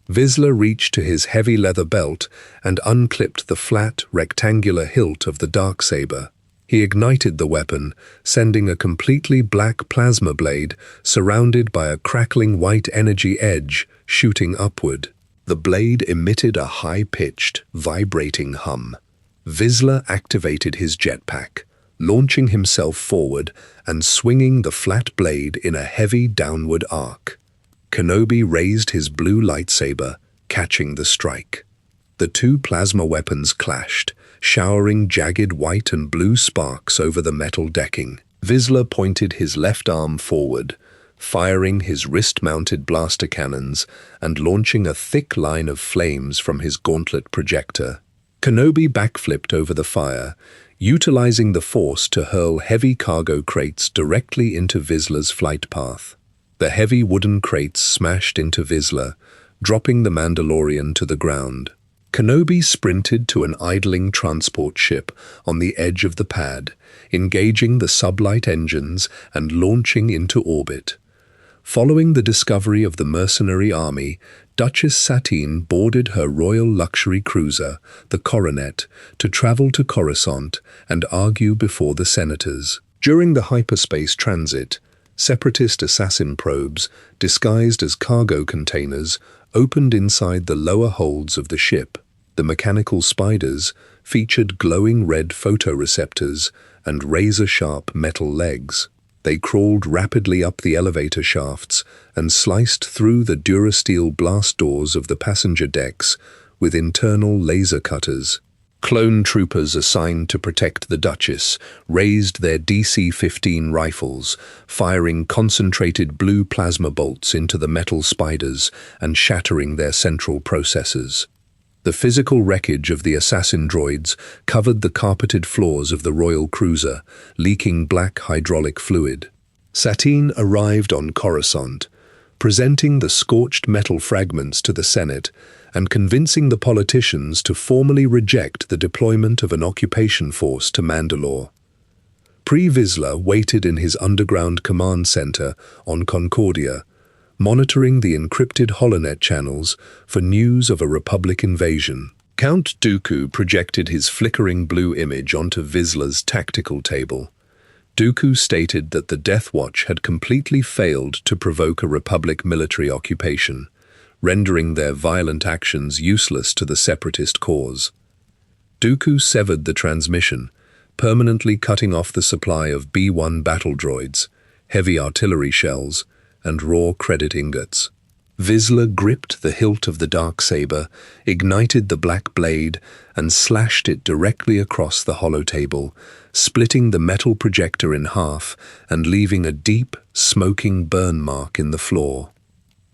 Vizsla reached to his heavy leather belt and unclipped the flat, rectangular hilt of the darksaber. He ignited the weapon, sending a completely black plasma blade surrounded by a crackling white energy edge shooting upward. The blade emitted a high-pitched, vibrating hum. Vizsla activated his jetpack, launching himself forward and swinging the flat blade in a heavy downward arc. Kenobi raised his blue lightsaber, catching the strike. The 2 plasma weapons clashed, showering jagged white and blue sparks over the metal decking. Vizsla pointed his left arm forward, firing his wrist-mounted blaster cannons and launching a thick line of flames from his gauntlet projector. Kenobi backflipped over the fire, utilizing the force to hurl heavy cargo crates directly into Vizsla's flight path. The heavy wooden crates smashed into Vizsla, dropping the Mandalorian to the ground. Kenobi sprinted to an idling transport ship on the edge of the pad, engaging the sublight engines and launching into orbit. Following the discovery of the mercenary army, Duchess Satine boarded her royal luxury cruiser, the Coronet, to travel to Coruscant and argue before the senators. During the hyperspace transit, separatist assassin probes, disguised as cargo containers, opened inside the lower holds of the ship. The mechanical spiders featured glowing red photoreceptors and razor-sharp metal legs. They crawled rapidly up the elevator shafts and sliced through the Durasteel blast doors of the passenger decks with internal laser cutters. Clone troopers assigned to protect the Duchess raised their DC-15 rifles, firing concentrated blue plasma bolts into the metal spiders and shattering their central processors. The physical wreckage of the assassin droids covered the carpeted floors of the royal cruiser, leaking black hydraulic fluid. Satine arrived on Coruscant, presenting the scorched metal fragments to the Senate and convincing the politicians to formally reject the deployment of an occupation force to Mandalore. Pre Vizsla waited in his underground command center on Concordia, monitoring the encrypted holonet channels for news of a Republic invasion. Count Dooku projected his flickering blue image onto Vizsla's tactical table. Dooku stated that the Death Watch had completely failed to provoke a Republic military occupation, rendering their violent actions useless to the separatist cause. Dooku severed the transmission, permanently cutting off the supply of B-1 battle droids, heavy artillery shells, and raw credit ingots. Vizsla gripped the hilt of the darksaber, ignited the black blade, and slashed it directly across the holotable, splitting the metal projector in half and leaving a deep, smoking burn mark in the floor.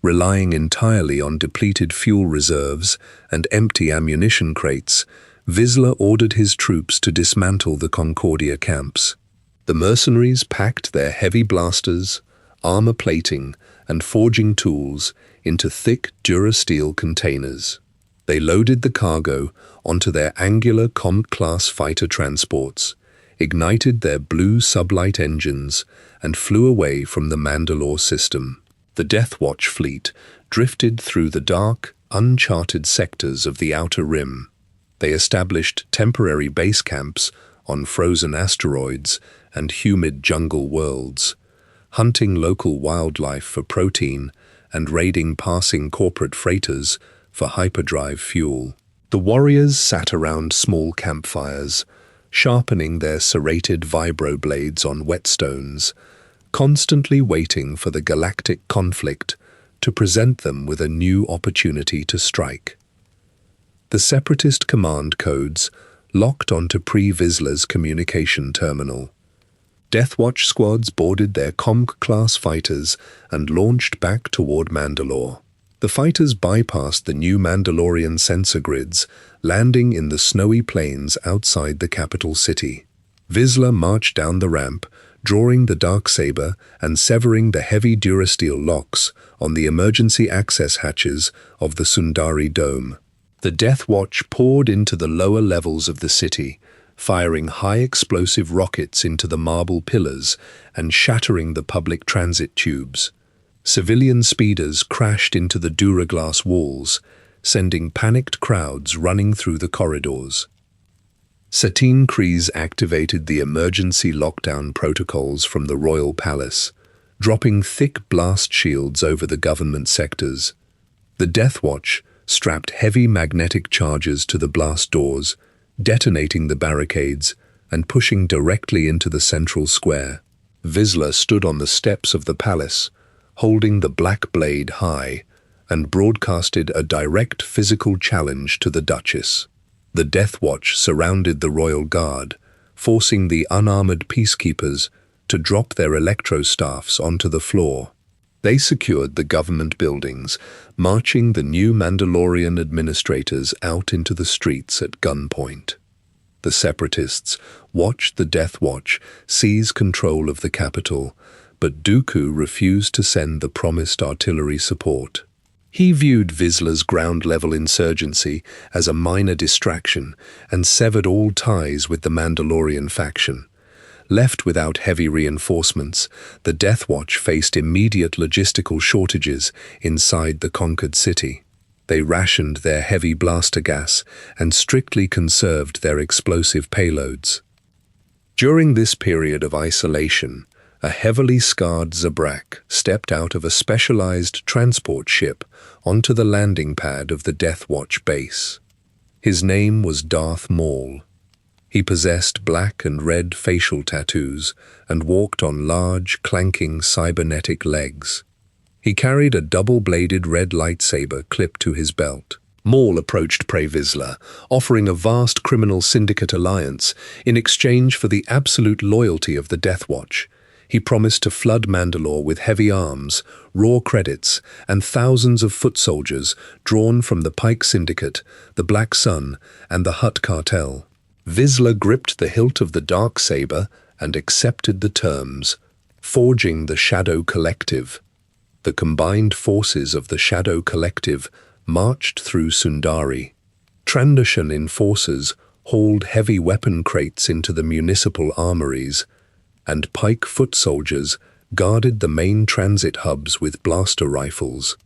Relying entirely on depleted fuel reserves and empty ammunition crates, Vizsla ordered his troops to dismantle the Concordia camps. The mercenaries packed their heavy blasters, armor plating, and forging tools into thick Durasteel containers. They loaded the cargo onto their angular Comte-class fighter transports, ignited their blue sublight engines, and flew away from the Mandalore system. The Death Watch fleet drifted through the dark, uncharted sectors of the Outer Rim. They established temporary base camps on frozen asteroids and humid jungle worlds, hunting local wildlife for protein and raiding passing corporate freighters for hyperdrive fuel. The warriors sat around small campfires, sharpening their serrated vibroblades on whetstones, constantly waiting for the galactic conflict to present them with a new opportunity to strike. The separatist command codes locked onto Pre-Vizsla's communication terminal. Death Watch squads boarded their Comte-class fighters and launched back toward Mandalore. The fighters bypassed the new Mandalorian sensor grids, landing in the snowy plains outside the capital city. Vizsla marched down the ramp, drawing the darksaber and severing the heavy Durasteel locks on the emergency access hatches of the Sundari Dome. The Death Watch poured into the lower levels of the city, firing high-explosive rockets into the marble pillars and shattering the public transit tubes. Civilian speeders crashed into the Duraglass walls, sending panicked crowds running through the corridors. Satine Kryze activated the emergency lockdown protocols from the Royal Palace, dropping thick blast shields over the government sectors. The Death Watch strapped heavy magnetic charges to the blast doors, detonating the barricades and pushing directly into the central square. Vizsla stood on the steps of the palace, holding the black blade high, and broadcasted a direct physical challenge to the Duchess. The Death Watch surrounded the royal guard, forcing the unarmored peacekeepers to drop their electrostaffs onto the floor. They secured the government buildings, marching the new Mandalorian administrators out into the streets at gunpoint. The separatists watched the Death Watch seize control of the capital, but Dooku refused to send the promised artillery support. He viewed Vizsla's ground-level insurgency as a minor distraction and severed all ties with the Mandalorian faction. Left without heavy reinforcements, the Death Watch faced immediate logistical shortages inside the conquered city. They rationed their heavy blaster gas and strictly conserved their explosive payloads. During this period of isolation, a heavily scarred Zabrak stepped out of a specialized transport ship onto the landing pad of the Death Watch base. His name was Darth Maul. He possessed black and red facial tattoos and walked on large, clanking cybernetic legs. He carried a double-bladed red lightsaber clipped to his belt. Maul approached Pre-Vizsla, offering a vast criminal syndicate alliance in exchange for the absolute loyalty of the Death Watch. He promised to flood Mandalore with heavy arms, raw credits, and thousands of foot soldiers drawn from the Pike Syndicate, the Black Sun, and the Hutt Cartel. Vizsla gripped the hilt of the darksaber and accepted the terms, forging the Shadow Collective. The combined forces of the Shadow Collective marched through Sundari. Trandoshan enforcers hauled heavy weapon crates into the municipal armories, and Pike foot soldiers guarded the main transit hubs with blaster rifles.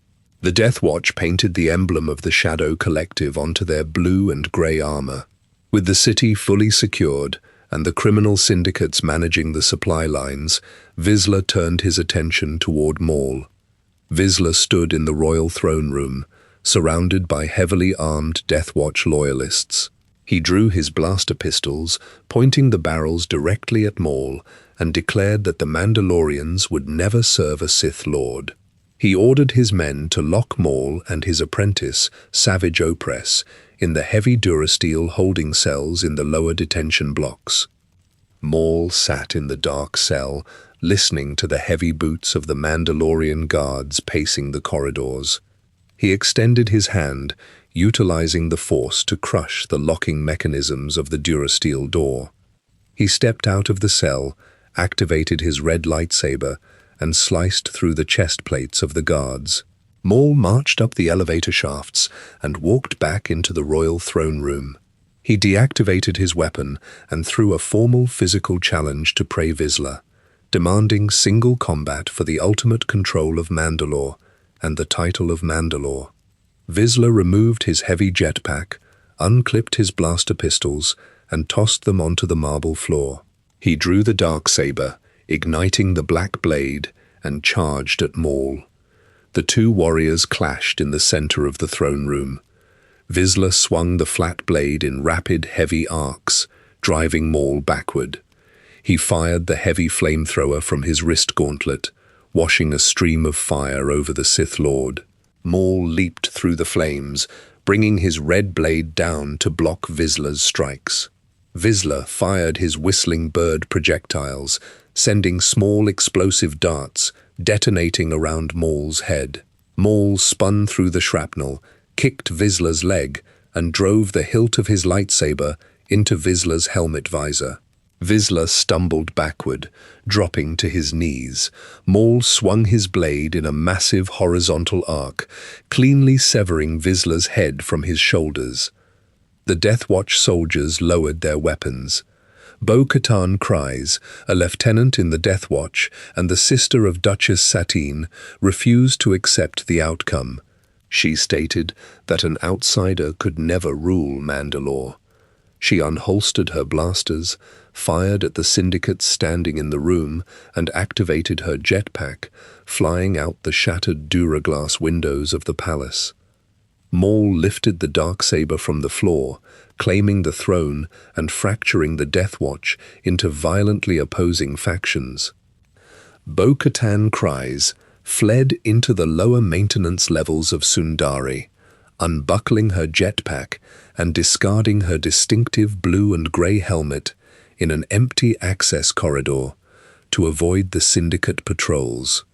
The Death Watch painted the emblem of the Shadow Collective onto their blue and grey armor. With the city fully secured and the criminal syndicates managing the supply lines, Vizsla turned his attention toward Maul. Vizsla stood in the royal throne room, surrounded by heavily armed Death Watch loyalists. He drew his blaster pistols, pointing the barrels directly at Maul, and declared that the Mandalorians would never serve a Sith Lord. He ordered his men to lock Maul and his apprentice, Savage Opress, in the heavy durasteel holding cells in the lower detention blocks. Maul sat in the dark cell, listening to the heavy boots of the Mandalorian guards pacing the corridors. He extended his hand, utilizing the Force to crush the locking mechanisms of the durasteel door. He stepped out of the cell, activated his red lightsaber, and sliced through the chest plates of the guards. Maul marched up the elevator shafts and walked back into the royal throne room. He deactivated his weapon and threw a formal physical challenge to Pre Vizsla, demanding single combat for the ultimate control of Mandalore and the title of Mandalore. Vizsla removed his heavy jetpack, unclipped his blaster pistols, and tossed them onto the marble floor. He drew the darksaber, igniting the black blade, and charged at Maul. The two warriors clashed in the center of the throne room. Vizsla swung the flat blade in rapid, heavy arcs, driving Maul backward. He fired the heavy flamethrower from his wrist gauntlet, washing a stream of fire over the Sith Lord. Maul leaped through the flames, bringing his red blade down to block Vizsla's strikes. Vizsla fired his whistling bird projectiles, sending small explosive darts, detonating around Maul's head. Maul spun through the shrapnel, kicked Vizsla's leg, and drove the hilt of his lightsaber into Vizsla's helmet visor. Vizsla stumbled backward, dropping to his knees. Maul swung his blade in a massive horizontal arc, cleanly severing Vizsla's head from his shoulders. The Death Watch soldiers lowered their weapons. Bo-Katan Kryze, a lieutenant in the Death Watch and the sister of Duchess Satine, refused to accept the outcome. She stated that an outsider could never rule Mandalore. She unholstered her blasters, fired at the syndicates standing in the room, and activated her jetpack, flying out the shattered duraglass windows of the palace. Maul lifted the darksaber from the floor, claiming the throne and fracturing the Death Watch into violently opposing factions. Bo-Katan Kryze fled into the lower maintenance levels of Sundari, unbuckling her jetpack and discarding her distinctive blue and grey helmet in an empty access corridor to avoid the syndicate patrols.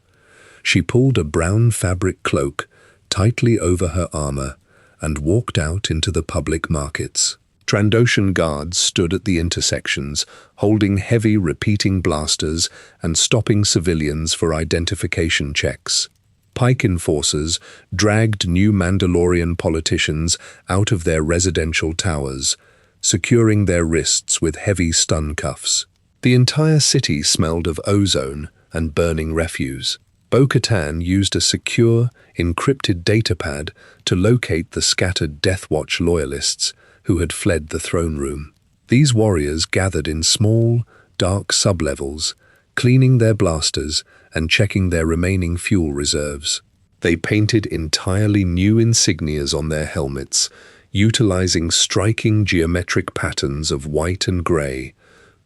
She pulled a brown fabric cloak tightly over her armor and walked out into the public markets. Trandoshan guards stood at the intersections, holding heavy repeating blasters and stopping civilians for identification checks. Pike enforcers dragged new Mandalorian politicians out of their residential towers, securing their wrists with heavy stun cuffs. The entire city smelled of ozone and burning refuse. Bo-Katan used a secure, encrypted datapad to locate the scattered Death Watch loyalists who had fled the throne room. These warriors gathered in small, dark sublevels, cleaning their blasters and checking their remaining fuel reserves. They painted entirely new insignias on their helmets, utilizing striking geometric patterns of white and grey,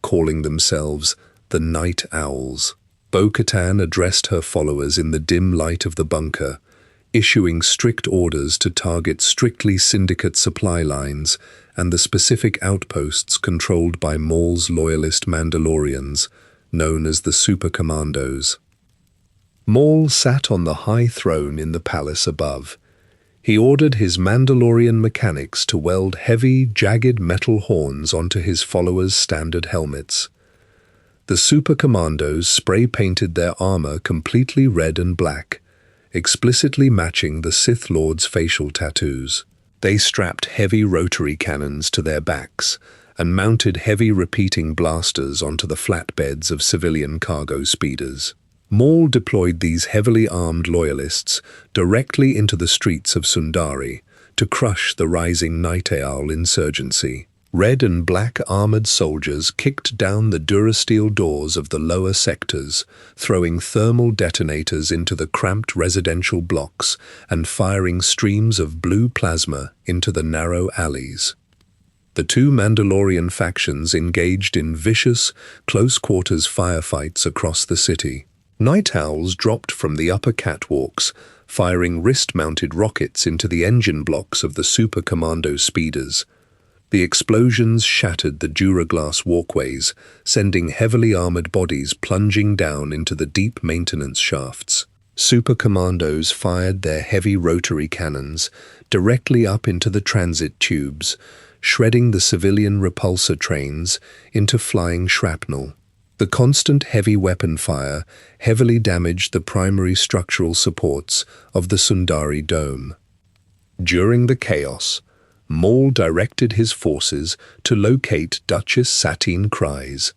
calling themselves the Night Owls. Bo-Katan addressed her followers in the dim light of the bunker, issuing strict orders to target strictly syndicate supply lines and the specific outposts controlled by Maul's loyalist Mandalorians, known as the Super Commandos. Maul sat on the high throne in the palace above. He ordered his Mandalorian mechanics to weld heavy, jagged metal horns onto his followers' standard helmets. The Super Commandos spray-painted their armor completely red and black, explicitly matching the Sith Lord's facial tattoos. They strapped heavy rotary cannons to their backs and mounted heavy repeating blasters onto the flatbeds of civilian cargo speeders. Maul deployed these heavily armed loyalists directly into the streets of Sundari to crush the rising Night Owl insurgency. Red and black armored soldiers kicked down the durasteel doors of the lower sectors, throwing thermal detonators into the cramped residential blocks and firing streams of blue plasma into the narrow alleys. The two Mandalorian factions engaged in vicious, close-quarters firefights across the city. Night owls dropped from the upper catwalks, firing wrist-mounted rockets into the engine blocks of the Super Commando speeders. The explosions shattered the duraglass walkways, sending heavily armored bodies plunging down into the deep maintenance shafts. Super Commandos fired their heavy rotary cannons directly up into the transit tubes, shredding the civilian repulsor trains into flying shrapnel. The constant heavy weapon fire heavily damaged the primary structural supports of the Sundari Dome. During the chaos, Maul directed his forces to locate Duchess Satine Kryze.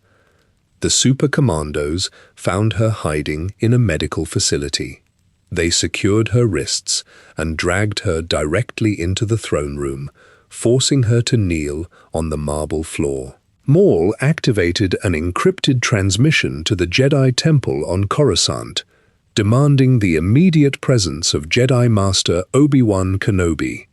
The Super Commandos found her hiding in a medical facility. They secured her wrists and dragged her directly into the throne room, forcing her to kneel on the marble floor. Maul activated an encrypted transmission to the Jedi Temple on Coruscant, demanding the immediate presence of Jedi Master Obi-Wan Kenobi.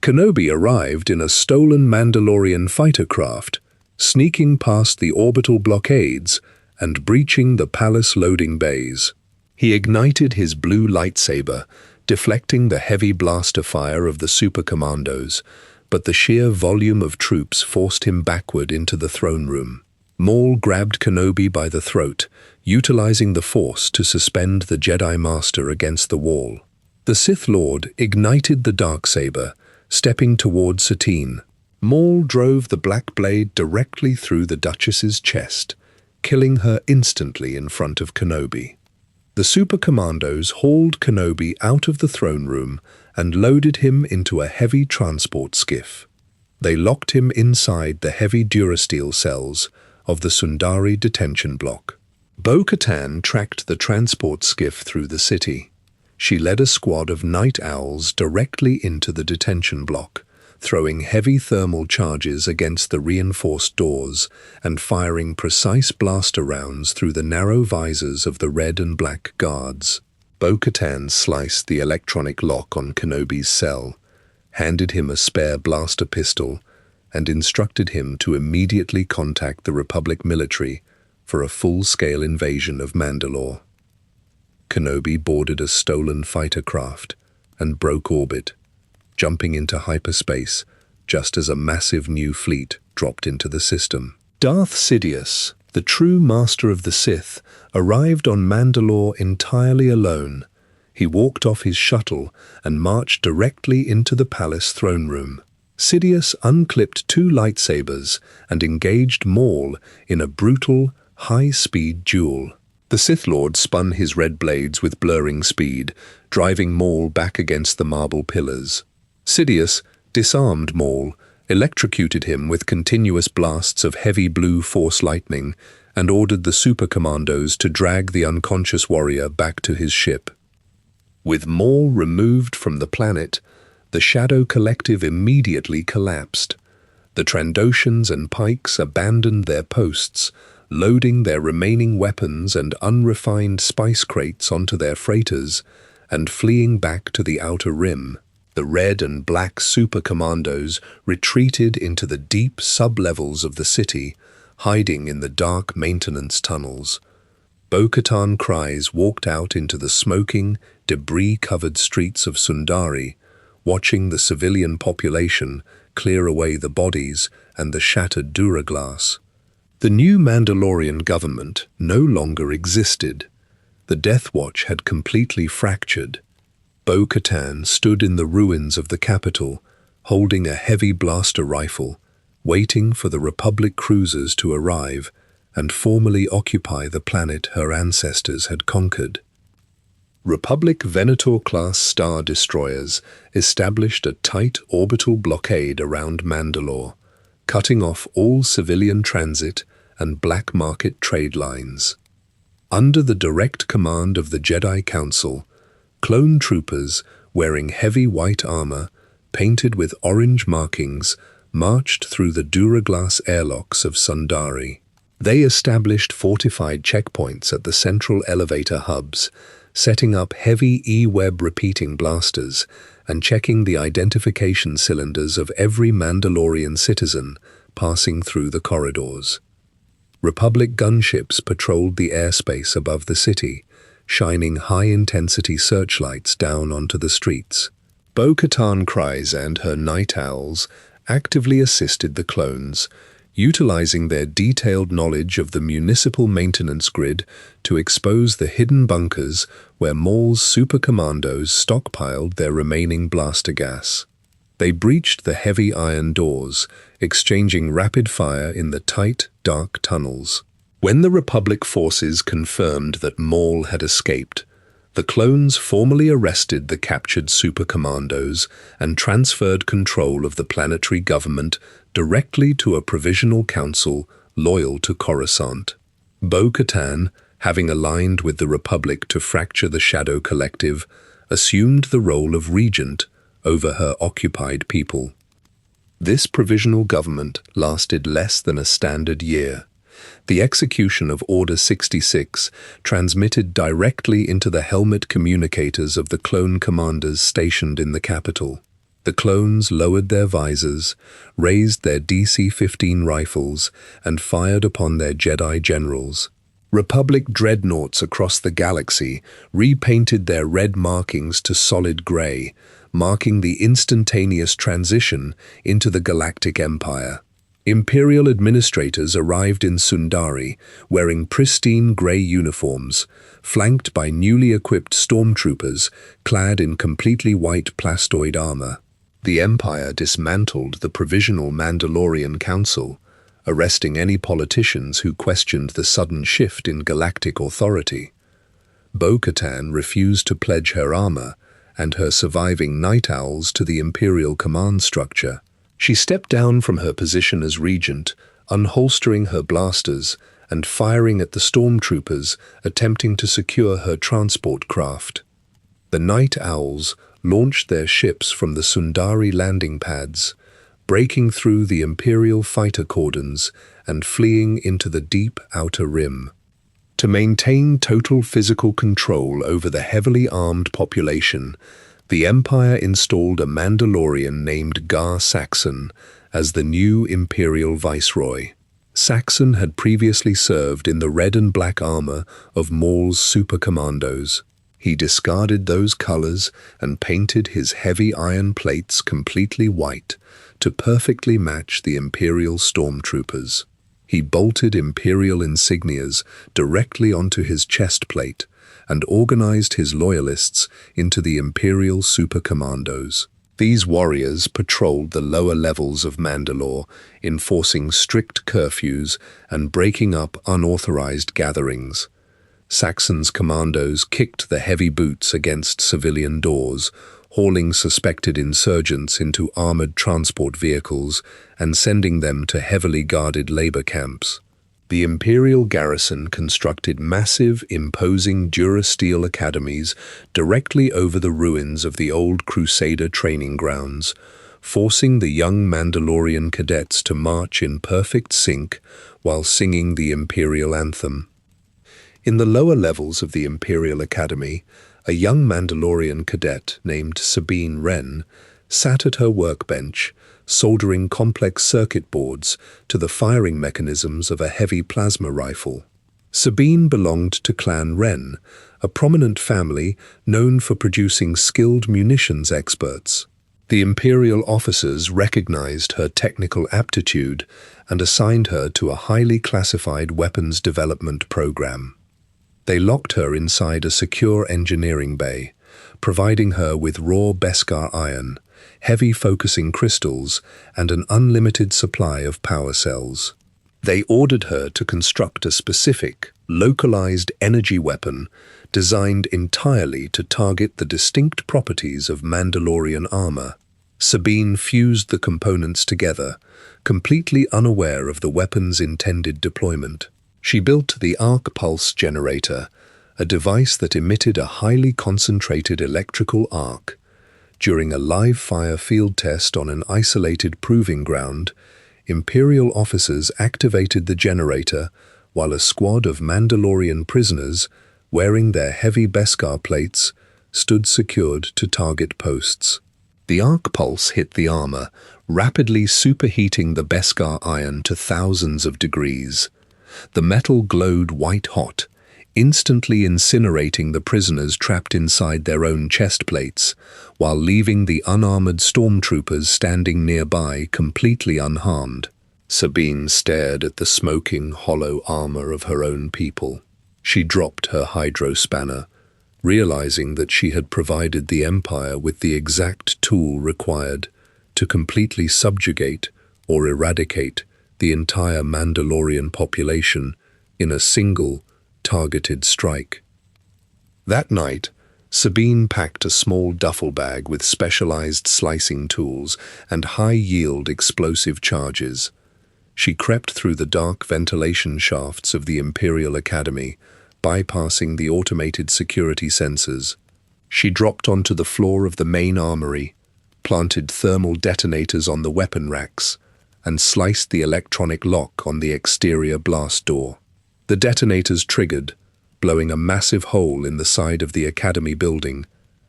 Kenobi arrived in a stolen Mandalorian fighter craft, sneaking past the orbital blockades and breaching the palace loading bays. He ignited his blue lightsaber, deflecting the heavy blaster fire of the Super Commandos, but the sheer volume of troops forced him backward into the throne room. Maul grabbed Kenobi by the throat, utilizing the Force to suspend the Jedi Master against the wall. The Sith Lord ignited the Darksaber, stepping toward Satine. Maul drove the black blade directly through the Duchess's chest, killing her instantly in front of Kenobi. The Super Commandos hauled Kenobi out of the throne room and loaded him into a heavy transport skiff. They locked him inside the heavy durasteel cells of the Sundari detention block. Bo-Katan tracked the transport skiff through the city. She led a squad of night owls directly into the detention block, throwing heavy thermal charges against the reinforced doors and firing precise blaster rounds through the narrow visors of the red and black guards. Bo-Katan sliced the electronic lock on Kenobi's cell, handed him a spare blaster pistol, and instructed him to immediately contact the Republic military for a full-scale invasion of Mandalore. Kenobi boarded a stolen fighter craft and broke orbit, jumping into hyperspace just as a massive new fleet dropped into the system. Darth Sidious, the true master of the Sith, arrived on Mandalore entirely alone. He walked off his shuttle and marched directly into the palace throne room. Sidious unclipped two lightsabers and engaged Maul in a brutal, high-speed duel. The Sith Lord spun his red blades with blurring speed, driving Maul back against the marble pillars. Sidious disarmed Maul, electrocuted him with continuous blasts of heavy blue force lightning, and ordered the Super Commandos to drag the unconscious warrior back to his ship. With Maul removed from the planet, the Shadow Collective immediately collapsed. The Trandoshans and Pikes abandoned their posts, loading their remaining weapons and unrefined spice crates onto their freighters and fleeing back to the Outer Rim. The red and black Super Commandos retreated into the deep sublevels of the city, hiding in the dark maintenance tunnels. Bo-Katan Kryze walked out into the smoking, debris-covered streets of Sundari, watching the civilian population clear away the bodies and the shattered duraglass. The new Mandalorian government no longer existed. The Death Watch had completely fractured. Bo-Katan stood in the ruins of the capital, holding a heavy blaster rifle, waiting for the Republic cruisers to arrive and formally occupy the planet her ancestors had conquered. Republic Venator-class star destroyers established a tight orbital blockade around Mandalore, cutting off all civilian transit and black market trade lines. Under the direct command of the Jedi Council, clone troopers wearing heavy white armor, painted with orange markings, marched through the Duraglass airlocks of Sundari. They established fortified checkpoints at the central elevator hubs, setting up heavy E-web repeating blasters and checking the identification cylinders of every Mandalorian citizen passing through the corridors. Republic gunships patrolled the airspace above the city, shining high-intensity searchlights down onto the streets. Bo-Katan Kryze and her night owls actively assisted the clones, utilizing their detailed knowledge of the municipal maintenance grid to expose the hidden bunkers where Maul's super commandos stockpiled their remaining blaster gas. They breached the heavy iron doors, exchanging rapid fire in the tight, dark tunnels. When the Republic forces confirmed that Maul had escaped, the clones formally arrested the captured super commandos and transferred control of the planetary government directly to a provisional council loyal to Coruscant. Bo-Katan, having aligned with the Republic to fracture the Shadow Collective, assumed the role of regent over her occupied people. This provisional government lasted less than a standard year. The execution of Order 66 transmitted directly into the helmet communicators of the clone commanders stationed in the capital. The clones lowered their visors, raised their DC-15 rifles, and fired upon their Jedi generals. Republic dreadnoughts across the galaxy repainted their red markings to solid gray, marking the instantaneous transition into the Galactic Empire. Imperial administrators arrived in Sundari, wearing pristine grey uniforms, flanked by newly equipped stormtroopers clad in completely white plastoid armor. The Empire dismantled the Provisional Mandalorian Council, arresting any politicians who questioned the sudden shift in galactic authority. Bo-Katan refused to pledge her armor and her surviving night owls to the Imperial command structure. She stepped down from her position as regent, unholstering her blasters and firing at the stormtroopers attempting to secure her transport craft. The night owls launched their ships from the Sundari landing pads, breaking through the Imperial fighter cordons and fleeing into the deep outer rim. To maintain total physical control over the heavily armed population, the Empire installed a Mandalorian named Gar Saxon as the new Imperial Viceroy. Saxon had previously served in the red and black armor of Maul's super commandos. He discarded those colors and painted his heavy iron plates completely white to perfectly match the Imperial stormtroopers. He bolted Imperial insignias directly onto his chest plate and organized his loyalists into the Imperial Super Commandos. These warriors patrolled the lower levels of Mandalore, enforcing strict curfews and breaking up unauthorized gatherings. Saxon's commandos kicked the heavy boots against civilian doors, hauling suspected insurgents into armored transport vehicles and sending them to heavily guarded labor camps. The Imperial garrison constructed massive, imposing Durasteel academies directly over the ruins of the old Crusader training grounds, forcing the young Mandalorian cadets to march in perfect sync while singing the Imperial anthem. In the lower levels of the Imperial Academy, a young Mandalorian cadet named Sabine Wren sat at her workbench, soldering complex circuit boards to the firing mechanisms of a heavy plasma rifle. Sabine belonged to Clan Wren, a prominent family known for producing skilled munitions experts. The Imperial officers recognized her technical aptitude and assigned her to a highly classified weapons development program. They locked her inside a secure engineering bay, providing her with raw Beskar iron, heavy focusing crystals, and an unlimited supply of power cells. They ordered her to construct a specific, localized energy weapon designed entirely to target the distinct properties of Mandalorian armor. Sabine fused the components together, completely unaware of the weapon's intended deployment. She built the arc pulse generator, a device that emitted a highly concentrated electrical arc. During a live-fire field test on an isolated proving ground, Imperial officers activated the generator while a squad of Mandalorian prisoners, wearing their heavy Beskar plates, stood secured to target posts. The arc pulse hit the armor, rapidly superheating the Beskar iron to thousands of degrees. The metal glowed white-hot, instantly incinerating the prisoners trapped inside their own chest plates, while leaving the unarmored stormtroopers standing nearby completely unharmed. Sabine stared at the smoking, hollow armor of her own people. She dropped her hydro-spanner, realizing that she had provided the Empire with the exact tool required to completely subjugate or eradicate the entire Mandalorian population in a single, targeted strike. That night, Sabine packed a small duffel bag with specialized slicing tools and high-yield explosive charges. She crept through the dark ventilation shafts of the Imperial Academy, bypassing the automated security sensors. She dropped onto the floor of the main armory, planted thermal detonators on the weapon racks, and sliced the electronic lock on the exterior blast door. The detonators triggered, blowing a massive hole in the side of the Academy building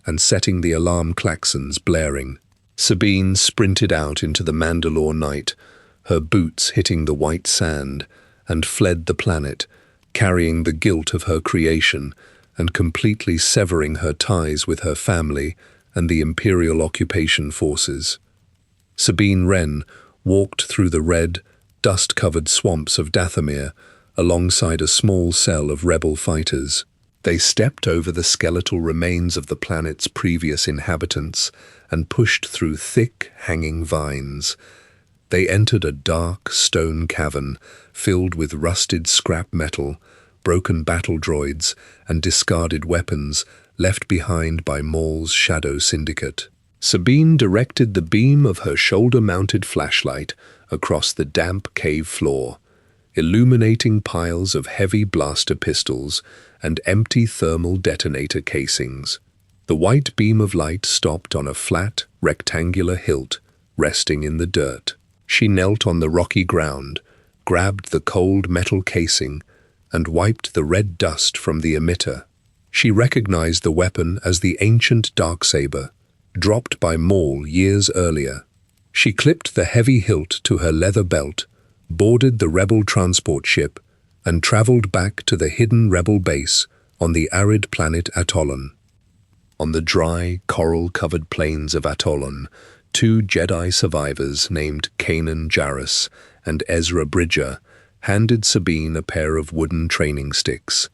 and setting the alarm klaxons blaring. Sabine sprinted out into the Mandalore night, her boots hitting the white sand, and fled the planet, carrying the guilt of her creation and completely severing her ties with her family and the Imperial occupation forces. Sabine Wren walked through the red, dust-covered swamps of Dathomir alongside a small cell of rebel fighters. They stepped over the skeletal remains of the planet's previous inhabitants and pushed through thick, hanging vines. They entered a dark, stone cavern filled with rusted scrap metal, broken battle droids, and discarded weapons left behind by Maul's Shadow Syndicate. Sabine directed the beam of her shoulder-mounted flashlight across the damp cave floor, illuminating piles of heavy blaster pistols and empty thermal detonator casings. The white beam of light stopped on a flat, rectangular hilt resting in the dirt. She knelt on the rocky ground, grabbed the cold metal casing, and wiped the red dust from the emitter. She recognized the weapon as the ancient darksaber, dropped by Maul years earlier. She clipped the heavy hilt to her leather belt, boarded the rebel transport ship, and traveled back to the hidden rebel base on the arid planet Atollon. On the dry, coral-covered plains of Atollon, two Jedi survivors named Kanan Jarrus and Ezra Bridger handed Sabine a pair of wooden training sticks.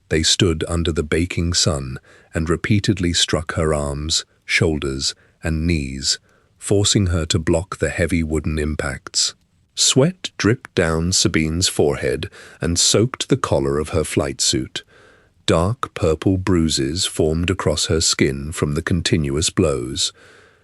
They stood under the baking sun and repeatedly struck her arms, shoulders, and knees, forcing her to block the heavy wooden impacts. Sweat dripped down Sabine's forehead and soaked the collar of her flight suit. Dark purple bruises formed across her skin from the continuous blows.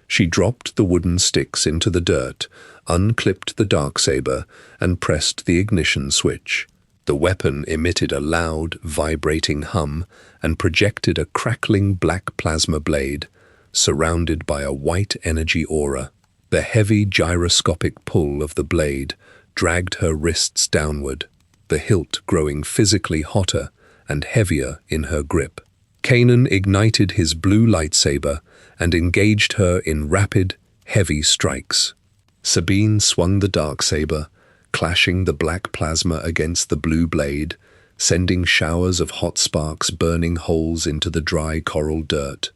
She dropped the wooden sticks into the dirt, unclipped the darksaber, and pressed the ignition switch. The weapon emitted a loud, vibrating hum and projected a crackling black plasma blade, surrounded by a white energy aura. The heavy gyroscopic pull of the blade dragged her wrists downward, the hilt growing physically hotter and heavier in her grip. Kanan ignited his blue lightsaber and engaged her in rapid, heavy strikes. Sabine swung the darksaber, clashing the black plasma against the blue blade, sending showers of hot sparks burning holes into the dry coral dirt.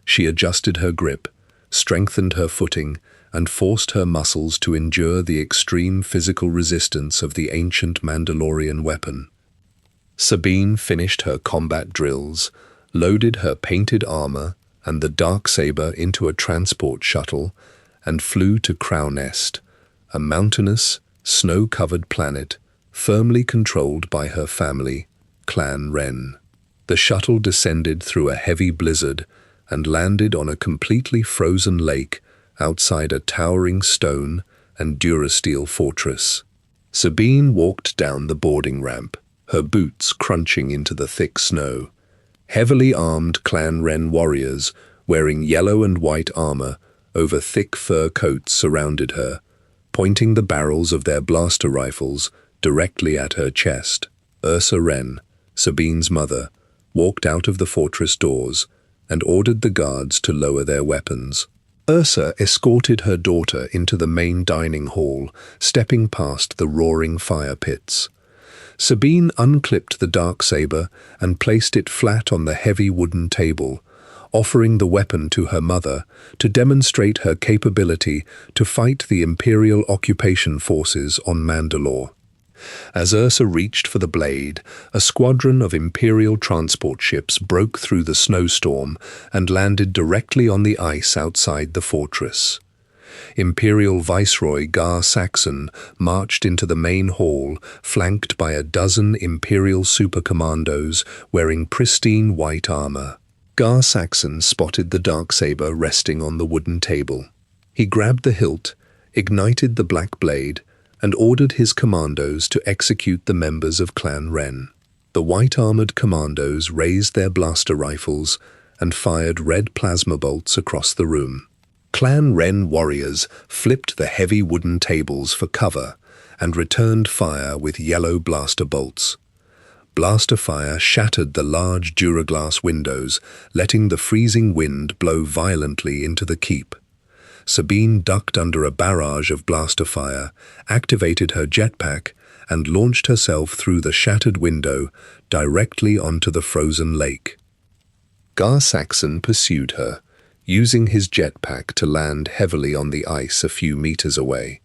She adjusted her grip, strengthened her footing, and forced her muscles to endure the extreme physical resistance of the ancient Mandalorian weapon. Sabine finished her combat drills, loaded her painted armor and the darksaber into a transport shuttle, and flew to Crow Nest, a mountainous, snow-covered planet firmly controlled by her family, Clan Wren. The shuttle descended through a heavy blizzard and landed on a completely frozen lake outside a towering stone and durasteel fortress. Sabine walked down the boarding ramp, her boots crunching into the thick snow. Heavily armed Clan Wren warriors, wearing yellow and white armor over thick fur coats, surrounded her, pointing the barrels of their blaster rifles directly at her chest. Ursa Wren, Sabine's mother, walked out of the fortress doors and ordered the guards to lower their weapons. Ursa escorted her daughter into the main dining hall, stepping past the roaring fire pits. Sabine unclipped the darksaber and placed it flat on the heavy wooden table, offering the weapon to her mother to demonstrate her capability to fight the Imperial occupation forces on Mandalore. As Ursa reached for the blade, a squadron of Imperial transport ships broke through the snowstorm and landed directly on the ice outside the fortress. Imperial Viceroy Gar Saxon marched into the main hall, flanked by a dozen Imperial supercommandos wearing pristine white armor. Gar Saxon spotted the darksaber resting on the wooden table. He grabbed the hilt, ignited the black blade, and ordered his commandos to execute the members of Clan Wren. The white-armored commandos raised their blaster rifles and fired red plasma bolts across the room. Clan Wren warriors flipped the heavy wooden tables for cover and returned fire with yellow blaster bolts. Blaster fire shattered the large duraglass windows, letting the freezing wind blow violently into the keep. Sabine ducked under a barrage of blaster fire, activated her jetpack, and launched herself through the shattered window directly onto the frozen lake. Gar Saxon pursued her, using his jetpack to land heavily on the ice a few meters away.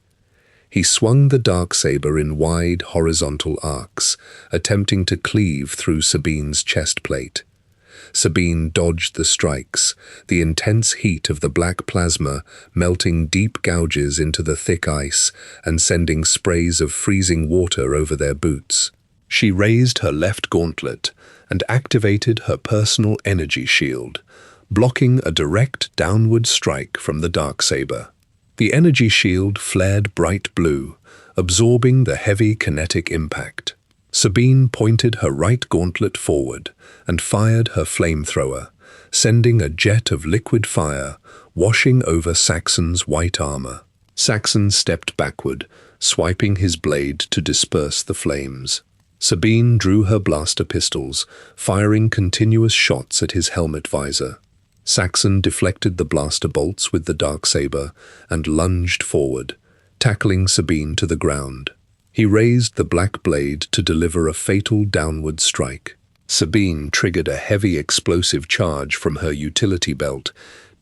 He swung the darksaber in wide horizontal arcs, attempting to cleave through Sabine's chest plate. Sabine dodged the strikes, the intense heat of the black plasma melting deep gouges into the thick ice and sending sprays of freezing water over their boots. She raised her left gauntlet and activated her personal energy shield, blocking a direct downward strike from the darksaber. The energy shield flared bright blue, absorbing the heavy kinetic impact. Sabine pointed her right gauntlet forward and fired her flamethrower, sending a jet of liquid fire washing over Saxon's white armor. Saxon stepped backward, swiping his blade to disperse the flames. Sabine drew her blaster pistols, firing continuous shots at his helmet visor. Saxon deflected the blaster bolts with the darksaber and lunged forward, tackling Sabine to the ground. He raised the black blade to deliver a fatal downward strike. Sabine triggered a heavy explosive charge from her utility belt,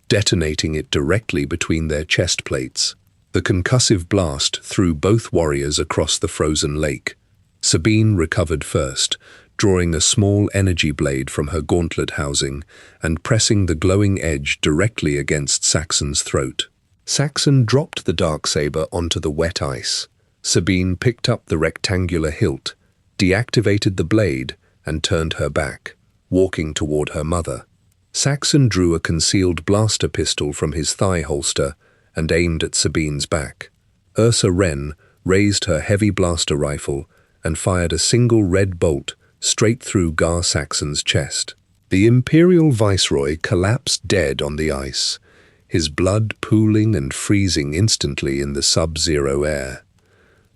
detonating it directly between their chest plates. The concussive blast threw both warriors across the frozen lake. Sabine recovered first, drawing a small energy blade from her gauntlet housing and pressing the glowing edge directly against Saxon's throat. Saxon dropped the darksaber onto the wet ice. Sabine picked up the rectangular hilt, deactivated the blade, and turned her back, walking toward her mother. Saxon drew a concealed blaster pistol from his thigh holster and aimed at Sabine's back. Ursa Wren raised her heavy blaster rifle and fired a single red bolt straight through Gar Saxon's chest. The Imperial Viceroy collapsed dead on the ice, his blood pooling and freezing instantly in the sub-zero air.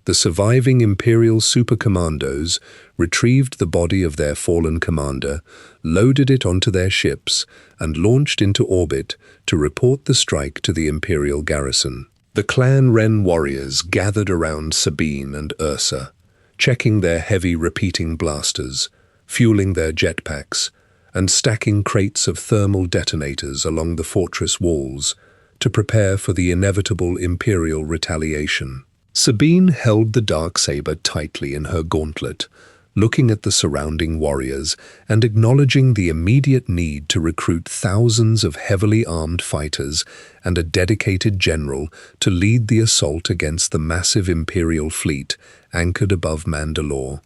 The surviving Imperial supercommandos retrieved the body of their fallen commander, loaded it onto their ships, and launched into orbit to report the strike to the Imperial garrison. The Clan Wren warriors gathered around Sabine and Ursa, checking their heavy repeating blasters, fueling their jetpacks, and stacking crates of thermal detonators along the fortress walls to prepare for the inevitable Imperial retaliation. Sabine held the darksaber tightly in her gauntlet, looking at the surrounding warriors and acknowledging the immediate need to recruit thousands of heavily armed fighters and a dedicated general to lead the assault against the massive Imperial fleet anchored above Mandalore.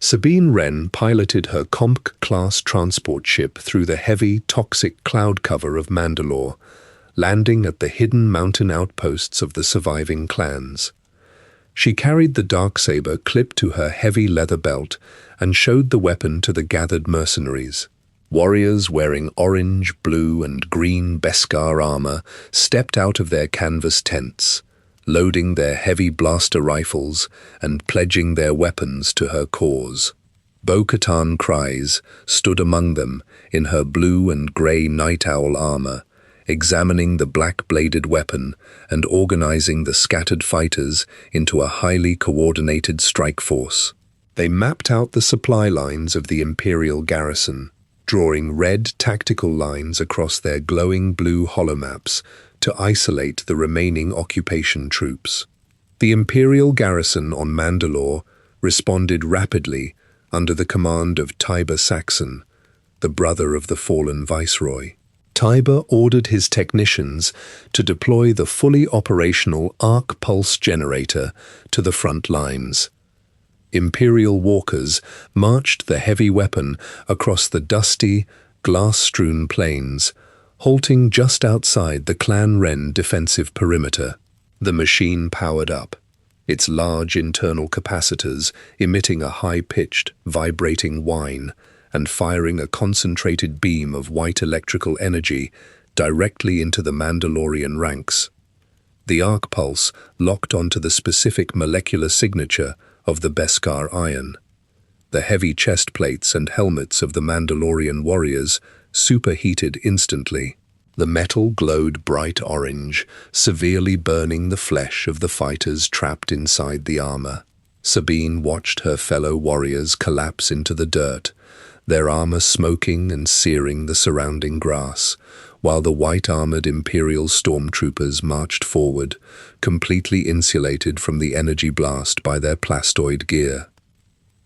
Sabine Wren piloted her Comp-class transport ship through the heavy, toxic cloud cover of Mandalore, landing at the hidden mountain outposts of the surviving clans. She carried the darksaber clipped to her heavy leather belt and showed the weapon to the gathered mercenaries. Warriors wearing orange, blue, and green Beskar armor stepped out of their canvas tents, loading their heavy blaster rifles and pledging their weapons to her cause. Bo-Katan Kryze stood among them in her blue and grey night owl armor, examining the black-bladed weapon and organizing the scattered fighters into a highly coordinated strike force. They mapped out the supply lines of the Imperial garrison, drawing red tactical lines across their glowing blue holomaps to isolate the remaining occupation troops. The Imperial garrison on Mandalore responded rapidly under the command of Tiber Saxon, the brother of the fallen viceroy. Tiber ordered his technicians to deploy the fully operational arc pulse generator to the front lines. Imperial walkers marched the heavy weapon across the dusty, glass-strewn plains, halting just outside the Clan Ren defensive perimeter. The machine powered up, its large internal capacitors emitting a high-pitched, vibrating whine and firing a concentrated beam of white electrical energy directly into the Mandalorian ranks. The arc pulse locked onto the specific molecular signature of the Beskar iron. The heavy chest plates and helmets of the Mandalorian warriors superheated instantly. The metal glowed bright orange, severely burning the flesh of the fighters trapped inside the armor. Sabine watched her fellow warriors collapse into the dirt, their armor smoking and searing the surrounding grass, while the white-armored Imperial stormtroopers marched forward, completely insulated from the energy blast by their plastoid gear.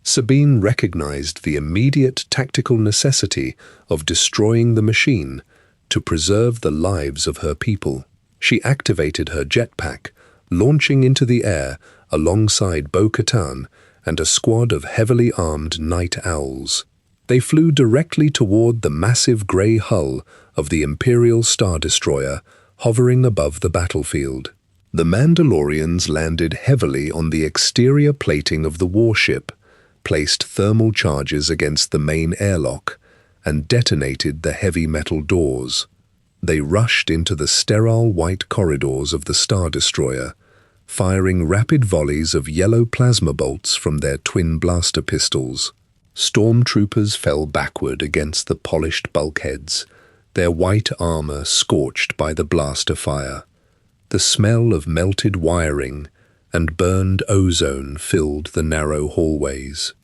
Sabine recognized the immediate tactical necessity of destroying the machine to preserve the lives of her people. She activated her jetpack, launching into the air alongside Bo-Katan and a squad of heavily armed night owls. They flew directly toward the massive grey hull of the Imperial Star Destroyer hovering above the battlefield. The Mandalorians landed heavily on the exterior plating of the warship, placed thermal charges against the main airlock, and detonated the heavy metal doors. They rushed into the sterile white corridors of the Star Destroyer, firing rapid volleys of yellow plasma bolts from their twin blaster pistols. Stormtroopers fell backward against the polished bulkheads, their white armor scorched by the blaster fire. The smell of melted wiring and burned ozone filled the narrow hallways.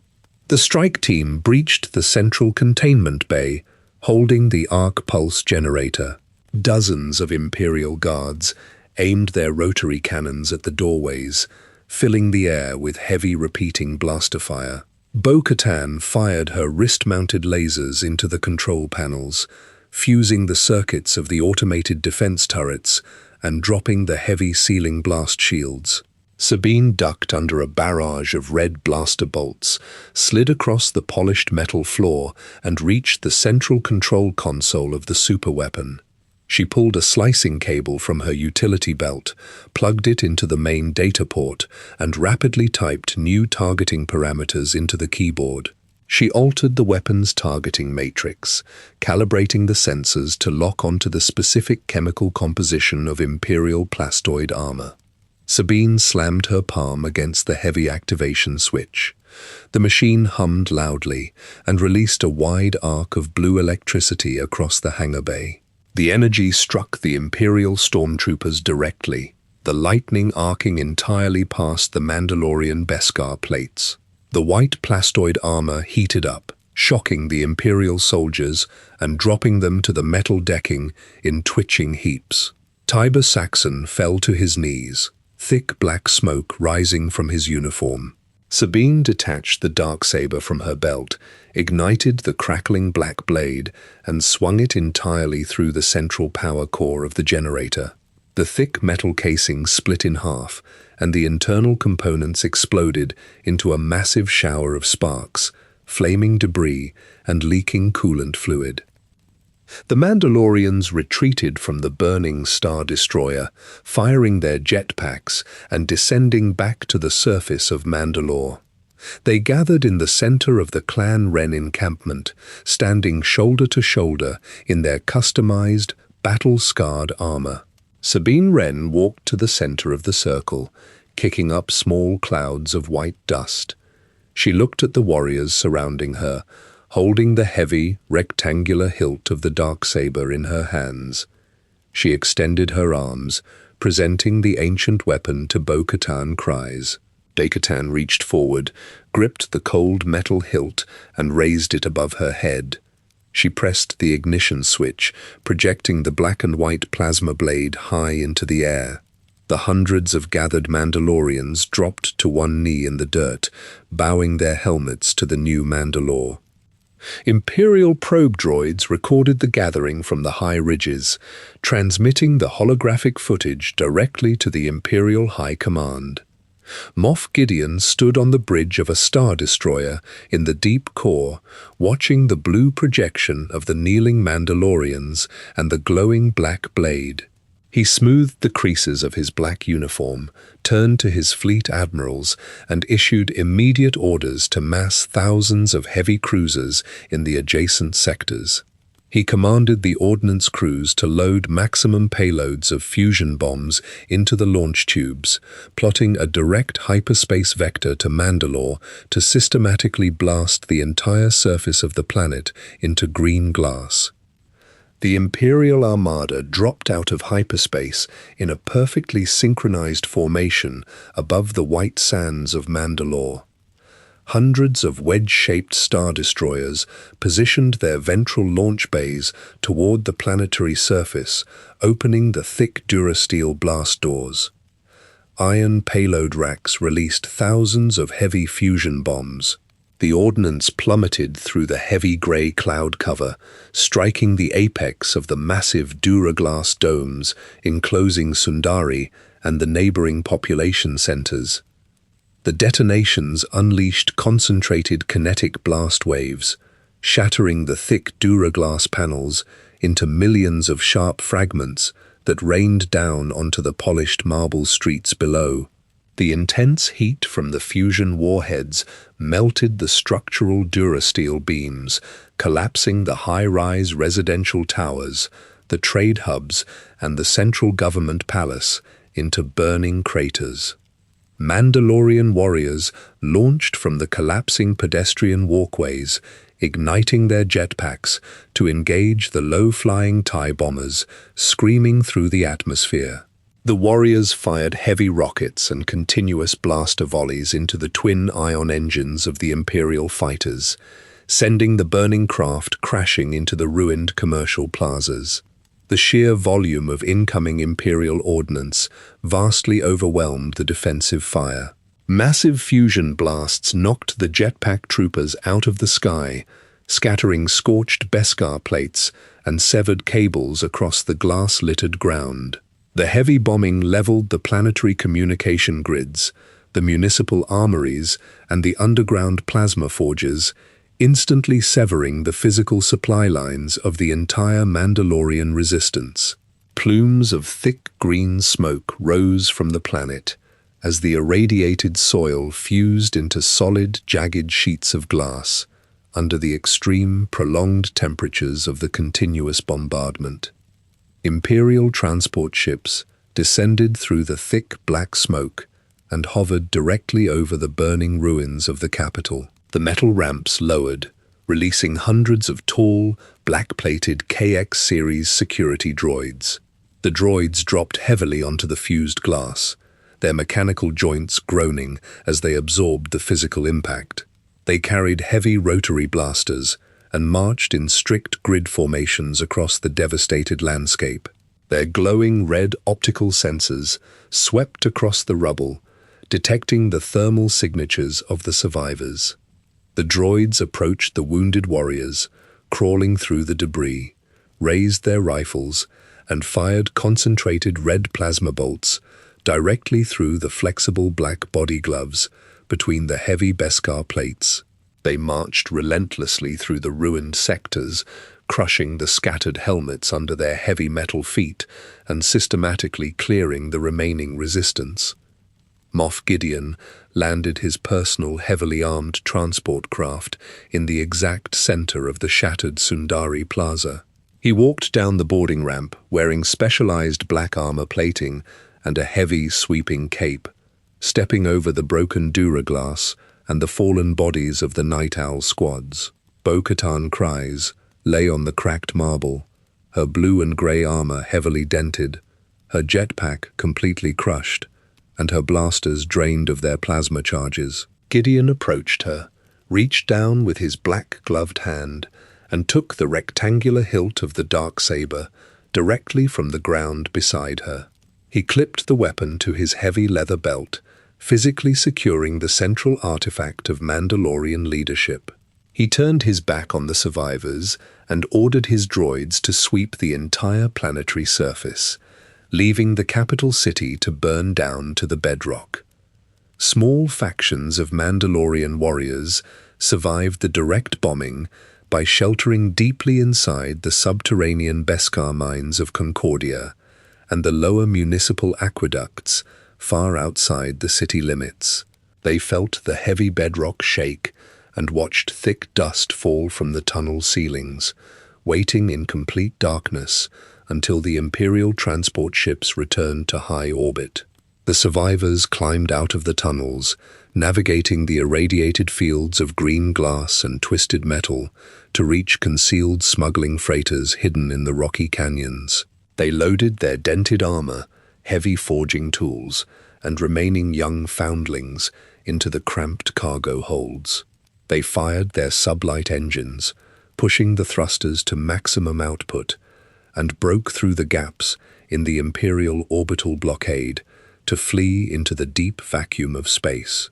The strike team breached the central containment bay, holding the arc pulse generator. Dozens of Imperial guards aimed their rotary cannons at the doorways, filling the air with heavy repeating blaster fire. Bo-Katan fired her wrist-mounted lasers into the control panels, fusing the circuits of the automated defense turrets and dropping the heavy ceiling blast shields. Sabine ducked under a barrage of red blaster bolts, slid across the polished metal floor, and reached the central control console of the superweapon. She pulled a slicing cable from her utility belt, plugged it into the main data port, and rapidly typed new targeting parameters into the keyboard. She altered the weapon's targeting matrix, calibrating the sensors to lock onto the specific chemical composition of Imperial plastoid armor. Sabine slammed her palm against the heavy activation switch. The machine hummed loudly and released a wide arc of blue electricity across the hangar bay. The energy struck the Imperial stormtroopers directly, the lightning arcing entirely past the Mandalorian Beskar plates. The white plastoid armor heated up, shocking the Imperial soldiers and dropping them to the metal decking in twitching heaps. Tiber Saxon fell to his knees, thick black smoke rising from his uniform. Sabine detached the darksaber from her belt, ignited the crackling black blade, and swung it entirely through the central power core of the generator. The thick metal casing split in half, and the internal components exploded into a massive shower of sparks, flaming debris, and leaking coolant fluid. The Mandalorians retreated from the burning Star Destroyer, firing their jetpacks and descending back to the surface of Mandalore. They gathered in the center of the Clan Wren encampment, standing shoulder to shoulder in their customized, battle-scarred armor. Sabine Wren walked to the center of the circle, kicking up small clouds of white dust. She looked at the warriors surrounding her, holding the heavy, rectangular hilt of the darksaber in her hands. She extended her arms, presenting the ancient weapon to Bo-Katan Kryze. Bo-Katan reached forward, gripped the cold metal hilt, and raised it above her head. She pressed the ignition switch, projecting the black and white plasma blade high into the air. The hundreds of gathered Mandalorians dropped to one knee in the dirt, bowing their helmets to the new Mandalore. Imperial probe droids recorded the gathering from the high ridges, transmitting the holographic footage directly to the Imperial High Command. Moff Gideon stood on the bridge of a Star Destroyer in the deep core, watching the blue projection of the kneeling Mandalorians and the glowing black blade. He smoothed the creases of his black uniform, turned to his fleet admirals, and issued immediate orders to mass thousands of heavy cruisers in the adjacent sectors. He commanded the ordnance crews to load maximum payloads of fusion bombs into the launch tubes, plotting a direct hyperspace vector to Mandalore to systematically blast the entire surface of the planet into green glass. The Imperial Armada dropped out of hyperspace in a perfectly synchronized formation above the white sands of Mandalore. Hundreds of wedge-shaped Star Destroyers positioned their ventral launch bays toward the planetary surface, opening the thick Durasteel blast doors. Iron payload racks released thousands of heavy fusion bombs. The ordnance plummeted through the heavy grey cloud cover, striking the apex of the massive Duraglass domes enclosing Sundari and the neighboring population centers. The detonations unleashed concentrated kinetic blast waves, shattering the thick Duraglass panels into millions of sharp fragments that rained down onto the polished marble streets below. The intense heat from the fusion warheads melted the structural Durasteel beams, collapsing the high-rise residential towers, the trade hubs, and the central government palace into burning craters. Mandalorian warriors launched from the collapsing pedestrian walkways, igniting their jetpacks to engage the low-flying TIE bombers, screaming through the atmosphere. The warriors fired heavy rockets and continuous blaster volleys into the twin ion engines of the Imperial fighters, sending the burning craft crashing into the ruined commercial plazas. The sheer volume of incoming Imperial ordnance vastly overwhelmed the defensive fire. Massive fusion blasts knocked the jetpack troopers out of the sky, scattering scorched Beskar plates and severed cables across the glass-littered ground. The heavy bombing leveled the planetary communication grids, the municipal armories, and the underground plasma forges, instantly severing the physical supply lines of the entire Mandalorian resistance. Plumes of thick green smoke rose from the planet as the irradiated soil fused into solid, jagged sheets of glass under the extreme, prolonged temperatures of the continuous bombardment. Imperial transport ships descended through the thick black smoke and hovered directly over the burning ruins of the capital. The metal ramps lowered, releasing hundreds of tall, black-plated KX-series security droids. The droids dropped heavily onto the fused glass, their mechanical joints groaning as they absorbed the physical impact. They carried heavy rotary blasters and marched in strict grid formations across the devastated landscape. Their glowing red optical sensors swept across the rubble, detecting the thermal signatures of the survivors. The droids approached the wounded warriors, crawling through the debris, raised their rifles, and fired concentrated red plasma bolts directly through the flexible black body gloves between the heavy Beskar plates. They marched relentlessly through the ruined sectors, crushing the scattered helmets under their heavy metal feet and systematically clearing the remaining resistance. Moff Gideon landed his personal heavily armed transport craft in the exact center of the shattered Sundari Plaza. He walked down the boarding ramp wearing specialized black armor plating and a heavy, sweeping cape, stepping over the broken Duraglass and the fallen bodies of the Night Owl squads. Bo-Katan Kryze lay on the cracked marble, her blue and grey armor heavily dented, her jetpack completely crushed, and her blasters drained of their plasma charges. Gideon approached her, reached down with his black-gloved hand, and took the rectangular hilt of the dark saber directly from the ground beside her. He clipped the weapon to his heavy leather belt, physically securing the central artifact of Mandalorian leadership. He turned his back on the survivors and ordered his droids to sweep the entire planetary surface, leaving the capital city to burn down to the bedrock. Small factions of Mandalorian warriors survived the direct bombing by sheltering deeply inside the subterranean Beskar mines of Concordia and the lower municipal aqueducts far outside the city limits. They felt the heavy bedrock shake and watched thick dust fall from the tunnel ceilings, waiting in complete darkness until the Imperial transport ships returned to high orbit. The survivors climbed out of the tunnels, navigating the irradiated fields of green glass and twisted metal to reach concealed smuggling freighters hidden in the rocky canyons. They loaded their dented armor, heavy forging tools, and remaining young foundlings into the cramped cargo holds. They fired their sublight engines, pushing the thrusters to maximum output, and broke through the gaps in the Imperial orbital blockade to flee into the deep vacuum of space.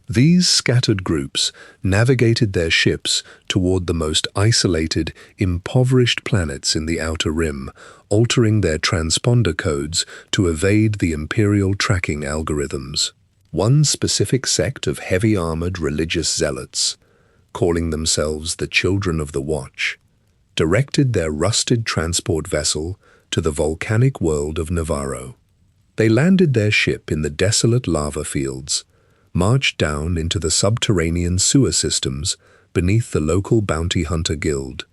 These scattered groups navigated their ships toward the most isolated, impoverished planets in the Outer Rim, altering their transponder codes to evade the Imperial tracking algorithms. One specific sect of heavy-armored religious zealots, calling themselves the Children of the Watch, directed their rusted transport vessel to the volcanic world of Navarro. They landed their ship in the desolate lava fields, marched down into the subterranean sewer systems beneath the local bounty hunter guild,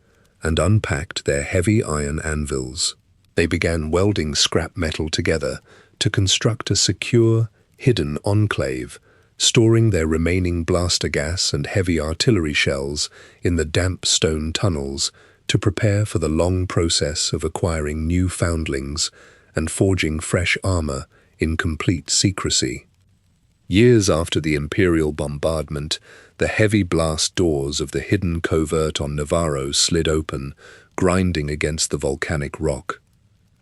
and unpacked their heavy iron anvils. They began welding scrap metal together to construct a secure, hidden enclave, storing their remaining blaster gas and heavy artillery shells in the damp stone tunnels to prepare for the long process of acquiring new foundlings and forging fresh armor in complete secrecy. Years after the Imperial bombardment, the heavy blast doors of the hidden covert on Navarro slid open, grinding against the volcanic rock.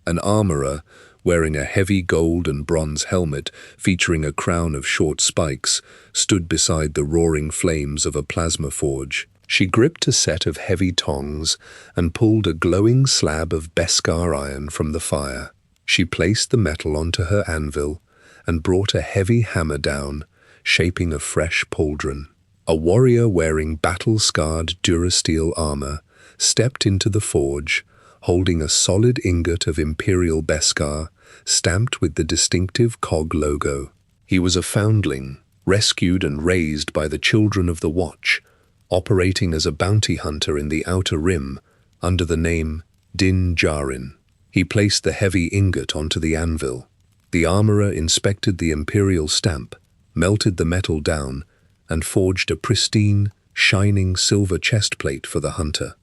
An armorer, wearing a heavy gold and bronze helmet featuring a crown of short spikes, stood beside the roaring flames of a plasma forge. She gripped a set of heavy tongs and pulled a glowing slab of Beskar iron from the fire. She placed the metal onto her anvil and brought a heavy hammer down, shaping a fresh pauldron. A warrior wearing battle-scarred Durasteel armor stepped into the forge, holding a solid ingot of Imperial Beskar, stamped with the distinctive cog logo. He was a foundling, rescued and raised by the Children of the Watch, operating as a bounty hunter in the Outer Rim under the name Din Djarin. He placed the heavy ingot onto the anvil. The armorer inspected the Imperial stamp, melted the metal down, and forged a pristine, shining silver chestplate for the hunter.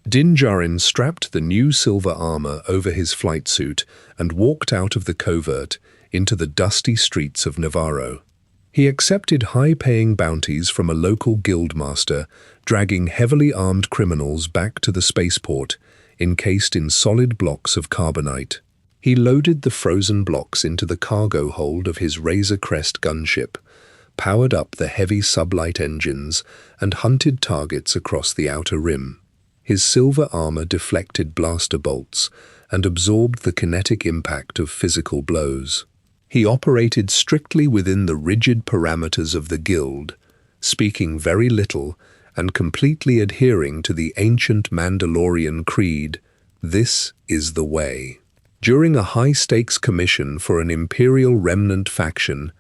Din Djarin strapped the new silver armor over his flight suit and walked out of the covert into the dusty streets of Navarro. He accepted high-paying bounties from a local guildmaster, dragging heavily armed criminals back to the spaceport, encased in solid blocks of carbonite. He loaded the frozen blocks into the cargo hold of his Razor Crest gunship, powered up the heavy sublight engines, and hunted targets across the Outer Rim. His silver armor deflected blaster bolts and absorbed the kinetic impact of physical blows. He operated strictly within the rigid parameters of the guild, speaking very little and completely adhering to the ancient Mandalorian creed, "This is the way." During a high-stakes commission for an Imperial remnant faction,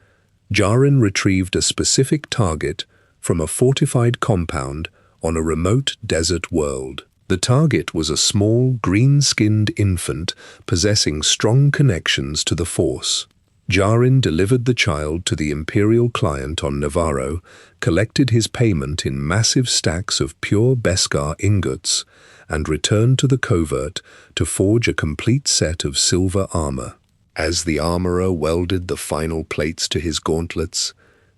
Djarin retrieved a specific target from a fortified compound on a remote desert world. The target was a small, green-skinned infant possessing strong connections to the Force. Djarin delivered the child to the Imperial client on Navarro, collected his payment in massive stacks of pure Beskar ingots, and returned to the covert to forge a complete set of silver armor. As the armorer welded the final plates to his gauntlets,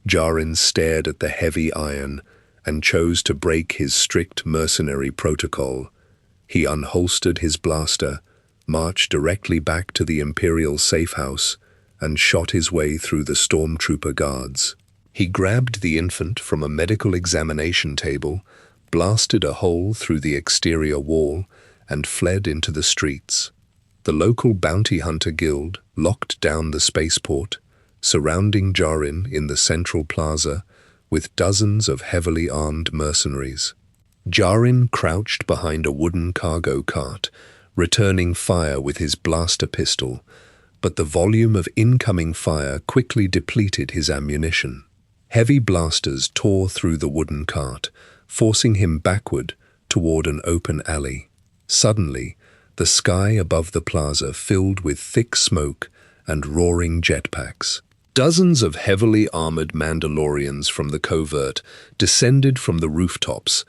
Djarin stared at the heavy iron and chose to break his strict mercenary protocol. He unholstered his blaster, marched directly back to the Imperial safehouse, and shot his way through the stormtrooper guards. He grabbed the infant from a medical examination table, blasted a hole through the exterior wall, and fled into the streets. The local bounty hunter guild locked down the spaceport, surrounding Djarin in the central plaza with dozens of heavily armed mercenaries. Djarin crouched behind a wooden cargo cart, returning fire with his blaster pistol, but the volume of incoming fire quickly depleted his ammunition. Heavy blasters tore through the wooden cart, forcing him backward toward an open alley. Suddenly, the sky above the plaza filled with thick smoke and roaring jetpacks. Dozens of heavily armored Mandalorians from the covert descended from the rooftops.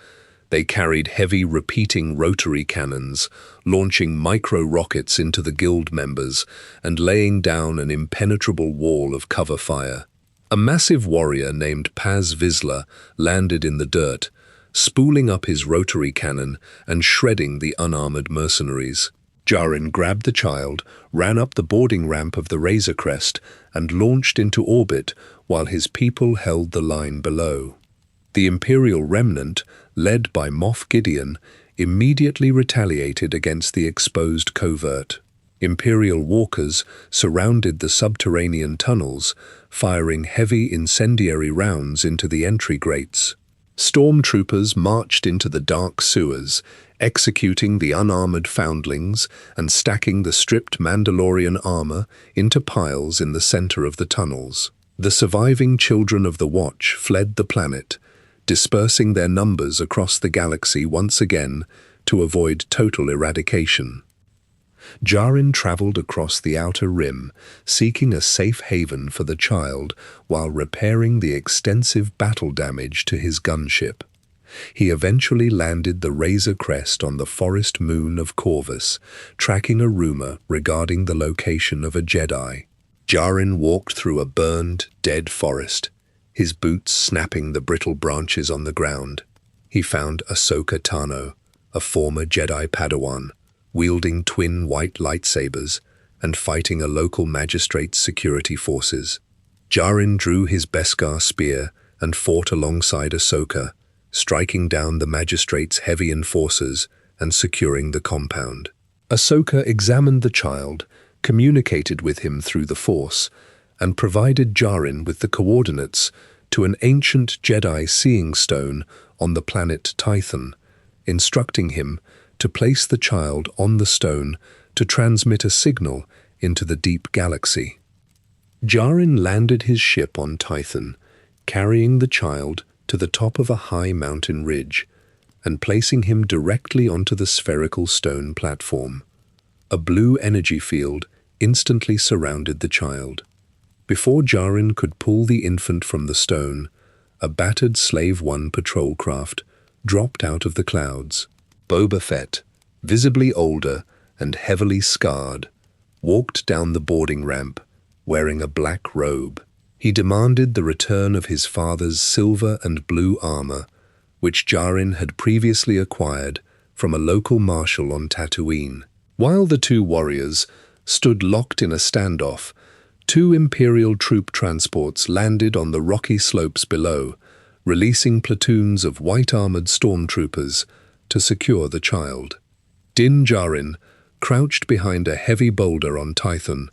They carried heavy repeating rotary cannons, launching micro-rockets into the guild members and laying down an impenetrable wall of cover fire. A massive warrior named Paz Vizsla landed in the dirt, spooling up his rotary cannon and shredding the unarmored mercenaries. Djarin grabbed the child, ran up the boarding ramp of the Razor Crest, and launched into orbit while his people held the line below. The Imperial remnant, led by Moff Gideon, immediately retaliated against the exposed covert. Imperial walkers surrounded the subterranean tunnels, firing heavy incendiary rounds into the entry grates. Stormtroopers marched into the dark sewers, executing the unarmored foundlings and stacking the stripped Mandalorian armor into piles in the center of the tunnels. The surviving children of the Watch fled the planet, dispersing their numbers across the galaxy once again to avoid total eradication. Djarin traveled across the outer rim, seeking a safe haven for the child while repairing the extensive battle damage to his gunship. He eventually landed the Razor Crest on the forest moon of Corvus, tracking a rumor regarding the location of a Jedi. Djarin walked through a burned, dead forest, his boots snapping the brittle branches on the ground. He found Ahsoka Tano, a former Jedi Padawan, wielding twin white lightsabers and fighting a local magistrate's security forces. Djarin drew his Beskar spear and fought alongside Ahsoka, striking down the magistrate's heavy enforcers and securing the compound. Ahsoka examined the child, communicated with him through the Force, and provided Djarin with the coordinates to an ancient Jedi seeing stone on the planet Tython, instructing him to place the child on the stone to transmit a signal into the deep galaxy. Djarin landed his ship on Tython, carrying the child to the top of a high mountain ridge and placing him directly onto the spherical stone platform. A blue energy field instantly surrounded the child. Before Djarin could pull the infant from the stone, a battered Slave One patrol craft dropped out of the clouds. Boba Fett, visibly older and heavily scarred, walked down the boarding ramp, wearing a black robe. He demanded the return of his father's silver and blue armor, which Djarin had previously acquired from a local marshal on Tatooine. While the two warriors stood locked in a standoff, two Imperial troop transports landed on the rocky slopes below, releasing platoons of white-armored stormtroopers to secure the child. Din Djarin crouched behind a heavy boulder on Tython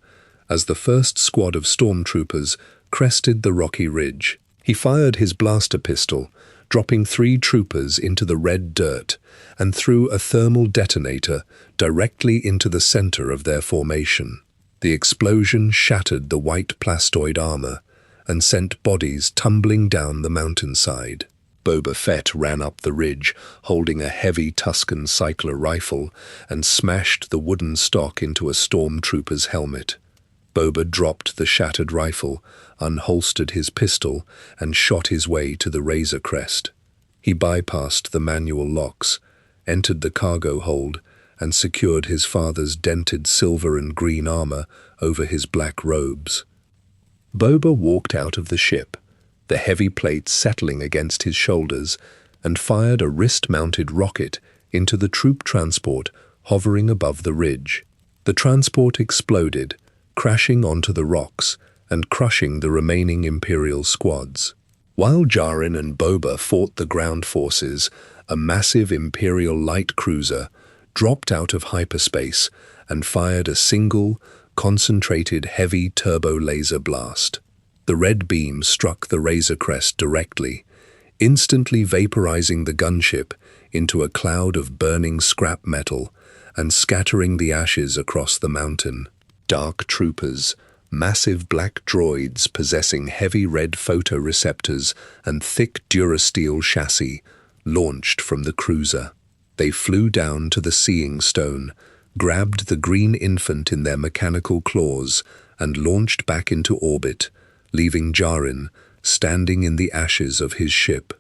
as the first squad of stormtroopers crested the rocky ridge. He fired his blaster pistol, dropping 3 troopers into the red dirt and threw a thermal detonator directly into the center of their formation. The explosion shattered the white plastoid armor and sent bodies tumbling down the mountainside. Boba Fett ran up the ridge, holding a heavy Tusken cycler rifle, and smashed the wooden stock into a stormtrooper's helmet. Boba dropped the shattered rifle, unholstered his pistol, and shot his way to the Razor Crest. He bypassed the manual locks, entered the cargo hold, and secured his father's dented silver and green armor over his black robes. Boba walked out of the ship, the heavy plate settling against his shoulders, and fired a wrist-mounted rocket into the troop transport hovering above the ridge. The transport exploded, crashing onto the rocks and crushing the remaining Imperial squads. While Djarin and Boba fought the ground forces, a massive Imperial light cruiser dropped out of hyperspace and fired a single, concentrated heavy turbo laser blast. The red beam struck the Razor Crest directly, instantly vaporizing the gunship into a cloud of burning scrap metal and scattering the ashes across the mountain. Dark troopers, massive black droids possessing heavy red photoreceptors and thick durasteel chassis, launched from the cruiser. They flew down to the Seeing Stone, grabbed the green infant in their mechanical claws, and launched back into orbit, leaving Djarin standing in the ashes of his ship.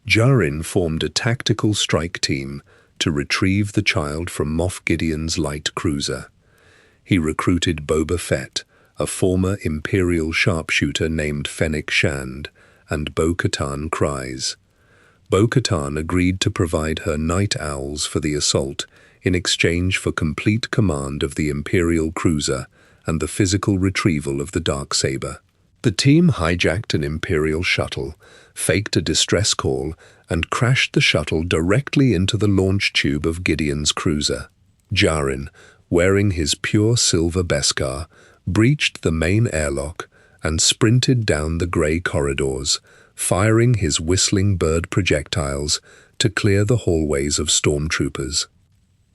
Djarin formed a tactical strike team to retrieve the child from Moff Gideon's light cruiser. He recruited Boba Fett, a former Imperial sharpshooter named Fennec Shand, and Bo-Katan Kryze. Bo-Katan agreed to provide her night owls for the assault in exchange for complete command of the Imperial cruiser and the physical retrieval of the Darksaber. The team hijacked an Imperial shuttle, faked a distress call, and crashed the shuttle directly into the launch tube of Gideon's cruiser. Djarin, wearing his pure silver Beskar, breached the main airlock and sprinted down the grey corridors, firing his whistling bird projectiles to clear the hallways of stormtroopers.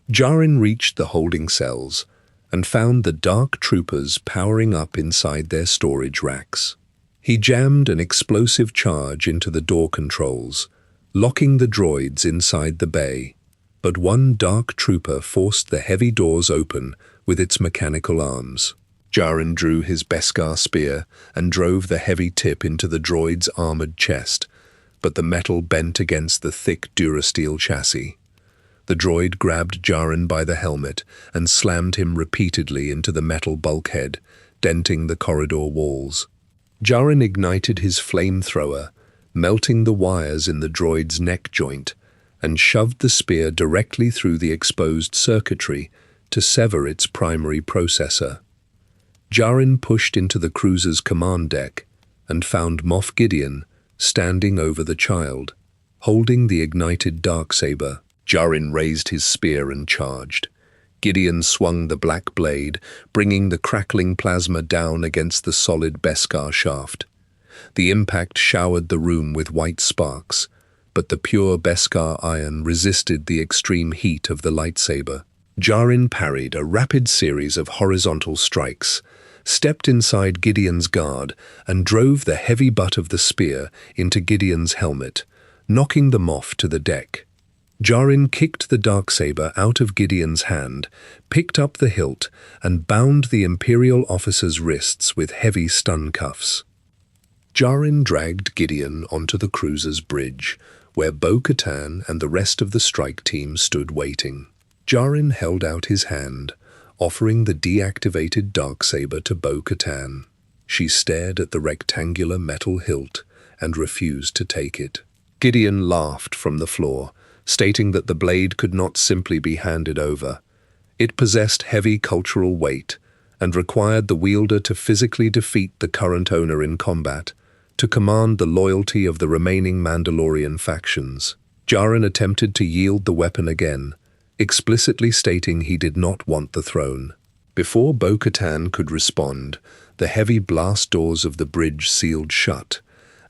Djarin reached the holding cells and found the dark troopers powering up inside their storage racks. He jammed an explosive charge into the door controls, locking the droids inside the bay. But one dark trooper forced the heavy doors open with its mechanical arms. Djarin drew his Beskar spear and drove the heavy tip into the droid's armored chest, but the metal bent against the thick durasteel chassis. The droid grabbed Djarin by the helmet and slammed him repeatedly into the metal bulkhead, denting the corridor walls. Djarin ignited his flamethrower, melting the wires in the droid's neck joint, and shoved the spear directly through the exposed circuitry to sever its primary processor. Djarin pushed into the cruiser's command deck and found Moff Gideon standing over the child, holding the ignited Darksaber. Djarin raised his spear and charged. Gideon swung the black blade, bringing the crackling plasma down against the solid Beskar shaft. The impact showered the room with white sparks, but the pure Beskar iron resisted the extreme heat of the lightsaber. Djarin parried a rapid series of horizontal strikes, stepped inside Gideon's guard, and drove the heavy butt of the spear into Gideon's helmet, knocking them off to the deck. Djarin kicked the Darksaber out of Gideon's hand, picked up the hilt, and bound the Imperial officer's wrists with heavy stun cuffs. Djarin dragged Gideon onto the cruiser's bridge, where Bo-Katan and the rest of the strike team stood waiting. Djarin held out his hand, offering the deactivated Darksaber to Bo-Katan. She stared at the rectangular metal hilt and refused to take it. Gideon laughed from the floor, stating that the blade could not simply be handed over. It possessed heavy cultural weight and required the wielder to physically defeat the current owner in combat, to command the loyalty of the remaining Mandalorian factions. Djarin attempted to yield the weapon again, explicitly stating he did not want the throne. Before Bo-Katan could respond, the heavy blast doors of the bridge sealed shut,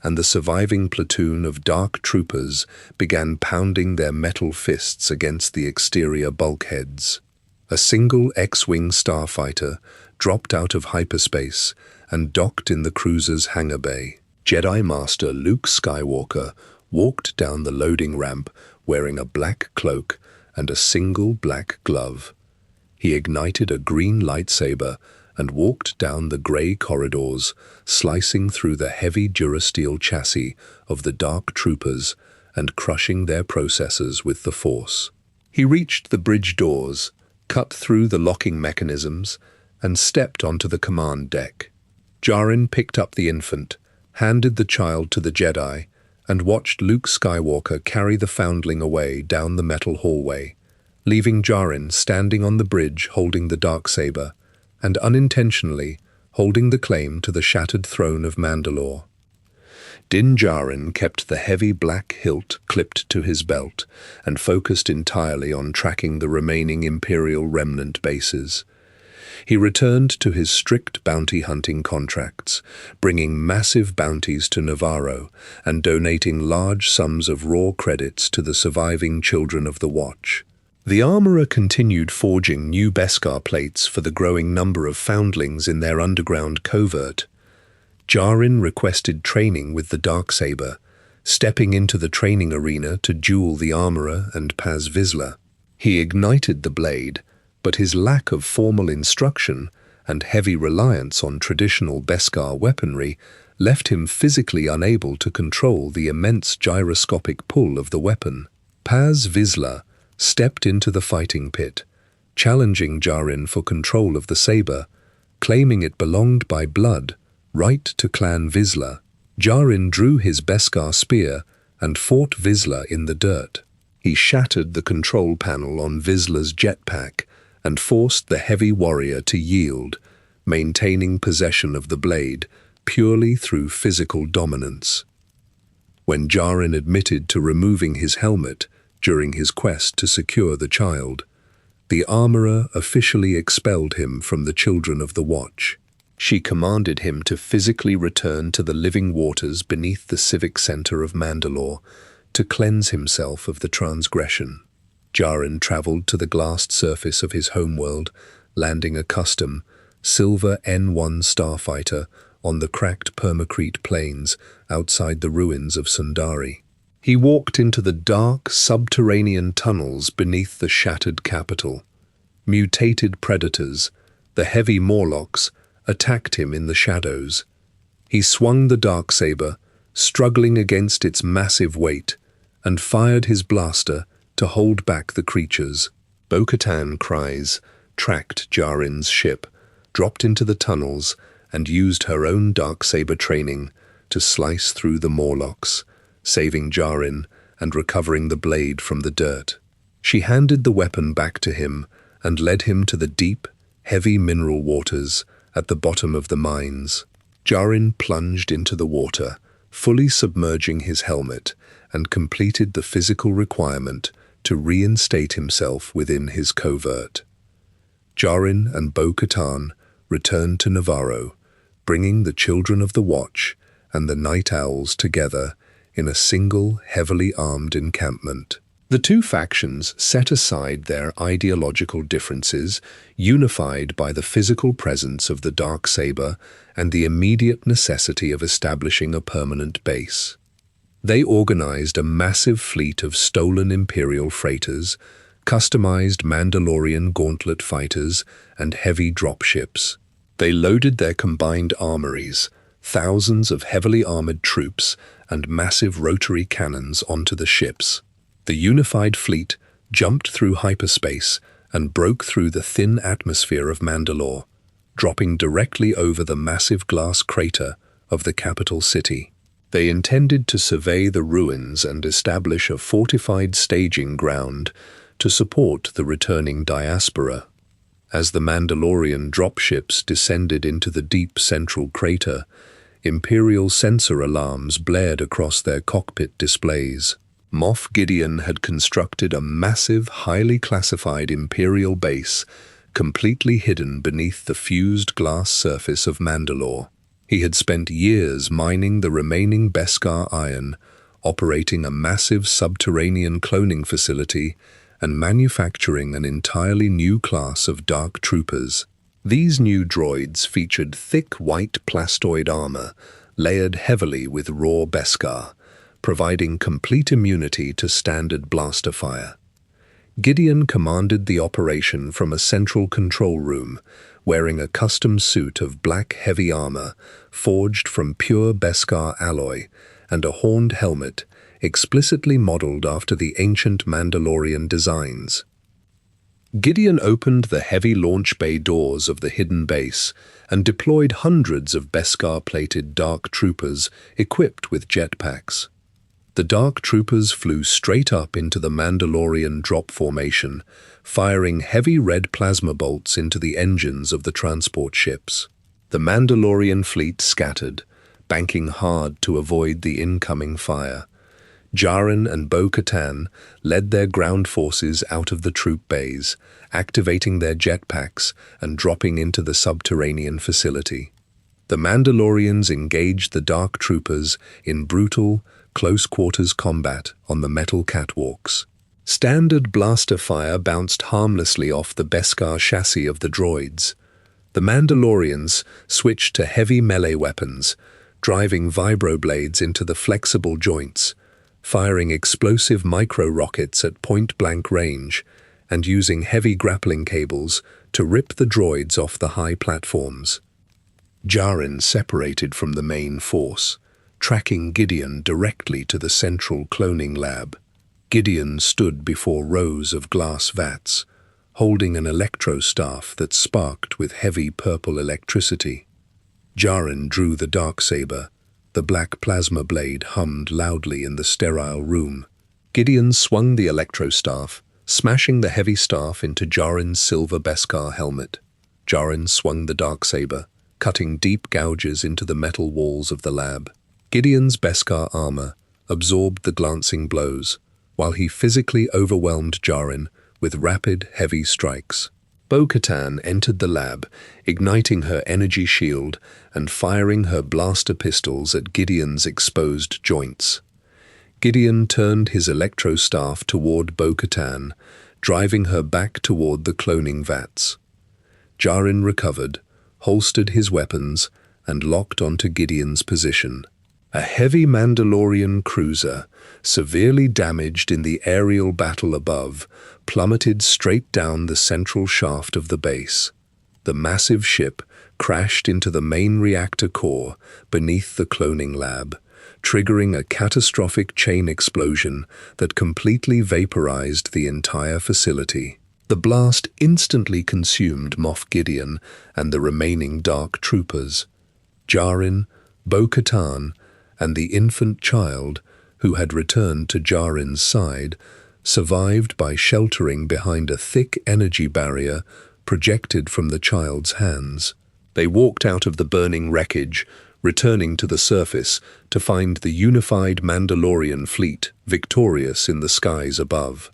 and the surviving platoon of dark troopers began pounding their metal fists against the exterior bulkheads. A single X-wing starfighter dropped out of hyperspace and docked in the cruiser's hangar bay. Jedi Master Luke Skywalker walked down the loading ramp wearing a black cloak and a single black glove. He ignited a green lightsaber and walked down the grey corridors, slicing through the heavy durasteel chassis of the dark troopers and crushing their processors with the Force. He reached the bridge doors, cut through the locking mechanisms, and stepped onto the command deck. Djarin picked up the infant, handed the child to the Jedi, and watched Luke Skywalker carry the foundling away down the metal hallway, leaving Djarin standing on the bridge holding the darksaber, and unintentionally holding the claim to the shattered throne of Mandalore. Din Djarin kept the heavy black hilt clipped to his belt and focused entirely on tracking the remaining Imperial remnant bases. He returned to his strict bounty hunting contracts, bringing massive bounties to Navarro and donating large sums of raw credits to the surviving Children of the Watch. The armorer continued forging new Beskar plates for the growing number of foundlings in their underground covert. Djarin requested training with the darksaber, stepping into the training arena to duel the armorer and Paz Vizsla. He ignited the blade, but his lack of formal instruction and heavy reliance on traditional Beskar weaponry left him physically unable to control the immense gyroscopic pull of the weapon. Paz Vizsla stepped into the fighting pit, challenging Djarin for control of the saber, claiming it belonged by blood right to Clan Vizsla. Djarin drew his Beskar spear and fought Vizsla in the dirt. He shattered the control panel on Vizsla's jetpack and forced the heavy warrior to yield, maintaining possession of the blade purely through physical dominance. When Djarin admitted to removing his helmet during his quest to secure the child, the armorer officially expelled him from the Children of the Watch. She commanded him to physically return to the living waters beneath the civic center of Mandalore to cleanse himself of the transgression. Djarin traveled to the glassed surface of his homeworld, landing a custom, silver N1 starfighter on the cracked permacrete plains outside the ruins of Sundari. He walked into the dark, subterranean tunnels beneath the shattered capital. Mutated predators, the heavy Morlocks, attacked him in the shadows. He swung the darksaber, struggling against its massive weight, and fired his blaster to hold back the creatures. Bo-Katan Kryze tracked Djarin's ship, dropped into the tunnels, and used her own darksaber training to slice through the Morlocks, saving Djarin and recovering the blade from the dirt. She handed the weapon back to him and led him to the deep, heavy mineral waters at the bottom of the mines. Djarin plunged into the water, fully submerging his helmet, and completed the physical requirement to reinstate himself within his covert. Djarin and Bo-Katan returned to Navarro, bringing the Children of the Watch and the Night Owls together in a single, heavily armed encampment. The two factions set aside their ideological differences, unified by the physical presence of the darksaber and the immediate necessity of establishing a permanent base. They organized a massive fleet of stolen Imperial freighters, customized Mandalorian gauntlet fighters, and heavy dropships. They loaded their combined armories, thousands of heavily armored troops, and massive rotary cannons onto the ships. The unified fleet jumped through hyperspace and broke through the thin atmosphere of Mandalore, dropping directly over the massive glass crater of the capital city. They intended to survey the ruins and establish a fortified staging ground to support the returning diaspora. As the Mandalorian dropships descended into the deep central crater, Imperial sensor alarms blared across their cockpit displays. Moff Gideon had constructed a massive, highly classified Imperial base completely hidden beneath the fused glass surface of Mandalore. He had spent years mining the remaining Beskar iron, operating a massive subterranean cloning facility, and manufacturing an entirely new class of dark troopers. These new droids featured thick white plastoid armor, layered heavily with raw Beskar, providing complete immunity to standard blaster fire. Gideon commanded the operation from a central control room, wearing a custom suit of black heavy armor forged from pure Beskar alloy and a horned helmet explicitly modeled after the ancient Mandalorian designs. Gideon opened the heavy launch bay doors of the hidden base and deployed hundreds of Beskar-plated dark troopers equipped with jetpacks. The dark troopers flew straight up into the Mandalorian drop formation, firing heavy red plasma bolts into the engines of the transport ships. The Mandalorian fleet scattered, banking hard to avoid the incoming fire. Djarin and Bo-Katan led their ground forces out of the troop bays, activating their jetpacks and dropping into the subterranean facility. The Mandalorians engaged the dark troopers in brutal, close-quarters combat on the metal catwalks. Standard blaster fire bounced harmlessly off the Beskar chassis of the droids. The Mandalorians switched to heavy melee weapons, driving vibroblades into the flexible joints, firing explosive micro-rockets at point-blank range, and using heavy grappling cables to rip the droids off the high platforms. Djarin separated from the main force, tracking Gideon directly to the central cloning lab. Gideon stood before rows of glass vats, holding an electrostaff that sparked with heavy purple electricity. Djarin drew the darksaber. The black plasma blade hummed loudly in the sterile room. Gideon swung the electrostaff, smashing the heavy staff into Djarin's silver Beskar helmet. Djarin swung the darksaber, cutting deep gouges into the metal walls of the lab. Gideon's Beskar armor absorbed the glancing blows, while he physically overwhelmed Djarin with rapid, heavy strikes. Bo-Katan entered the lab, igniting her energy shield and firing her blaster pistols at Gideon's exposed joints. Gideon turned his electrostaff toward Bo-Katan, driving her back toward the cloning vats. Djarin recovered, holstered his weapons, and locked onto Gideon's position. A heavy Mandalorian cruiser, severely damaged in the aerial battle above, plummeted straight down the central shaft of the base. The massive ship crashed into the main reactor core beneath the cloning lab, triggering a catastrophic chain explosion that completely vaporized the entire facility. The blast instantly consumed Moff Gideon and the remaining dark troopers. Djarin, Bo-Katan, and the infant child, who had returned to Djarin's side, survived by sheltering behind a thick energy barrier projected from the child's hands. They walked out of the burning wreckage, returning to the surface to find the unified Mandalorian fleet victorious in the skies above.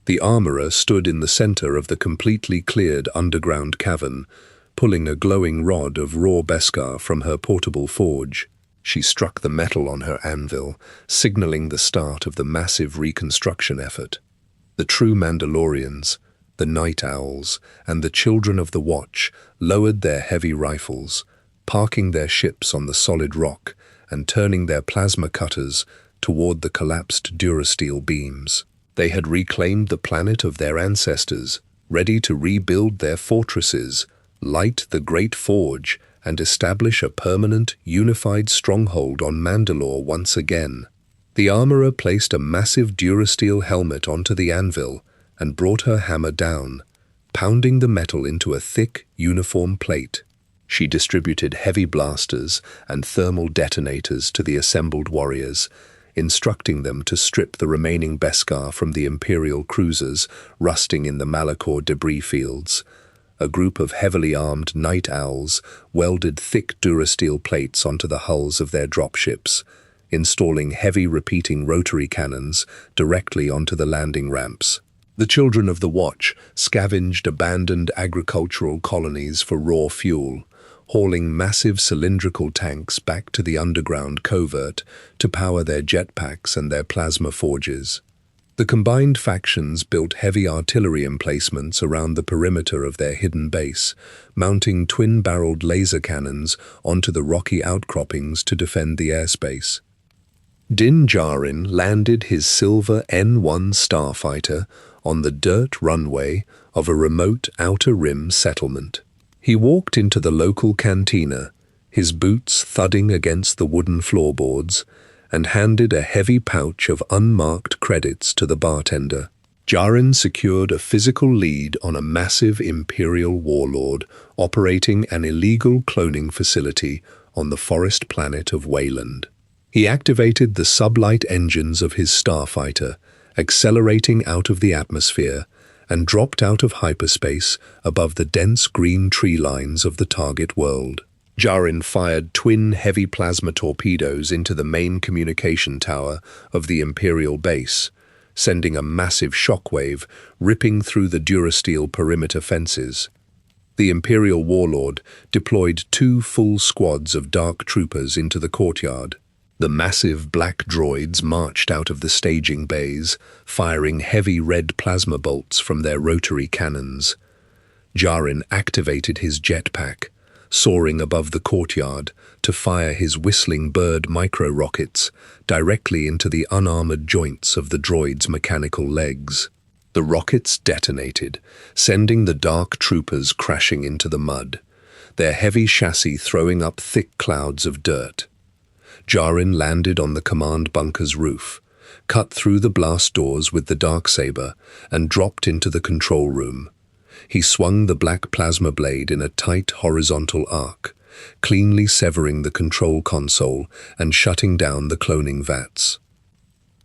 The armorer stood in the center of the completely cleared underground cavern, pulling a glowing rod of raw Beskar from her portable forge. She struck the metal on her anvil, signaling the start of the massive reconstruction effort. The true Mandalorians, the Night Owls, and the Children of the Watch lowered their heavy rifles, parking their ships on the solid rock and turning their plasma cutters toward the collapsed Durasteel beams. They had reclaimed the planet of their ancestors, ready to rebuild their fortresses, light the Great Forge, and establish a permanent, unified stronghold on Mandalore once again. The armorer placed a massive Durasteel helmet onto the anvil and brought her hammer down, pounding the metal into a thick, uniform plate. She distributed heavy blasters and thermal detonators to the assembled warriors, instructing them to strip the remaining Beskar from the Imperial cruisers rusting in the Malachor debris fields. A group of heavily armed Night Owls welded thick Durasteel plates onto the hulls of their dropships, installing heavy repeating rotary cannons directly onto the landing ramps. The Children of the Watch scavenged abandoned agricultural colonies for raw fuel, hauling massive cylindrical tanks back to the underground covert to power their jetpacks and their plasma forges. The combined factions built heavy artillery emplacements around the perimeter of their hidden base, mounting twin-barreled laser cannons onto the rocky outcroppings to defend the airspace. Din Djarin landed his silver N-1 starfighter on the dirt runway of a remote Outer Rim settlement. He walked into the local cantina, his boots thudding against the wooden floorboards, and handed a heavy pouch of unmarked credits to the bartender. Djarin secured a physical lead on a massive Imperial warlord operating an illegal cloning facility on the forest planet of Wayland. He activated the sublight engines of his starfighter, accelerating out of the atmosphere, and dropped out of hyperspace above the dense green tree lines of the target world. Djarin fired twin heavy plasma torpedoes into the main communication tower of the Imperial base, sending a massive shockwave ripping through the Durasteel perimeter fences. The Imperial warlord deployed 2 full squads of dark troopers into the courtyard. The massive black droids marched out of the staging bays, firing heavy red plasma bolts from their rotary cannons. Djarin activated his jetpack, soaring above the courtyard to fire his whistling bird micro-rockets directly into the unarmored joints of the droid's mechanical legs. The rockets detonated, sending the dark troopers crashing into the mud, their heavy chassis throwing up thick clouds of dirt. Djarin landed on the command bunker's roof, cut through the blast doors with the Darksaber, and dropped into the control room. He swung the black plasma blade in a tight horizontal arc, cleanly severing the control console and shutting down the cloning vats.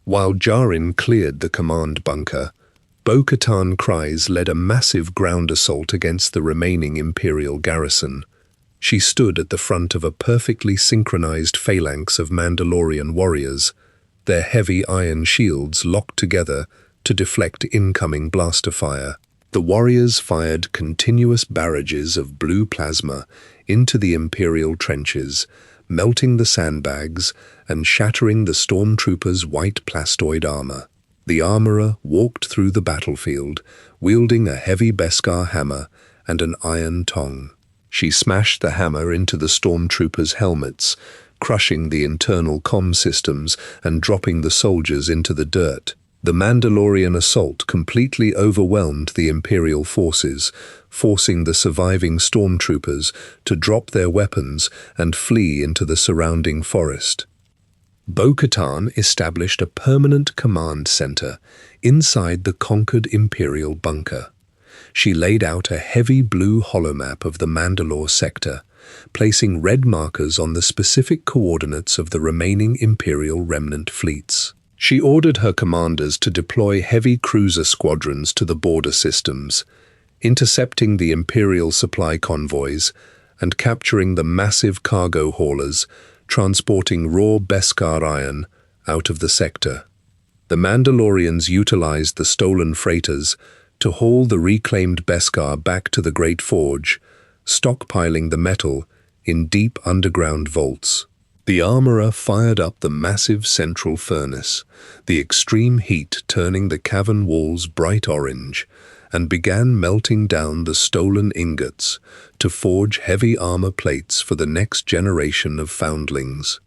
While Djarin cleared the command bunker, Bo-Katan Kryze led a massive ground assault against the remaining Imperial garrison. She stood at the front of a perfectly synchronized phalanx of Mandalorian warriors, their heavy iron shields locked together to deflect incoming blaster fire. The warriors fired continuous barrages of blue plasma into the Imperial trenches, melting the sandbags and shattering the stormtroopers' white plastoid armor. The armorer walked through the battlefield, wielding a heavy Beskar hammer and an iron tong. She smashed the hammer into the stormtroopers' helmets, crushing the internal comm systems and dropping the soldiers into the dirt. The Mandalorian assault completely overwhelmed the Imperial forces, forcing the surviving stormtroopers to drop their weapons and flee into the surrounding forest. Bo-Katan established a permanent command center inside the conquered Imperial bunker. She laid out a heavy blue holomap of the Mandalore sector, placing red markers on the specific coordinates of the remaining Imperial remnant fleets. She ordered her commanders to deploy heavy cruiser squadrons to the border systems, intercepting the Imperial supply convoys and capturing the massive cargo haulers transporting raw Beskar iron out of the sector. The Mandalorians utilized the stolen freighters to haul the reclaimed Beskar back to the Great Forge, stockpiling the metal in deep underground vaults. The armorer fired up the massive central furnace, the extreme heat turning the cavern walls bright orange, and began melting down the stolen ingots to forge heavy armor plates for the next generation of foundlings.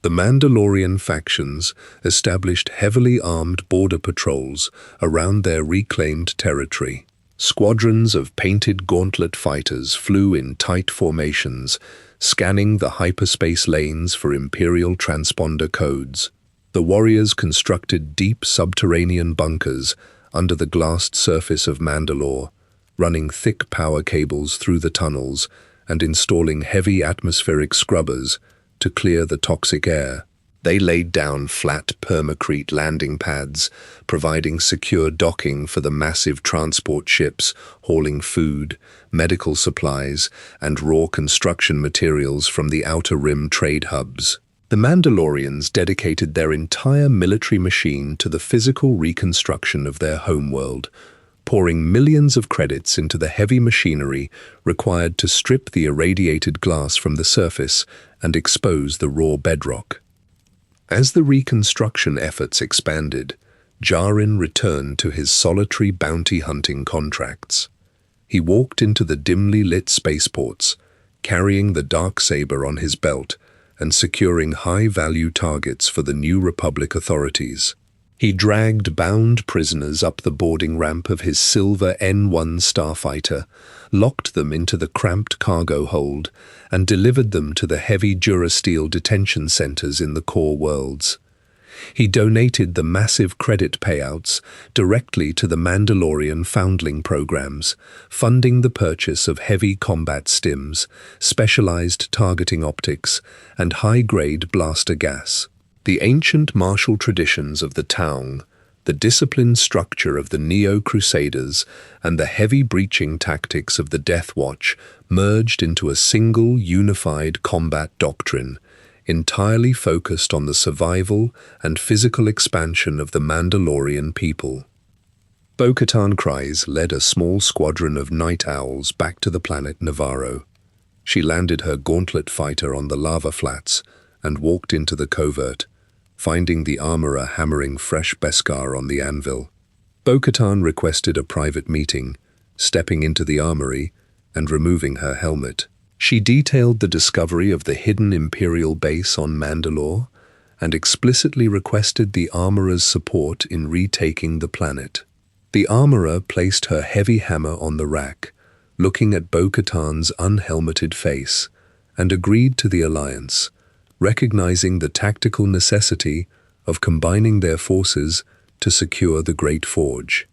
The Mandalorian factions established heavily armed border patrols around their reclaimed territory. Squadrons of painted gauntlet fighters flew in tight formations, scanning the hyperspace lanes for Imperial transponder codes. The warriors constructed deep subterranean bunkers under the glassed surface of Mandalore, running thick power cables through the tunnels and installing heavy atmospheric scrubbers to clear the toxic air. They laid down flat permacrete landing pads, providing secure docking for the massive transport ships hauling food, medical supplies, and raw construction materials from the Outer Rim trade hubs. The Mandalorians dedicated their entire military machine to the physical reconstruction of their homeworld, pouring millions of credits into the heavy machinery required to strip the irradiated glass from the surface and expose the raw bedrock. As the reconstruction efforts expanded, Djarin returned to his solitary bounty hunting contracts. He walked into the dimly lit spaceports, carrying the Darksaber on his belt and securing high-value targets for the New Republic authorities. He dragged bound prisoners up the boarding ramp of his silver N1 starfighter, locked them into the cramped cargo hold, and delivered them to the heavy Durasteel detention centers in the core worlds. He donated the massive credit payouts directly to the Mandalorian foundling programs, funding the purchase of heavy combat stims, specialized targeting optics, and high-grade blaster gas. The ancient martial traditions of the Taung, the disciplined structure of the Neo-Crusaders, and the heavy breaching tactics of the Death Watch merged into a single unified combat doctrine, entirely focused on the survival and physical expansion of the Mandalorian people. Bo-Katan Kryze led a small squadron of night owls back to the planet Navarro. She landed her gauntlet fighter on the lava flats and walked into the covert, finding the armorer hammering fresh Beskar on the anvil. Bo-Katan requested a private meeting, stepping into the armory and removing her helmet. She detailed the discovery of the hidden Imperial base on Mandalore and explicitly requested the armorer's support in retaking the planet. The armorer placed her heavy hammer on the rack, looking at Bo-Katan's unhelmeted face, and agreed to the alliance, recognizing the tactical necessity of combining their forces to secure the Great Forge.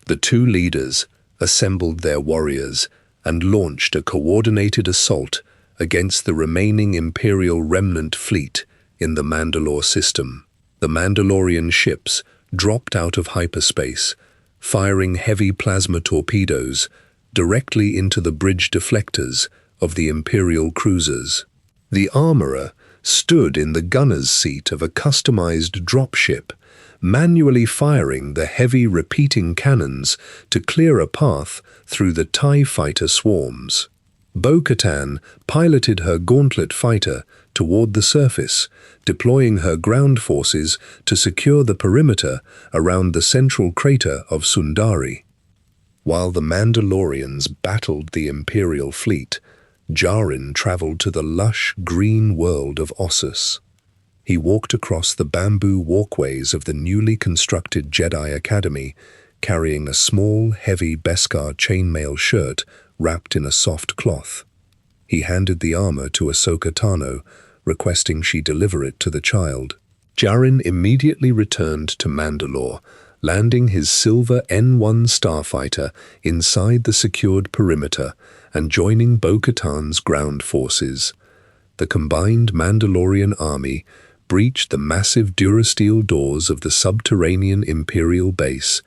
The two leaders assembled their warriors and launched a coordinated assault against the remaining Imperial remnant fleet in the Mandalore system. The Mandalorian ships dropped out of hyperspace, firing heavy plasma torpedoes directly into the bridge deflectors of the Imperial cruisers. The armorer stood in the gunner's seat of a customized dropship, manually firing the heavy repeating cannons to clear a path through the TIE fighter swarms. Bo-Katan piloted her gauntlet fighter toward the surface, deploying her ground forces to secure the perimeter around the central crater of Sundari. While the Mandalorians battled the Imperial fleet, Djarin traveled to the lush green world of Ossus. He walked across the bamboo walkways of the newly constructed Jedi Academy, carrying a small, heavy Beskar chainmail shirt wrapped in a soft cloth. He handed the armor to Ahsoka Tano, requesting she deliver it to the child. Djarin immediately returned to Mandalore, landing his silver N1 starfighter inside the secured perimeter and joining Bo-Katan's ground forces. The combined Mandalorian army breached the massive Durasteel doors of the subterranean Imperial base,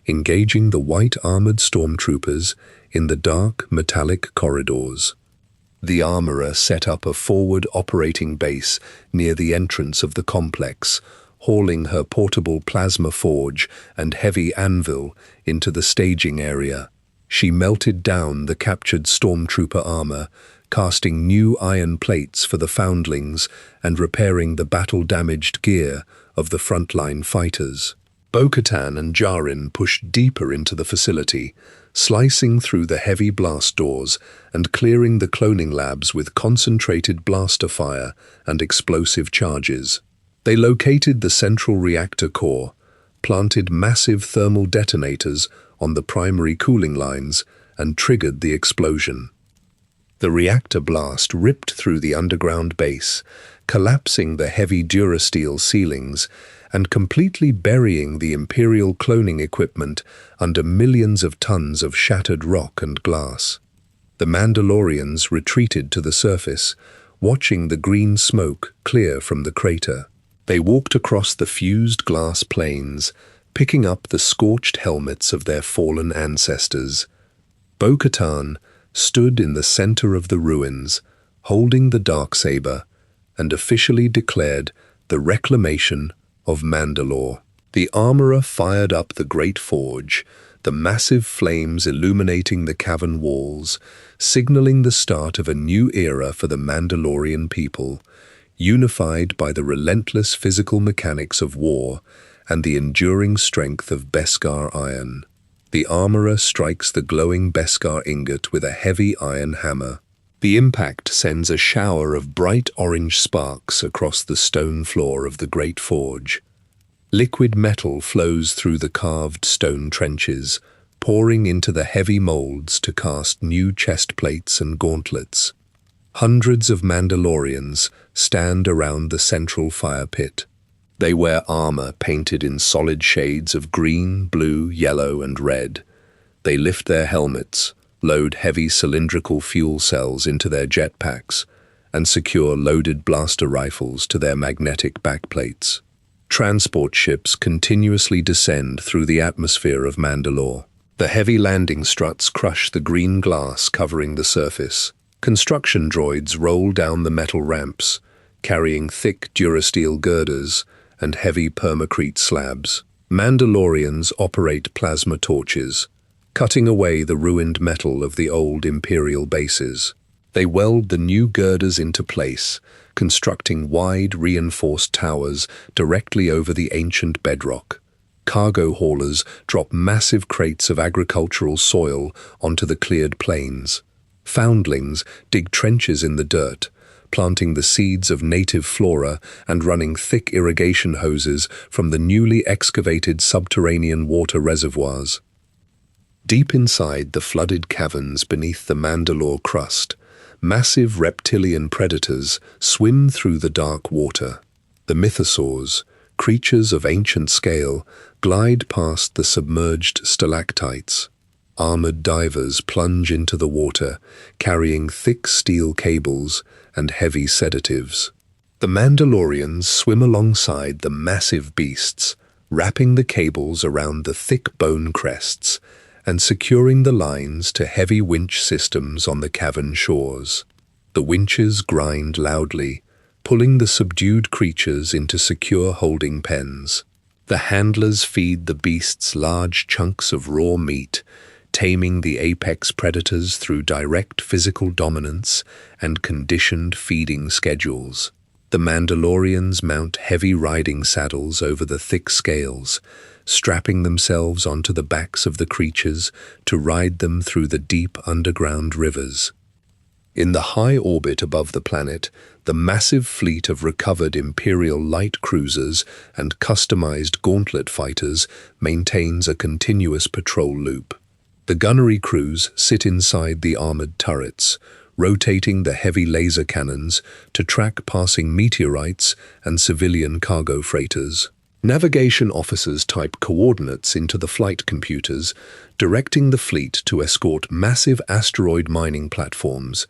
engaging the white-armored stormtroopers in the dark, metallic corridors. The armorer set up a forward operating base near the entrance of the complex, hauling her portable plasma forge and heavy anvil into the staging area. She melted down the captured stormtrooper armor, casting new iron plates for the foundlings and repairing the battle-damaged gear of the frontline fighters. Bo-Katan and Djarin pushed deeper into the facility, slicing through the heavy blast doors and clearing the cloning labs with concentrated blaster fire and explosive charges. They located the central reactor core, planted massive thermal detonators on the primary cooling lines, and triggered the explosion. The reactor blast ripped through the underground base, collapsing the heavy Durasteel ceilings and completely burying the Imperial cloning equipment under millions of tons of shattered rock and glass. The Mandalorians retreated to the surface, watching the green smoke clear from the crater. They walked across the fused glass plains, picking up the scorched helmets of their fallen ancestors. Bo-Katan stood in the center of the ruins, holding the Darksaber, and officially declared the reclamation of Mandalore. The armorer fired up the Great Forge, the massive flames illuminating the cavern walls, signaling the start of a new era for the Mandalorian people, unified by the relentless physical mechanics of war and the enduring strength of Beskar iron. The armorer strikes the glowing Beskar ingot with a heavy iron hammer. The impact sends a shower of bright orange sparks across the stone floor of the great forge. Liquid metal flows through the carved stone trenches, pouring into the heavy molds to cast new chest plates and gauntlets. Hundreds of Mandalorians stand around the central fire pit. They wear armor painted in solid shades of green, blue, yellow, and red. They lift their helmets, load heavy cylindrical fuel cells into their jetpacks, and secure loaded blaster rifles to their magnetic backplates. Transport ships continuously descend through the atmosphere of Mandalore. The heavy landing struts crush the green glass covering the surface. Construction droids roll down the metal ramps, carrying thick durasteel girders and heavy permacrete slabs. Mandalorians operate plasma torches, cutting away the ruined metal of the old Imperial bases. They weld the new girders into place, constructing wide, reinforced towers directly over the ancient bedrock. Cargo haulers drop massive crates of agricultural soil onto the cleared plains. Foundlings dig trenches in the dirt, planting the seeds of native flora and running thick irrigation hoses from the newly excavated subterranean water reservoirs. Deep inside the flooded caverns beneath the Mandalore crust, massive reptilian predators swim through the dark water. The mythosaurs, creatures of ancient scale, glide past the submerged stalactites. Armored divers plunge into the water, carrying thick steel cables and heavy sedatives. The Mandalorians swim alongside the massive beasts, wrapping the cables around the thick bone crests and securing the lines to heavy winch systems on the cavern shores. The winches grind loudly, pulling the subdued creatures into secure holding pens. The handlers feed the beasts large chunks of raw meat, taming the apex predators through direct physical dominance and conditioned feeding schedules. The Mandalorians mount heavy riding saddles over the thick scales, strapping themselves onto the backs of the creatures to ride them through the deep underground rivers. In the high orbit above the planet, the massive fleet of recovered Imperial light cruisers and customized gauntlet fighters maintains a continuous patrol loop. The gunnery crews sit inside the armored turrets, rotating the heavy laser cannons to track passing meteorites and civilian cargo freighters. Navigation officers type coordinates into the flight computers, directing the fleet to escort massive asteroid mining platforms.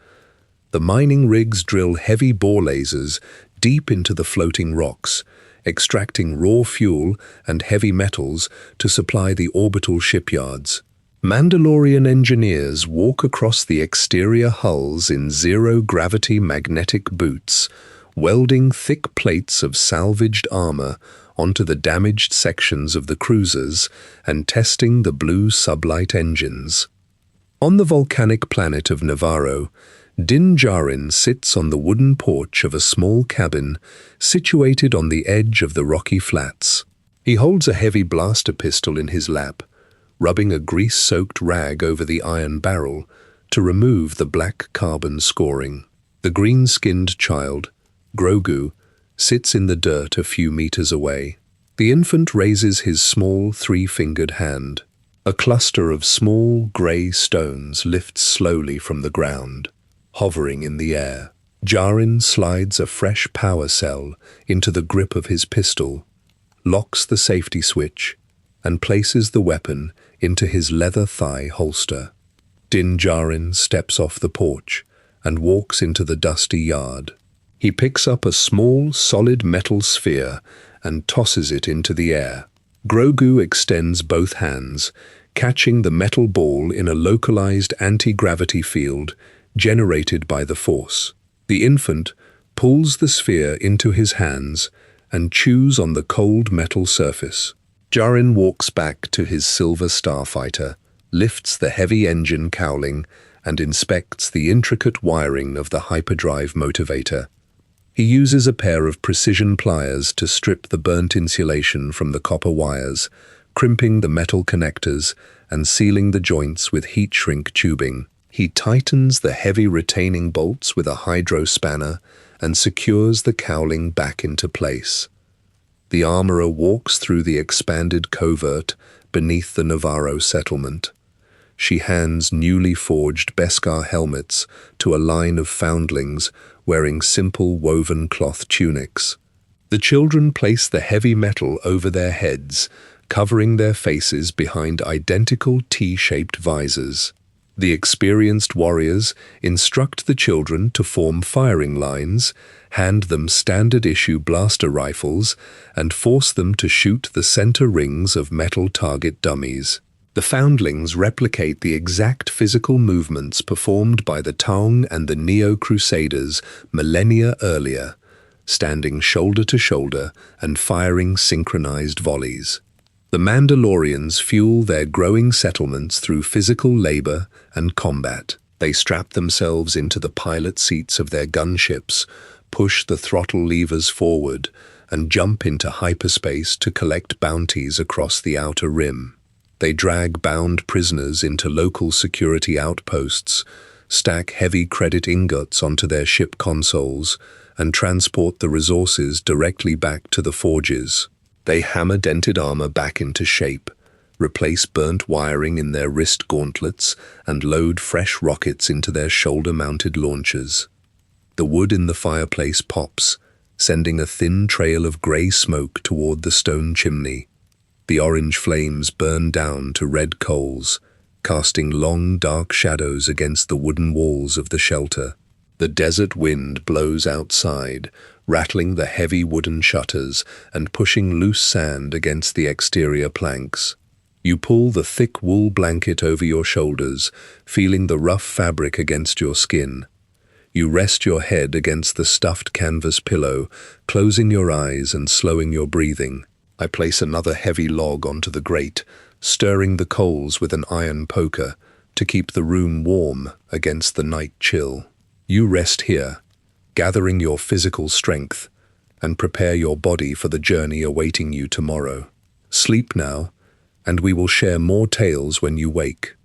The mining rigs drill heavy bore lasers deep into the floating rocks, extracting raw fuel and heavy metals to supply the orbital shipyards. Mandalorian engineers walk across the exterior hulls in zero-gravity magnetic boots, welding thick plates of salvaged armor onto the damaged sections of the cruisers and testing the blue sublight engines. On the volcanic planet of Navarro, Din Djarin sits on the wooden porch of a small cabin situated on the edge of the rocky flats. He holds a heavy blaster pistol in his lap, rubbing a grease-soaked rag over the iron barrel to remove the black carbon scoring. The green-skinned child, Grogu, sits in the dirt a few meters away. The infant raises his small three-fingered hand. A cluster of small grey stones lifts slowly from the ground, hovering in the air. Djarin slides a fresh power cell into the grip of his pistol, locks the safety switch, and places the weapon into his leather thigh holster. Din Djarin steps off the porch and walks into the dusty yard. He picks up a small, solid metal sphere and tosses it into the air. Grogu extends both hands, catching the metal ball in a localized anti-gravity field generated by the Force. The infant pulls the sphere into his hands and chews on the cold metal surface. Jarin walks back to his silver starfighter, lifts the heavy engine cowling, and inspects the intricate wiring of the hyperdrive motivator. He uses a pair of precision pliers to strip the burnt insulation from the copper wires, crimping the metal connectors and sealing the joints with heat shrink tubing. He tightens the heavy retaining bolts with a hydro spanner and secures the cowling back into place. The armorer walks through the expanded covert beneath the Navarro settlement. She hands newly forged Beskar helmets to a line of foundlings wearing simple woven cloth tunics. The children place the heavy metal over their heads, covering their faces behind identical T-shaped visors. The experienced warriors instruct the children to form firing lines, hand them standard-issue blaster rifles, and force them to shoot the center rings of metal target dummies. The foundlings replicate the exact physical movements performed by the Taung and the Neo-Crusaders millennia earlier, standing shoulder to shoulder and firing synchronized volleys. The Mandalorians fuel their growing settlements through physical labor and combat. They strap themselves into the pilot seats of their gunships, push the throttle levers forward, and jump into hyperspace to collect bounties across the outer rim. They drag bound prisoners into local security outposts, stack heavy credit ingots onto their ship consoles, and transport the resources directly back to the forges. They hammer dented armor back into shape, replace burnt wiring in their wrist gauntlets, and load fresh rockets into their shoulder-mounted launchers. The wood in the fireplace pops, sending a thin trail of gray smoke toward the stone chimney. The orange flames burn down to red coals, casting long, dark shadows against the wooden walls of the shelter. The desert wind blows outside, rattling the heavy wooden shutters and pushing loose sand against the exterior planks. You pull the thick wool blanket over your shoulders, feeling the rough fabric against your skin. You rest your head against the stuffed canvas pillow, closing your eyes and slowing your breathing. I place another heavy log onto the grate, stirring the coals with an iron poker to keep the room warm against the night chill. You rest here, gathering your physical strength, and prepare your body for the journey awaiting you tomorrow. Sleep now, and we will share more tales when you wake.